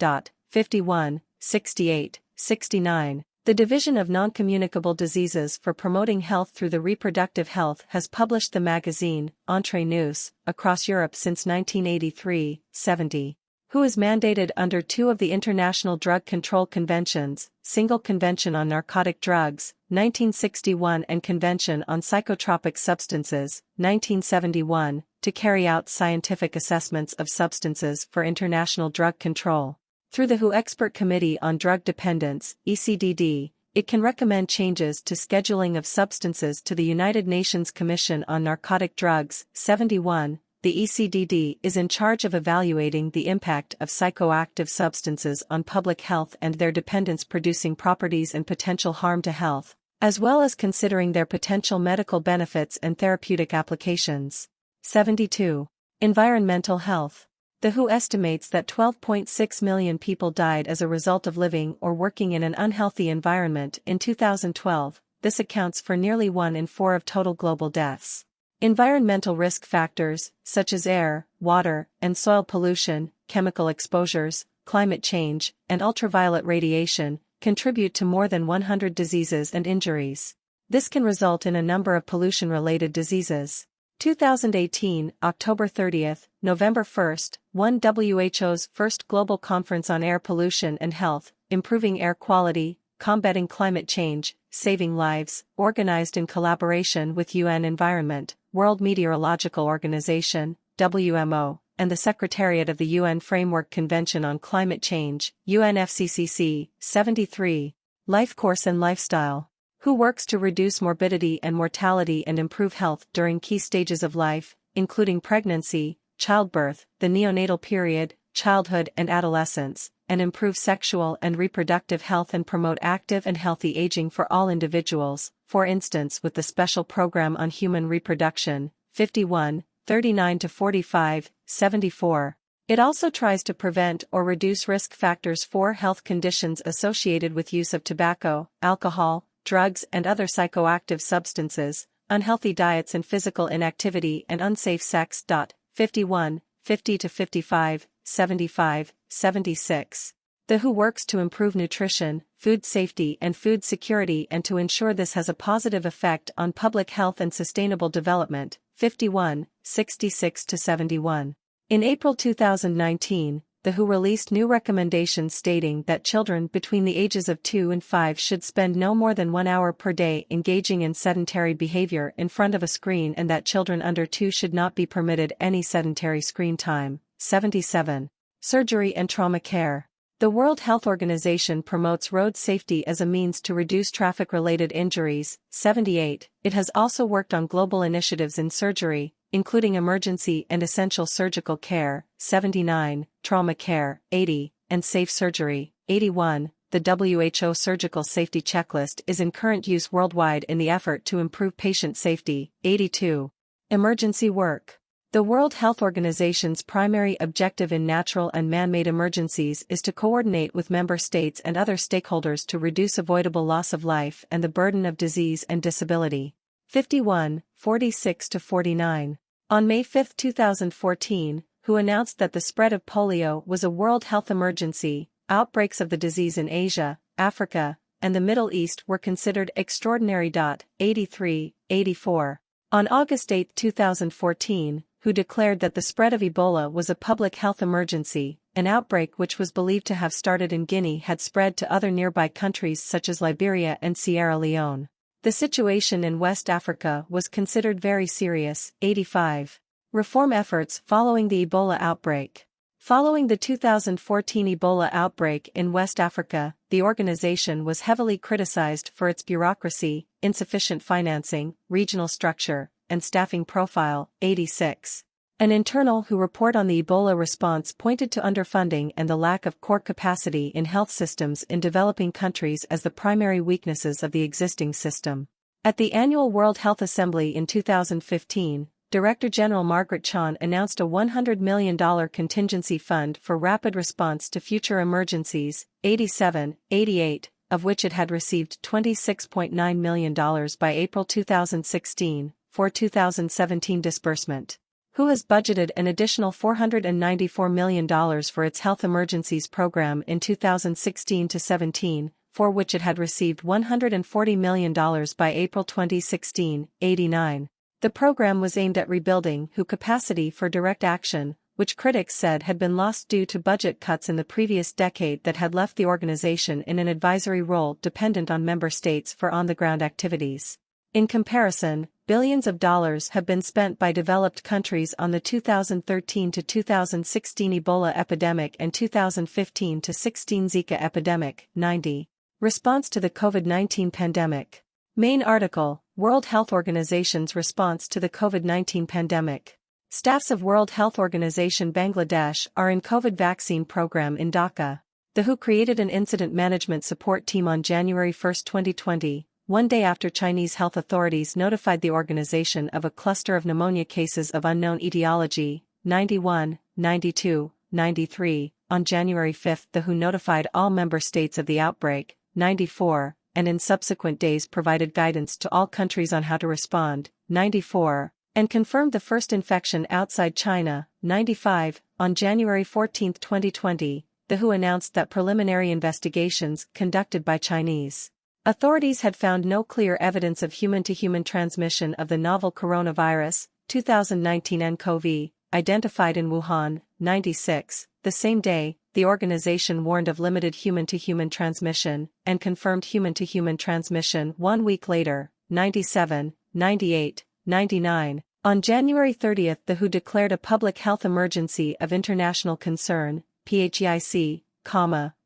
51, 68, 69. The Division of Non-Communicable Diseases for Promoting Health through the Reproductive Health has published the magazine, Entre Nous, across Europe since 1983. 70. WHO is mandated under 2 of the International Drug Control Conventions, Single Convention on Narcotic Drugs, 1961 and Convention on Psychotropic Substances, 1971, to carry out scientific assessments of substances for international drug control. Through the WHO Expert Committee on Drug Dependence, ECDD, it can recommend changes to scheduling of substances to the United Nations Commission on Narcotic Drugs. 71. The ECDD is in charge of evaluating the impact of psychoactive substances on public health and their dependence-producing properties and potential harm to health, as well as considering their potential medical benefits and therapeutic applications. 72. Environmental health. The WHO estimates that 12.6 million people died as a result of living or working in an unhealthy environment in 2012. This accounts for nearly 1 in 4 of total global deaths. Environmental risk factors, such as air, water, and soil pollution, chemical exposures, climate change, and ultraviolet radiation, contribute to more than 100 diseases and injuries. This can result in a number of pollution-related diseases. 2018, October 30th, November 1st, WHO's first global conference on air pollution and health, improving air quality, combating climate change, saving lives, organized in collaboration with UN Environment, World Meteorological Organization, WMO, and the Secretariat of the UN Framework Convention on Climate Change, UNFCCC. 73. Life course and lifestyle. WHO works to reduce morbidity and mortality and improve health during key stages of life, including pregnancy, childbirth, the neonatal period, childhood and adolescence, and improve sexual and reproductive health and promote active and healthy aging for all individuals, for instance with the Special Program on Human Reproduction, 51, 39-45, 74. It also tries to prevent or reduce risk factors for health conditions associated with use of tobacco, alcohol, drugs and other psychoactive substances, unhealthy diets and physical inactivity and unsafe sex. 51, 50-55, 75, 76. The WHO works to improve nutrition, food safety and food security and to ensure this has a positive effect on public health and sustainable development. 51, 66-71. In April 2019, the WHO released new recommendations stating that children between the ages of 2 and 5 should spend no more than 1 hour per day engaging in sedentary behavior in front of a screen and that children under 2 should not be permitted any sedentary screen time. 77. Surgery and trauma care. The World Health Organization promotes road safety as a means to reduce traffic-related injuries. 78. It has also worked on global initiatives in surgery, including emergency and essential surgical care. 79. Trauma care. 80. And safe surgery. 81. The WHO Surgical Safety Checklist is in current use worldwide in the effort to improve patient safety. 82. Emergency work. The World Health Organization's primary objective in natural and man-made emergencies is to coordinate with member states and other stakeholders to reduce avoidable loss of life and the burden of disease and disability. 51, 46-49. On May 5, 2014, WHO announced that the spread of polio was a world health emergency. Outbreaks of the disease in Asia, Africa, and the Middle East were considered extraordinary. 83, 84. On August 8, 2014, WHO declared that the spread of Ebola was a public health emergency. An outbreak which was believed to have started in Guinea had spread to other nearby countries such as Liberia and Sierra Leone. The situation in West Africa was considered very serious. 85. Reform efforts following the Ebola outbreak. Following the 2014 Ebola outbreak in West Africa, the organization was heavily criticized for its bureaucracy, insufficient financing, regional structure, and staffing profile. 86. An internal WHO report on the Ebola response pointed to underfunding and the lack of core capacity in health systems in developing countries as the primary weaknesses of the existing system. At the annual World Health Assembly in 2015, Director General Margaret Chan announced a $100 million contingency fund for rapid response to future emergencies. 87, 88, of which it had received $26.9 million by April 2016. For 2017 disbursement. WHO has budgeted an additional $494 million for its Health Emergencies Program in 2016-17, for which it had received $140 million by April 2016. 89. The program was aimed at rebuilding WHO capacity for direct action, which critics said had been lost due to budget cuts in the previous decade that had left the organization in an advisory role dependent on member states for on-the-ground activities. In comparison, billions of dollars have been spent by developed countries on the 2013 to 2016 Ebola epidemic and 2015 to 16 Zika epidemic. 90. Response to the COVID-19 pandemic. Main article: World Health Organization's response to the COVID-19 pandemic. Staffs of World Health Organization Bangladesh are in COVID vaccine program in Dhaka. The WHO created an incident management support team on January 1, 2020. One day after Chinese health authorities notified the organization of a cluster of pneumonia cases of unknown etiology. 91, 92, 93. On January 5, the WHO notified all member states of the outbreak. 94, and in subsequent days provided guidance to all countries on how to respond. 94, and confirmed the first infection outside China. 95, on January 14, 2020, the WHO announced that preliminary investigations conducted by Chinese authorities had found no clear evidence of human-to-human transmission of the novel coronavirus, 2019 nCoV, identified in Wuhan. 96. The same day, the organization warned of limited human-to-human transmission, and confirmed human-to-human transmission 1 week later. 97, 98, 99. On January 30, the WHO declared a public health emergency of international concern, PHEIC,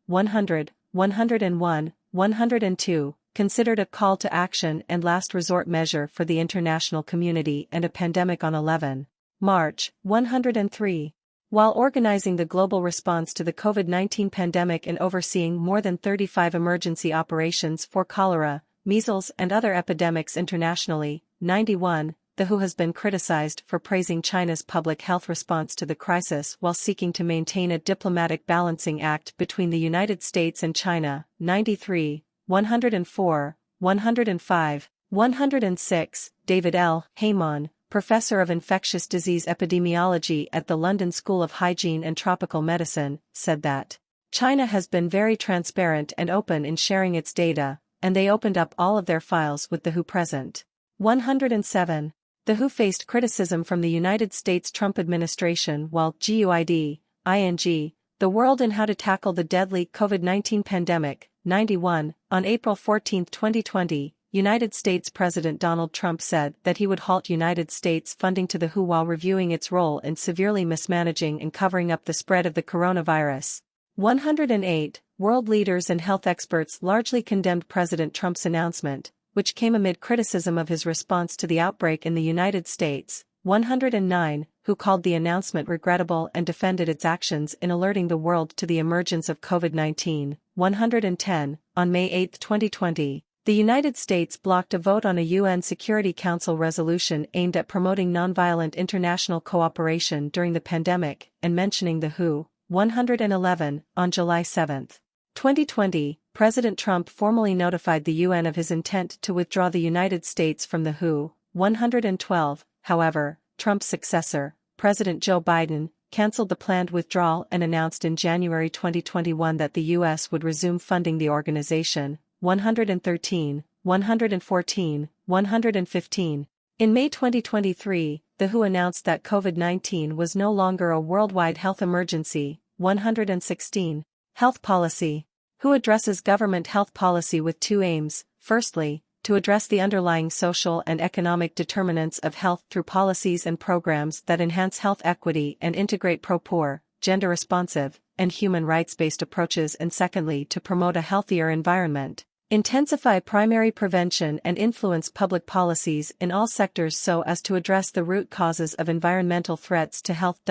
100, 101, 102, considered a call to action and last resort measure for the international community and a pandemic on 11 March. 103. While organizing the global response to the COVID-19 pandemic and overseeing more than 35 emergency operations for cholera, measles and other epidemics internationally. 91. The WHO has been criticized for praising China's public health response to the crisis while seeking to maintain a diplomatic balancing act between the United States and China. 93, 104, 105, 106. David L. Heyman, professor of infectious disease epidemiology at the London School of Hygiene and Tropical Medicine, said that China has been very transparent and open in sharing its data, and they opened up all of their files with the WHO present. 107. The WHO faced criticism from the United States Trump administration while GUID, ING, The World and How to Tackle the Deadly COVID-19 Pandemic, 91, on April 14, 2020, United States President Donald Trump said that he would halt United States funding to the WHO while reviewing its role in severely mismanaging and covering up the spread of the coronavirus. 108, world leaders and health experts largely condemned President Trump's announcement, which came amid criticism of his response to the outbreak in the United States. 109, who called the announcement regrettable and defended its actions in alerting the world to the emergence of COVID-19. 110, on May 8, 2020, the United States blocked a vote on a UN Security Council resolution aimed at promoting nonviolent international cooperation during the pandemic and mentioning the WHO. 111, on July 7, 2020, President Trump formally notified the UN of his intent to withdraw the United States from the WHO. 112, however, Trump's successor, President Joe Biden, canceled the planned withdrawal and announced in January 2021 that the U.S. would resume funding the organization. 113, 114, 115. In May 2023, the WHO announced that COVID-19 was no longer a worldwide health emergency. 116. Health policy. WHO addresses government health policy with two aims: firstly, to address the underlying social and economic determinants of health through policies and programs that enhance health equity and integrate pro-poor, gender-responsive, and human rights-based approaches, and secondly, to promote a healthier environment, intensify primary prevention and influence public policies in all sectors so as to address the root causes of environmental threats to health.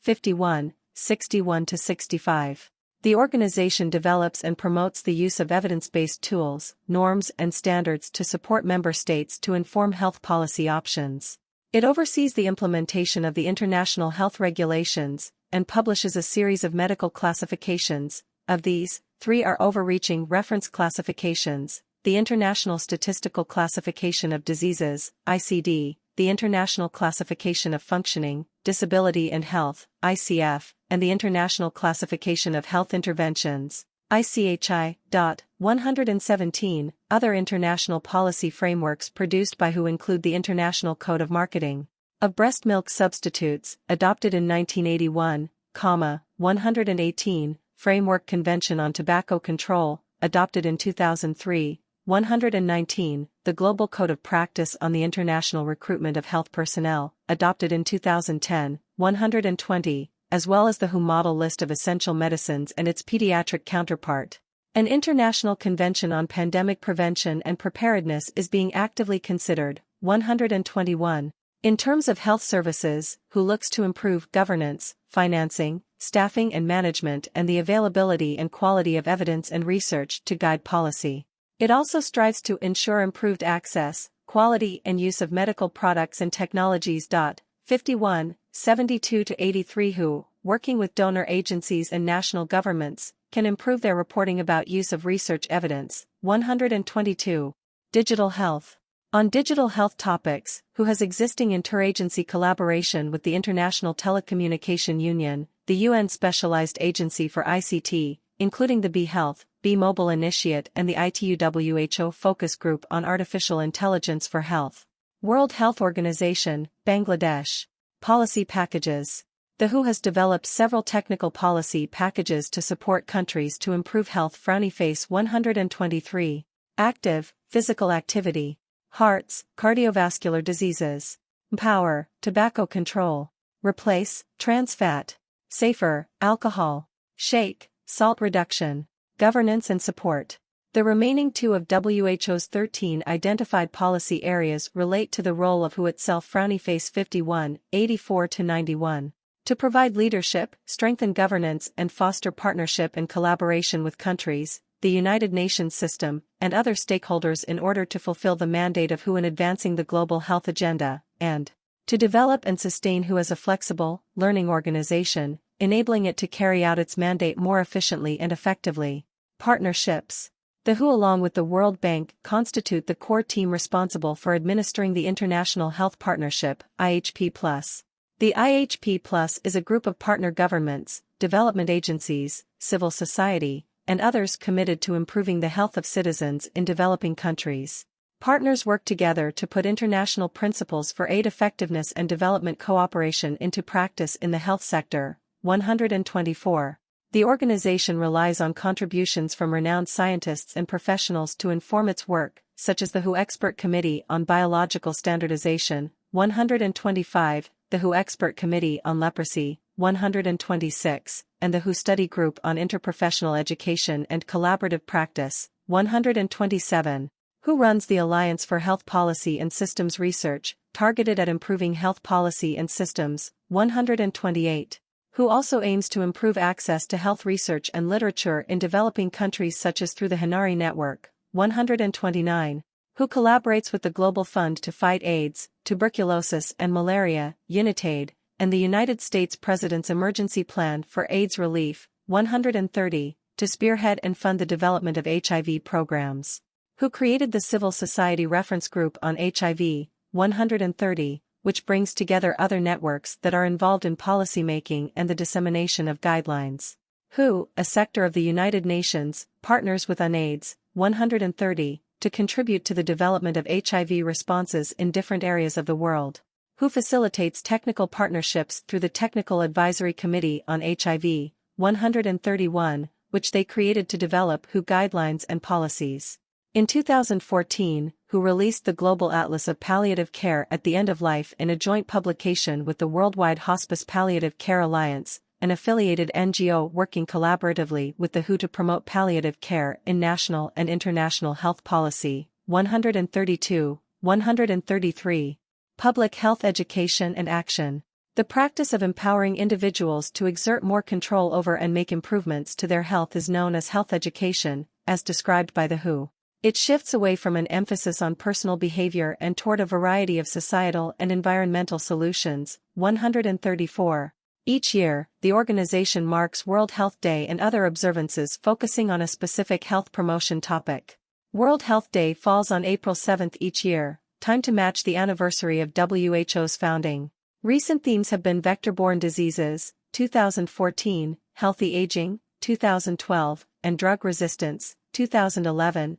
51, 61-65. The organization develops and promotes the use of evidence-based tools, norms and standards to support member states to inform health policy options. It oversees the implementation of the international health regulations and publishes a series of medical classifications. Of these, 3 are overreaching reference classifications: the International Statistical Classification of Diseases, ICD, the International Classification of Functioning, Disability and Health, ICF, and the International Classification of Health Interventions, ICHI. 117. Other international policy frameworks produced by WHO include the International Code of Marketing of Breast Milk Substitutes, adopted in 1981, 118, Framework Convention on Tobacco Control, adopted in 2003, 119, the Global Code of Practice on the International Recruitment of Health Personnel, adopted in 2010, 120, as well as the WHO Model List of Essential Medicines and its pediatric counterpart. An international convention on pandemic prevention and preparedness is being actively considered. 121. In terms of health services, WHO looks to improve governance, financing, staffing and management, and the availability and quality of evidence and research to guide policy. It also strives to ensure improved access, quality and use of medical products and technologies. 51, 72-83. WHO, working with donor agencies and national governments, can improve their reporting about use of research evidence. 122. Digital health. On digital health topics, WHO has existing interagency collaboration with the International Telecommunication Union, the UN Specialized Agency for ICT, including the Be-Health, Be-Mobile Initiate and the ITU-WHO Focus Group on Artificial Intelligence for Health. World Health Organization, Bangladesh. Policy packages. The WHO has developed several technical policy packages to support countries to improve health. Face 123. Active, physical activity. Hearts, cardiovascular diseases. Empower, tobacco control. Replace, trans fat. Safer, alcohol. Shake, salt reduction. Governance and support. The remaining 2 of WHO's 13 identified policy areas relate to the role of WHO itself. Face 51, 84-91. To provide leadership, strengthen governance and foster partnership and collaboration with countries, the United Nations system, and other stakeholders in order to fulfill the mandate of WHO in advancing the global health agenda, and to develop and sustain WHO as a flexible, learning organization, enabling it to carry out its mandate more efficiently and effectively. Partnerships. The WHO along with the World Bank constitute the core team responsible for administering the International Health Partnership, IHP+. The IHP+ is a group of partner governments, development agencies, civil society, and others committed to improving the health of citizens in developing countries. Partners work together to put international principles for aid effectiveness and development cooperation into practice in the health sector. 124. The organization relies on contributions from renowned scientists and professionals to inform its work, such as the WHO Expert Committee on Biological Standardization, 125, the WHO Expert Committee on Leprosy, 126, and the WHO Study Group on Interprofessional Education and Collaborative Practice, 127. WHO runs the Alliance for Health Policy and Systems Research, targeted at improving health policy and systems, 128. WHO also aims to improve access to health research and literature in developing countries such as through the Hinari Network, 129. WHO collaborates with the Global Fund to fight AIDS, tuberculosis and malaria, UNITAID, and the United States President's Emergency Plan for AIDS Relief, 130, to spearhead and fund the development of HIV programs. WHO created the Civil Society Reference Group on HIV, 130, which brings together other networks that are involved in policymaking and the dissemination of guidelines. WHO, a sector of the United Nations, partners with UNAIDS, 130, to contribute to the development of HIV responses in different areas of the world. WHO facilitates technical partnerships through the Technical Advisory Committee on HIV, 131, which they created to develop WHO guidelines and policies. In 2014, WHO released the Global Atlas of Palliative Care at the End of Life in a joint publication with the Worldwide Hospice Palliative Care Alliance, an affiliated NGO working collaboratively with the WHO to promote palliative care in national and international health policy, 132, 133. Public health education and action. The practice of empowering individuals to exert more control over and make improvements to their health is known as health education, as described by the WHO. It shifts away from an emphasis on personal behavior and toward a variety of societal and environmental solutions, 134. Each year, the organization marks World Health Day and other observances focusing on a specific health promotion topic. World Health Day falls on April 7 each year, time to match the anniversary of WHO's founding. Recent themes have been vector-borne diseases, 2014, healthy aging, 2012, and drug resistance, 2011.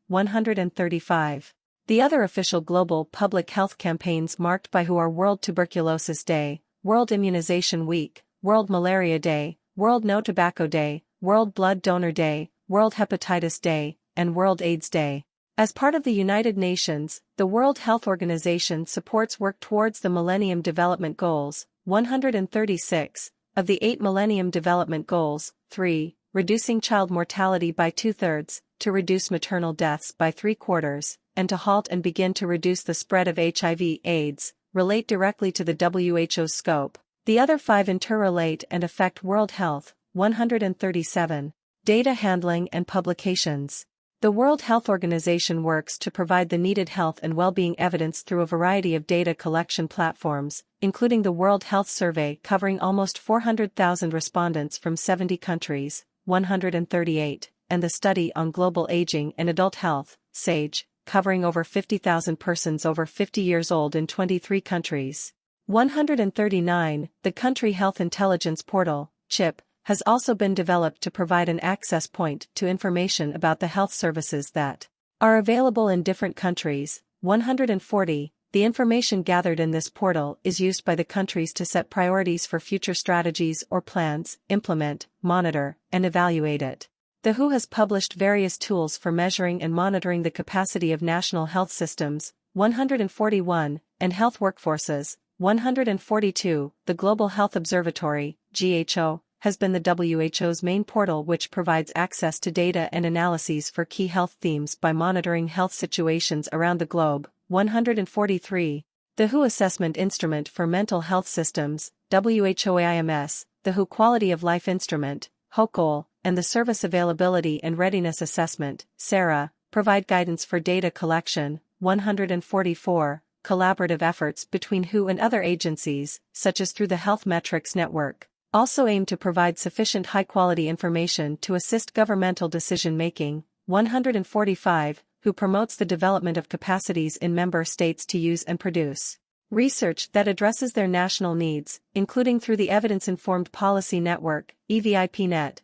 135. The other official global public health campaigns marked by WHO are World Tuberculosis Day, World Immunization Week, World Malaria Day, World No Tobacco Day, World Blood Donor Day, World Hepatitis Day, and World AIDS Day. As part of the United Nations, the World Health Organization supports work towards the Millennium Development Goals, 136, of the 8 Millennium Development Goals, 3, reducing child mortality by 2/3, to reduce maternal deaths by 3/4, and to halt and begin to reduce the spread of HIV/AIDS, relate directly to the WHO's scope. The other 5 interrelate and affect world health, 137. Data handling and publications. The World Health Organization works to provide the needed health and well-being evidence through a variety of data collection platforms, including the World Health Survey covering almost 400,000 respondents from 70 countries, 138, and the Study on Global Aging and Adult Health, SAGE, covering over 50,000 persons over 50 years old in 23 countries. 139, the Country Health Intelligence Portal, CHIP, has also been developed to provide an access point to information about the health services that are available in different countries. 140, the information gathered in this portal is used by the countries to set priorities for future strategies or plans, implement, monitor, and evaluate it. The WHO has published various tools for measuring and monitoring the capacity of national health systems, 141, and health workforces, 142. The Global Health Observatory, GHO, has been the WHO's main portal which provides access to data and analyses for key health themes by monitoring health situations around the globe. 143. The WHO Assessment Instrument for Mental Health Systems, WHOAIMS, the WHO Quality of Life Instrument, HOQOL, and the Service Availability and Readiness Assessment, SARA, provide guidance for data collection. 144. Collaborative efforts between WHO and other agencies, such as through the Health Metrics Network, also aim to provide sufficient high-quality information to assist governmental decision-making. 145. WHO promotes the development of capacities in member states to use and produce research that addresses their national needs, including through the Evidence-Informed Policy Network, EVIPNet.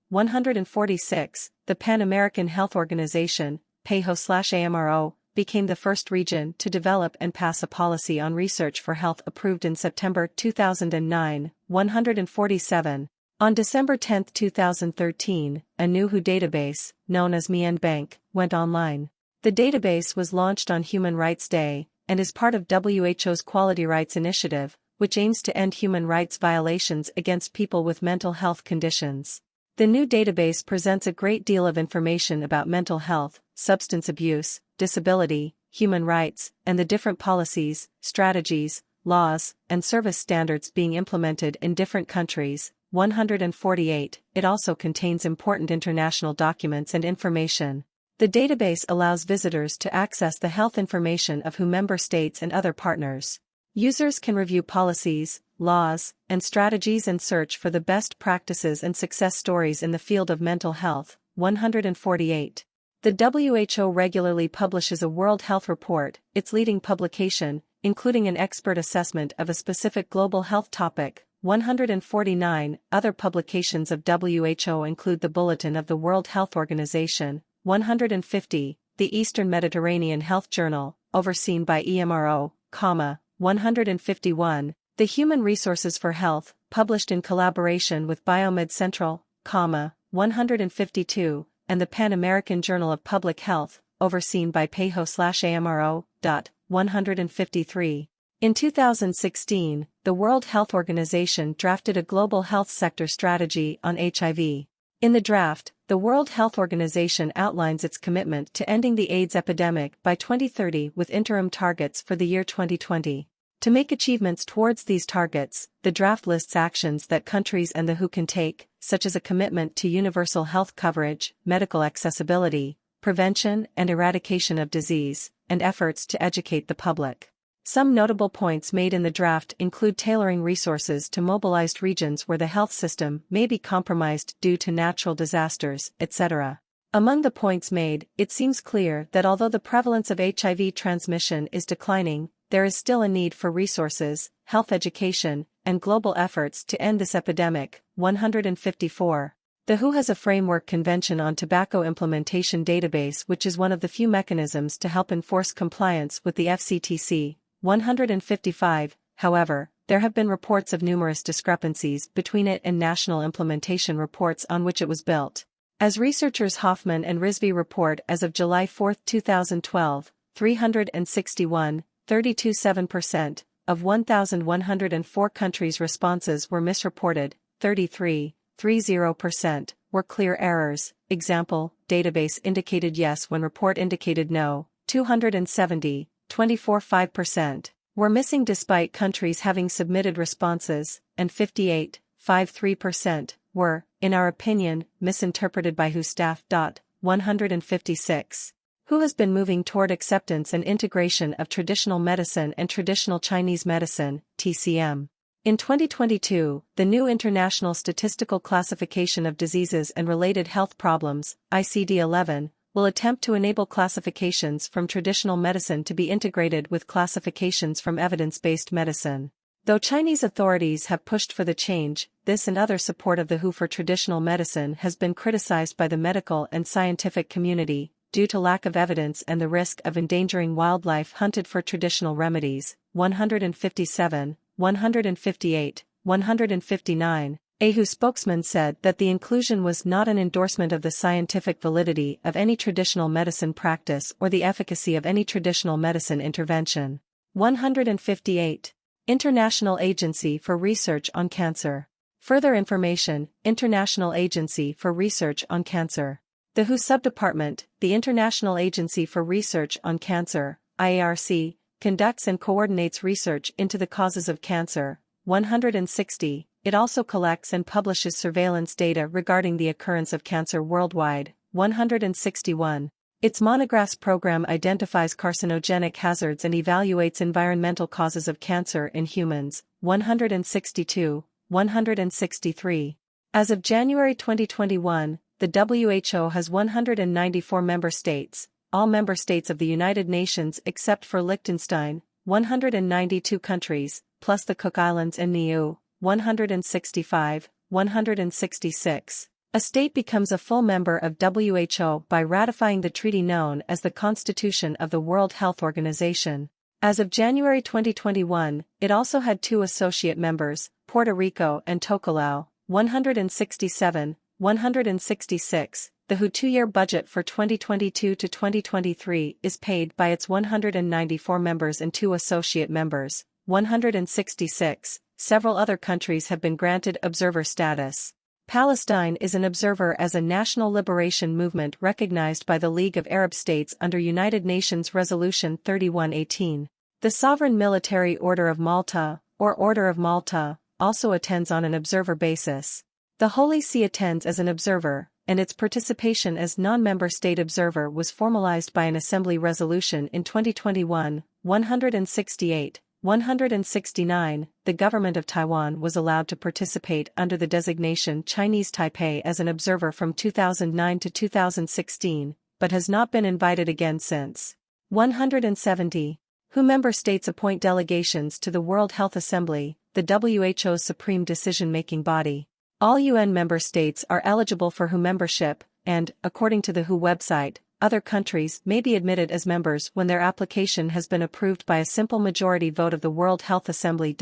146. The Pan-American Health Organization, PAHO/AMRO, became the first region to develop and pass a policy on research for health approved in September 2009. 147. On December 10, 2013, a new WHO database, known as Maham Bank, went online. The database was launched on Human Rights Day, and is part of WHO's Quality Rights Initiative, which aims to end human rights violations against people with mental health conditions. The new database presents a great deal of information about mental health, substance abuse, disability, human rights, and the different policies, strategies, laws, and service standards being implemented in different countries. 148. It also contains important international documents and information. The database allows visitors to access the health information of WHO member states and other partners. Users can review policies, laws, and strategies and search for the best practices and success stories in the field of mental health. 148. The WHO regularly publishes a World Health Report, its leading publication, including an expert assessment of a specific global health topic. 149. Other publications of WHO include the Bulletin of the World Health Organization. 150. The Eastern Mediterranean Health Journal, overseen by EMRO, 151. The Human Resources for Health, published in collaboration with Biomed Central, 152, and the Pan American Journal of Public Health, overseen by PAHO/AMRO. 153. In 2016, the World Health Organization drafted a global health sector strategy on HIV. In the draft, the World Health Organization outlines its commitment to ending the AIDS epidemic by 2030 with interim targets for the year 2020. To make achievements towards these targets, the draft lists actions that countries and the WHO can take, such as a commitment to universal health coverage, medical accessibility, prevention and eradication of disease, and efforts to educate the public. Some notable points made in the draft include tailoring resources to mobilized regions where the health system may be compromised due to natural disasters, etc. Among the points made, it seems clear that although the prevalence of HIV transmission is declining, there is still a need for resources, health education, and global efforts to end this epidemic. 154. The WHO has a Framework Convention on Tobacco Implementation Database, which is one of the few mechanisms to help enforce compliance with the FCTC. 155. However, there have been reports of numerous discrepancies between it and national implementation reports on which it was built. As researchers Hoffman and Rizvi report, as of July 4, 2012, 361, 32.7%, of 1,104 countries' responses were misreported, 33.30%, were clear errors. Example, database indicated yes when report indicated no. 270, 24.5%, were missing despite countries having submitted responses, and 58.53%, were, in our opinion, misinterpreted by WHO staff. 156. WHO has been moving toward acceptance and integration of traditional medicine and traditional Chinese medicine, TCM. In 2022, the new International Statistical Classification of Diseases and Related Health Problems, ICD-11, will attempt to enable classifications from traditional medicine to be integrated with classifications from evidence-based medicine. Though Chinese authorities have pushed for the change, this and other support of the WHO for traditional medicine has been criticized by the medical and scientific community, due to lack of evidence and the risk of endangering wildlife hunted for traditional remedies. 157, 158, 159. A WHO spokesman said that the inclusion was not an endorsement of the scientific validity of any traditional medicine practice or the efficacy of any traditional medicine intervention. 158. International Agency for Research on Cancer. Further information, International Agency for Research on Cancer. The WHO subdepartment, the International Agency for Research on Cancer, IARC, conducts and coordinates research into the causes of cancer. 160. It also collects and publishes surveillance data regarding the occurrence of cancer worldwide. 161. Its Monographs program identifies carcinogenic hazards and evaluates environmental causes of cancer in humans. 162. 163. As of January 2021, the WHO has 194 member states, all member states of the United Nations except for Liechtenstein, 192 countries, plus the Cook Islands and Niue. 165, 166. A state becomes a full member of WHO by ratifying the treaty known as the Constitution of the World Health Organization. As of January 2021, it also had 2 associate members, Puerto Rico and Tokelau. 167, 166. The WHO two-year budget for 2022 to 2023 is paid by its 194 members and 2 associate members, 166. Several other countries have been granted observer status. Palestine is an observer as a national liberation movement recognized by the League of Arab States under United Nations Resolution 3118. The Sovereign Military Order of Malta, or Order of Malta, also attends on an observer basis. The Holy See attends as an observer, and its participation as non-member state observer was formalized by an Assembly resolution in 2021, 168. 169. The government of Taiwan was allowed to participate under the designation Chinese Taipei as an observer from 2009 to 2016, but has not been invited again since. 170. WHO member states appoint delegations to the World Health Assembly, the WHO's supreme decision-making body. All UN member states are eligible for WHO membership, and, according to the WHO website, other countries may be admitted as members when their application has been approved by a simple majority vote of the World Health Assembly.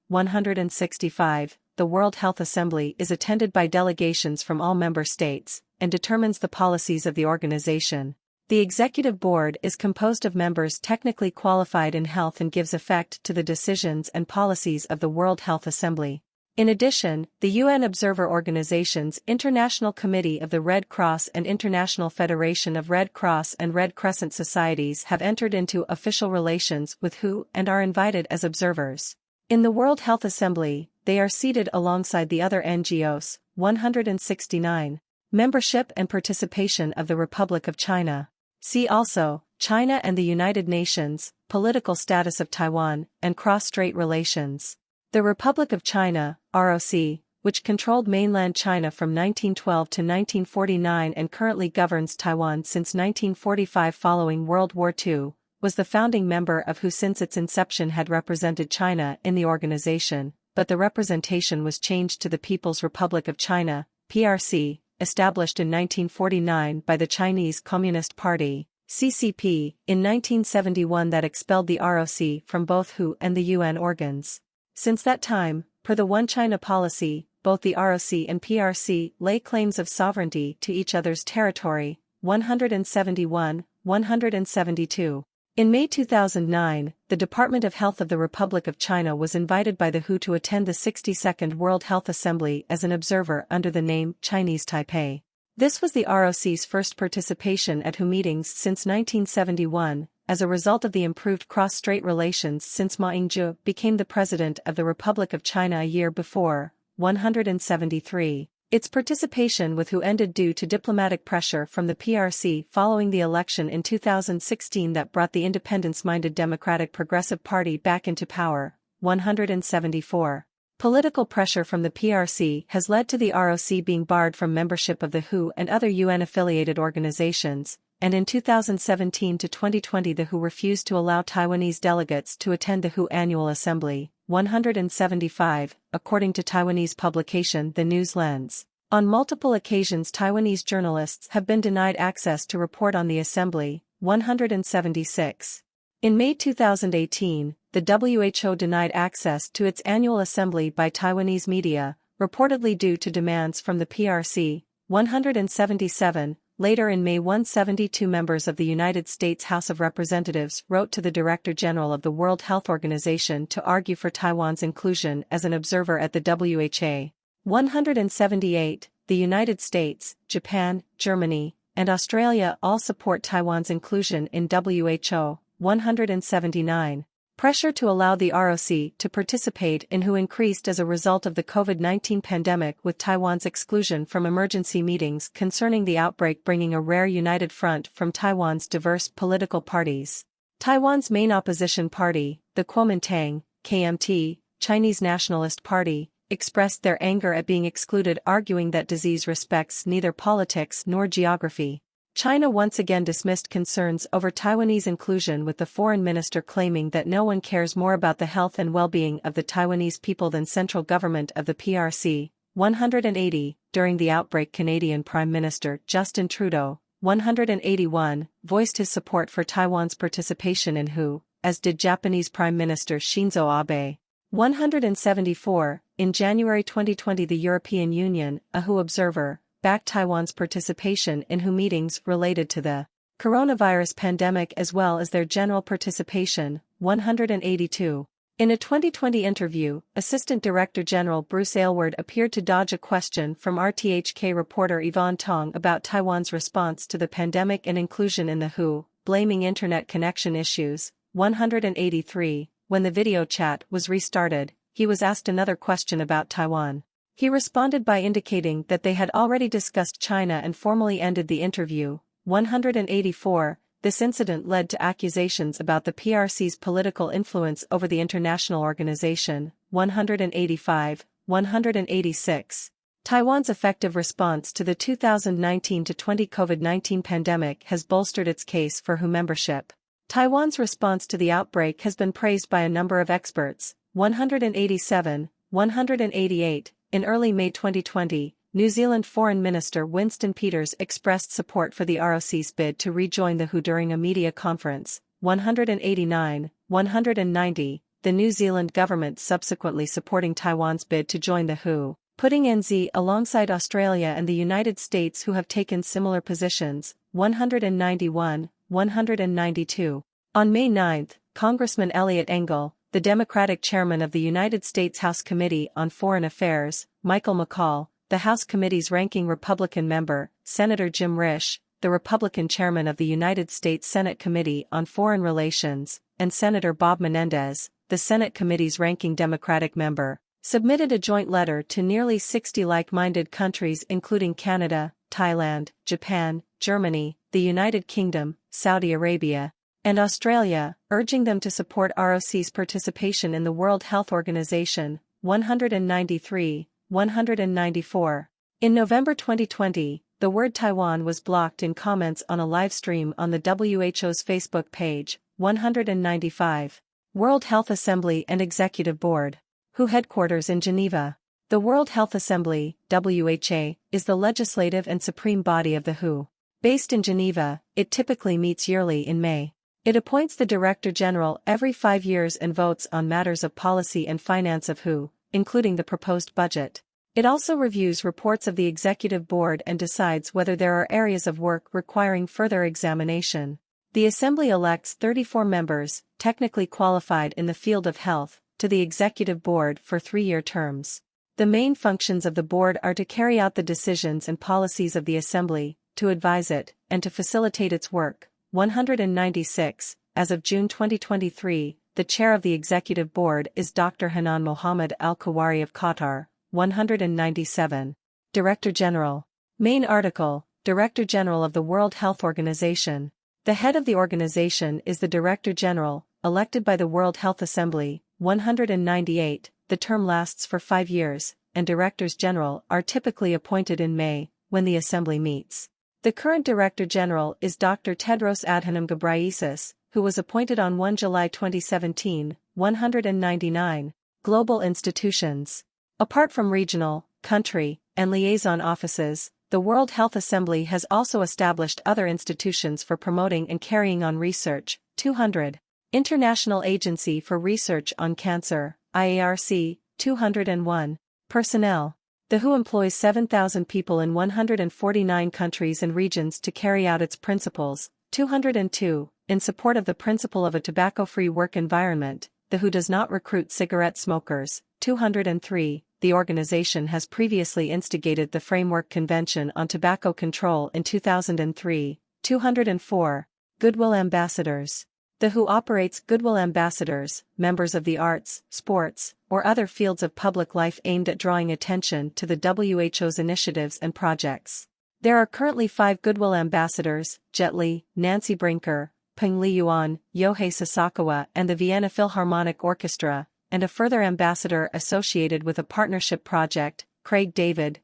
165. The World Health Assembly is attended by delegations from all member states, and determines the policies of the organization. The Executive Board is composed of members technically qualified in health and gives effect to the decisions and policies of the World Health Assembly. In addition, the UN Observer Organization's International Committee of the Red Cross and International Federation of Red Cross and Red Crescent Societies have entered into official relations with WHO and are invited as observers. In the World Health Assembly, they are seated alongside the other NGOs. 169. Membership and participation of the Republic of China. See also, China and the United Nations, Political Status of Taiwan, and Cross-Strait Relations. The Republic of China, ROC, which controlled mainland China from 1912 to 1949 and currently governs Taiwan since 1945 following World War II, was the founding member of WHO since its inception had represented China in the organization, but the representation was changed to the People's Republic of China, PRC, established in 1949 by the Chinese Communist Party, CCP, in 1971 that expelled the ROC from both WHO and the UN organs. Since that time, per the One China policy, both the ROC and PRC lay claims of sovereignty to each other's territory. 171, 172. In May 2009, the Department of Health of the Republic of China was invited by the WHO to attend the 62nd World Health Assembly as an observer under the name Chinese Taipei. This was the ROC's first participation at WHO meetings since 1971, as a result of the improved cross-strait relations since Ma Ying-jeou became the president of the Republic of China a year before. 173. Its participation with WHO ended due to diplomatic pressure from the PRC following the election in 2016 that brought the independence-minded Democratic Progressive Party back into power. 174. Political pressure from the PRC has led to the ROC being barred from membership of the WHO and other UN-affiliated organizations, and in 2017 to 2020 the WHO refused to allow Taiwanese delegates to attend the WHO Annual Assembly. 175, according to Taiwanese publication The News Lens. On multiple occasions Taiwanese journalists have been denied access to report on the assembly. 176. In May 2018, the WHO denied access to its annual assembly by Taiwanese media, reportedly due to demands from the PRC. 177. Later in May 172 members of the United States House of Representatives wrote to the Director General of the World Health Organization to argue for Taiwan's inclusion as an observer at the WHO. 178. The United States, Japan, Germany, and Australia all support Taiwan's inclusion in WHO. 179. Pressure to allow the ROC to participate in WHO increased as a result of the COVID-19 pandemic, with Taiwan's exclusion from emergency meetings concerning the outbreak bringing a rare united front from Taiwan's diverse political parties. Taiwan's main opposition party, the Kuomintang, KMT, Chinese Nationalist Party, expressed their anger at being excluded, arguing that disease respects neither politics nor geography. China once again dismissed concerns over Taiwanese inclusion, with the foreign minister claiming that no one cares more about the health and well-being of the Taiwanese people than central government of the PRC. 180. During the outbreak, Canadian Prime Minister Justin Trudeau, 181, voiced his support for Taiwan's participation in WHO, as did Japanese Prime Minister Shinzo Abe. 174. in January 2020 the European Union, a WHO observer, backed Taiwan's participation in WHO meetings related to the coronavirus pandemic as well as their general participation, 182. In a 2020 interview, Assistant Director General Bruce Aylward appeared to dodge a question from RTHK reporter Yvonne Tong about Taiwan's response to the pandemic and inclusion in the WHO, blaming internet connection issues, 183. When the video chat was restarted, he was asked another question about Taiwan. He responded by indicating that they had already discussed China and formally ended the interview, 184. This incident led to accusations about the PRC's political influence over the international organization, 185, 186. Taiwan's effective response to the 2019-20 COVID-19 pandemic has bolstered its case for WHO membership. Taiwan's response to the outbreak has been praised by a number of experts, 187, 188. In early May 2020, New Zealand Foreign Minister Winston Peters expressed support for the ROC's bid to rejoin the WHO during a media conference, 189, 190, the New Zealand government subsequently supporting Taiwan's bid to join the WHO, putting NZ alongside Australia and the United States who have taken similar positions, 191, 192. On May 9, Congressman Eliot Engel, the Democratic chairman of the United States House Committee on Foreign Affairs, Michael McCaul, the House Committee's ranking Republican member, Senator Jim Risch, the Republican chairman of the United States Senate Committee on Foreign Relations, and Senator Bob Menendez, the Senate Committee's ranking Democratic member, submitted a joint letter to nearly 60 like-minded countries including Canada, Thailand, Japan, Germany, the United Kingdom, Saudi Arabia, and Australia, urging them to support ROC's participation in the World Health Organization, 193, 194. In November 2020, the word Taiwan was blocked in comments on a live stream on the WHO's Facebook page, 195. World Health Assembly and Executive Board. WHO headquarters in Geneva. The World Health Assembly, WHA, is the legislative and supreme body of the WHO. Based in Geneva, it typically meets yearly in May. It appoints the Director General every 5 years and votes on matters of policy and finance of WHO, including the proposed budget. It also reviews reports of the Executive Board and decides whether there are areas of work requiring further examination. The Assembly elects 34 members, technically qualified in the field of health, to the Executive Board for 3-year terms. The main functions of the board are to carry out the decisions and policies of the Assembly, to advise it, and to facilitate its work. 196. As of June 2023, the chair of the Executive Board is Dr. Hanan Mohammed Al-Kawari of Qatar. 197. Director General. Main article, Director General of the World Health Organization. The head of the organization is the Director General, elected by the World Health Assembly. 198. The term lasts for 5 years, and Directors General are typically appointed in May, when the Assembly meets. The current Director General is Dr. Tedros Adhanom Ghebreyesus, who was appointed on 1 July 2017. 199. Global institutions. Apart from regional, country, and liaison offices, the World Health Assembly has also established other institutions for promoting and carrying on research. 200. International Agency for Research on Cancer, IARC, 201. Personnel. The WHO employs 7,000 people in 149 countries and regions to carry out its principles. 202. In support of the principle of a tobacco-free work environment, the WHO does not recruit cigarette smokers. 203. The organization has previously instigated the Framework Convention on Tobacco Control in 2003. 204. Goodwill Ambassadors. The WHO operates goodwill ambassadors, members of the arts, sports, or other fields of public life aimed at drawing attention to the WHO's initiatives and projects. There are currently 5 goodwill ambassadors: Jet Li, Nancy Brinker, Peng Liyuan, Yohei Sasakawa and the Vienna Philharmonic Orchestra, and a further ambassador associated with a partnership project, Craig David.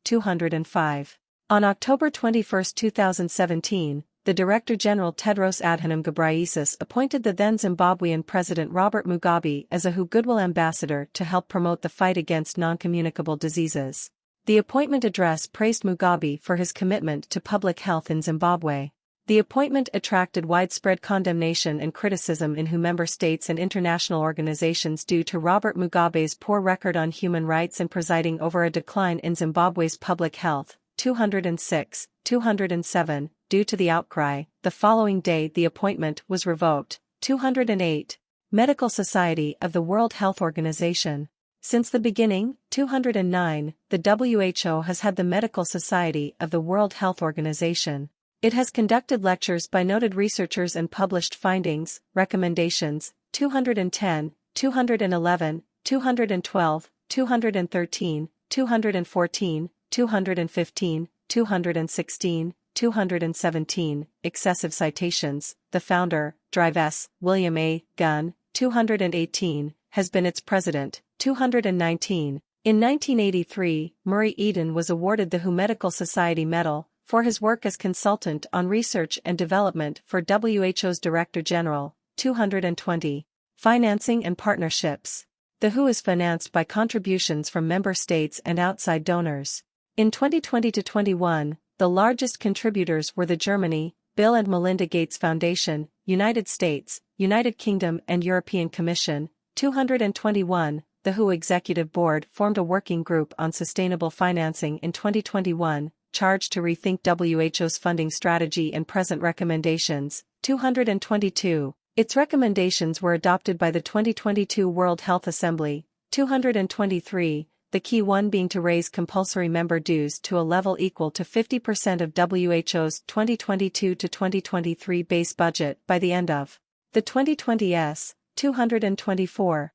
205. On October 21, 2017, the Director General Tedros Adhanom Ghebreyesus appointed the then Zimbabwean President Robert Mugabe as a WHO Goodwill Ambassador to help promote the fight against non-communicable diseases. The appointment address praised Mugabe for his commitment to public health in Zimbabwe. The appointment attracted widespread condemnation and criticism in WHO member states and international organizations due to Robert Mugabe's poor record on human rights and presiding over a decline in Zimbabwe's public health. 206, 207, due to the outcry, the following day the appointment was revoked. 208. Medical Society of the World Health Organization. Since the beginning, 209, the WHO has had the Medical Society of the World Health Organization. It has conducted lectures by noted researchers and published findings, recommendations. 210, 211, 212, 213, 214, 215, 216, 217, excessive citations. The founder, Drive S. William A. Gunn, 218, has been its president. 219. In 1983, Murray Eden was awarded the WHO Medical Society Medal for his work as consultant on research and development for WHO's Director General. 220. Financing and partnerships. The WHO is financed by contributions from member states and outside donors. In 2020-21, the largest contributors were the Germany, Bill and Melinda Gates Foundation, United States, United Kingdom and European Commission. 221. The WHO Executive Board formed a working group on sustainable financing in 2021, charged to rethink WHO's funding strategy and present recommendations. 222. Its recommendations were adopted by the 2022 World Health Assembly. 223. The key one being to raise compulsory member dues to a level equal to 50% of WHO's 2022 to 2023 base budget by the end of the 2020s. 224.